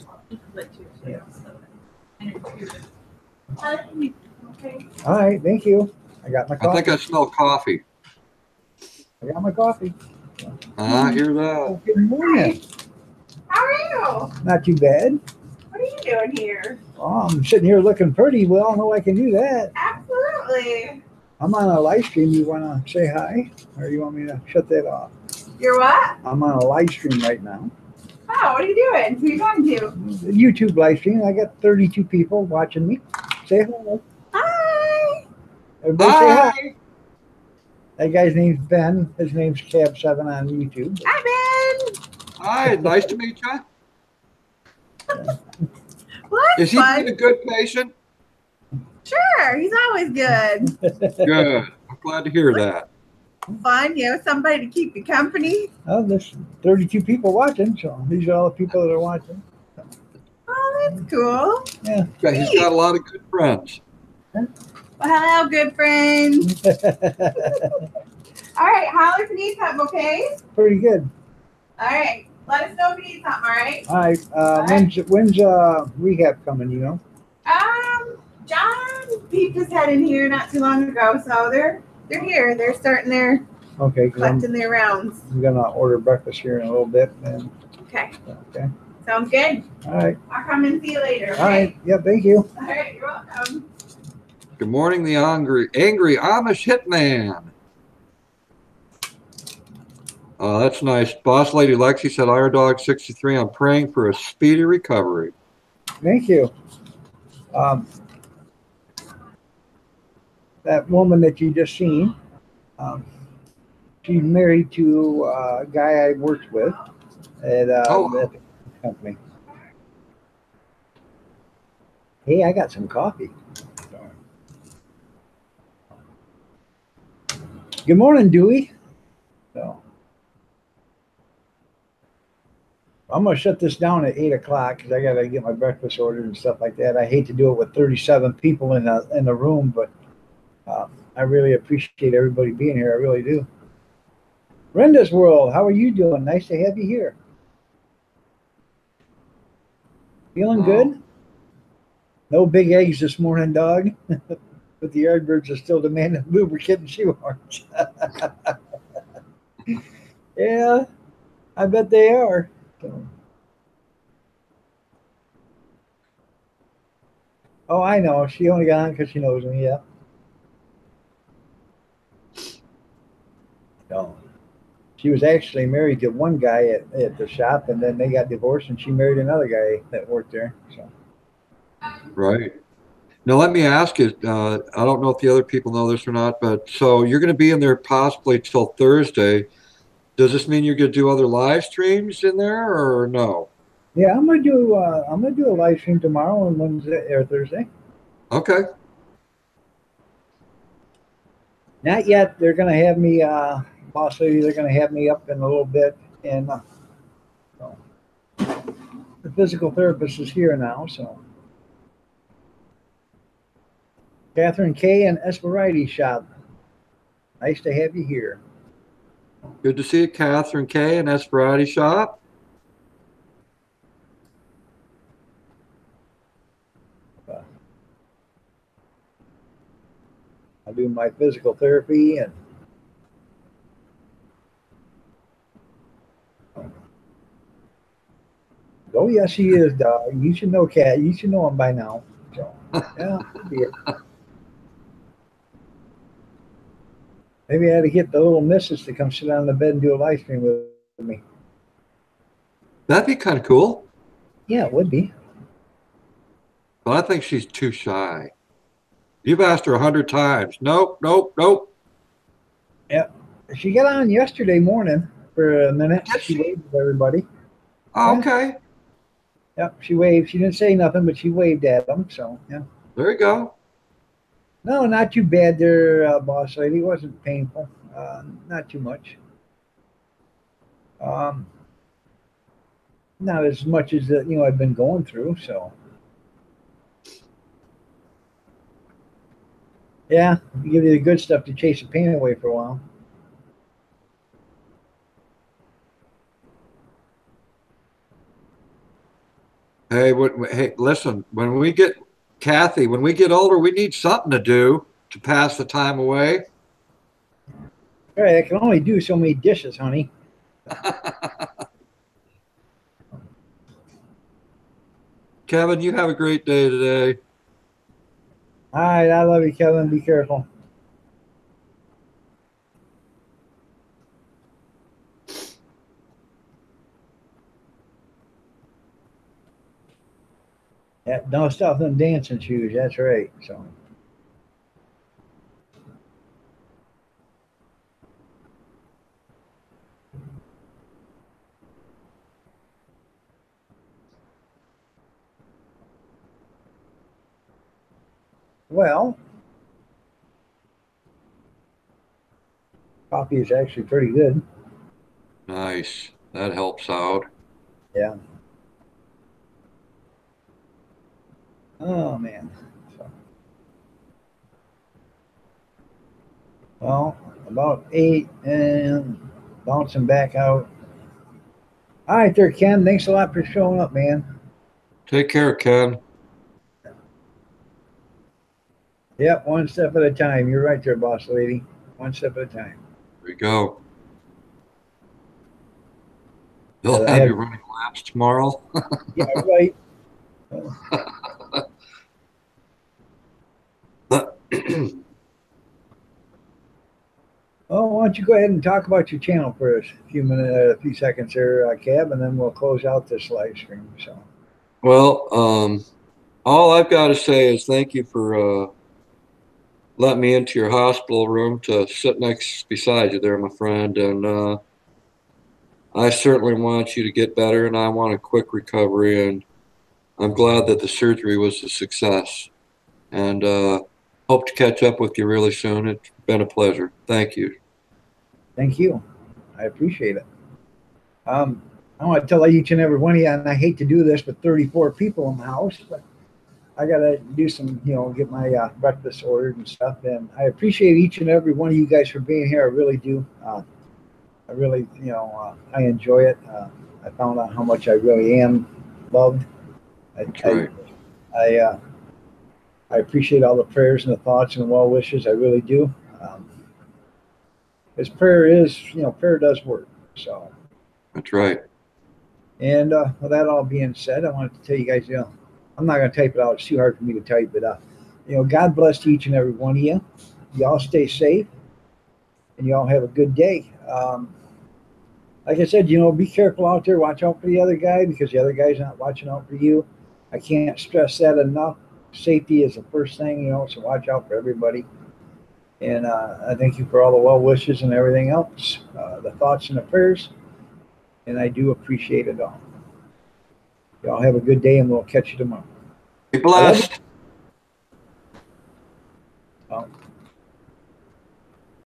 Yeah. Okay. All right, thank you. I got my I coffee. think I smell coffee. I got my coffee. I hear that. Oh, good morning. How are you? Not too bad. What are you doing here? Oh, I'm sitting here looking pretty. We all know I can do that. Absolutely. I'm on a live stream. You want to say hi? Or you want me to shut that off? You're what? I'm on a live stream right now. Oh, what are you doing? Who are you talking to? The YouTube live stream. I got 32 people watching me. Say hello. Hi. Everybody say hi. That guy's name's Ben. His name's Cab7 on YouTube. Hi, Ben. Hi, nice to meet you. Well, Is he fun. being a good patient? Sure, he's always good. Good. I'm glad to hear that. Fun. You have somebody to keep you company. Well, there's 32 people watching, so these are all the people that are watching. Oh, that's cool. Yeah. Yeah, he's got a lot of good friends. Well, hello, good friends. All right, holler if you need something, okay? Pretty good. All right. Let us know if you need something, all right? All right. When's rehab coming? You know? John peeped his head in here not too long ago, so they're here. They're starting their Okay. 'Cause I'm collecting their rounds. gonna order breakfast here in a little bit. And Okay. okay. Sounds good. All right. I'll come and see you later. Okay? All right. Yeah. Thank you. All right. You're welcome. Good morning, the angry Amish hitman. That's nice. Boss Lady Lexi said, Iron Dog 63, I'm praying for a speedy recovery. Thank you. That woman that you just seen, she's married to a guy I worked with at the company. Hey, I got some coffee. Good morning, Dewey. So, I'm gonna shut this down at 8 o'clock because I gotta get my breakfast ordered and stuff like that. I hate to do it with 37 people in the room, but I really appreciate everybody being here. I really do. Brenda's World, how are you doing? Nice to have you here. Feeling good? No big eggs this morning, dog. But the Yardbirds are still demanding lubricant and shoe orange. Yeah, I bet they are. So. Oh, I know. She only got on because she knows me, yeah. No. She was actually married to one guy at the shop, and then they got divorced, and she married another guy that worked there. So. Right. Now, let me ask you, I don't know if the other people know this or not, but so you're going to be in there possibly till Thursday. Does this mean you're going to do other live streams in there or no? Yeah, I'm gonna do a live stream tomorrow and Wednesday or Thursday. Okay. Not yet. They're gonna have me, boss lady. They're gonna have me up in a little bit, and so the physical therapist is here now. So, Catherine K and S Variety Shop. Nice to have you here. Good to see you, Catherine K and S Variety Shop. I do my physical therapy and oh yes, she is, dog. You should know, Cat. You should know him by now. So, yeah, maybe I had to get the little missus to come sit on the bed and do a live stream with me. That'd be kind of cool. Yeah, it would be. But I think she's too shy. You've asked her 100 times. Nope, nope, nope. Yep. She got on yesterday morning for a minute. She waved at everybody. Oh, okay. Yep, she waved. She didn't say nothing, but she waved at them. So, yeah. There you go. No, not too bad there, boss lady. It wasn't painful. Not too much. Not as much as, I've been going through, so. Yeah, give you the good stuff to chase the pain away for a while. Hey, listen, when we get Kathy, when we get older, we need something to do to pass the time away. All right, I can only do so many dishes, honey. Kevin, you have a great day today. All right, I love you, Kevin. Be careful. Yeah, no stuff in dancing shoes. That's right. So. Well, coffee is actually pretty good. Nice. That helps out. Yeah. Oh man. So, well, about 8 and bouncing back out. All right, there, Ken. Thanks a lot for showing up, man. Take care, Ken. Yep, one step at a time. You're right there, boss lady. One step at a time. There you go. They'll I have had- you running laps tomorrow. Yeah, right. Oh, why don't you go ahead and talk about your channel for a few seconds there, Cab, and then we'll close out this live stream. So, Well, all I've got to say is thank you for letting me into your hospital room to sit beside you there, my friend. And I certainly want you to get better, and I want a quick recovery. And I'm glad that the surgery was a success. And hope to catch up with you really soon. It's been a pleasure. Thank you. thank you. I appreciate it. I want to tell each and every one of you, and I hate to do this with 34 people in the house, but I got to do some, get my breakfast ordered and stuff. And I appreciate each and every one of you guys for being here. I really do. I really, I enjoy it. I found out how much I really am loved. That's right. I appreciate all the prayers and the thoughts and the well wishes. I really do. Because prayer does work. So. That's right. And with that all being said, I wanted to tell you guys, I'm not going to type it out. It's too hard for me to type it up. God bless each and every one of you. Y'all stay safe, and y'all have a good day. Like I said, be careful out there. Watch out for the other guy because the other guy's not watching out for you. I can't stress that enough. Safety is the first thing, so watch out for everybody. And I thank you for all the well wishes and everything else, the thoughts and the prayers. And I do appreciate it all. Y'all have a good day, and we'll catch you tomorrow. Be blessed. Well,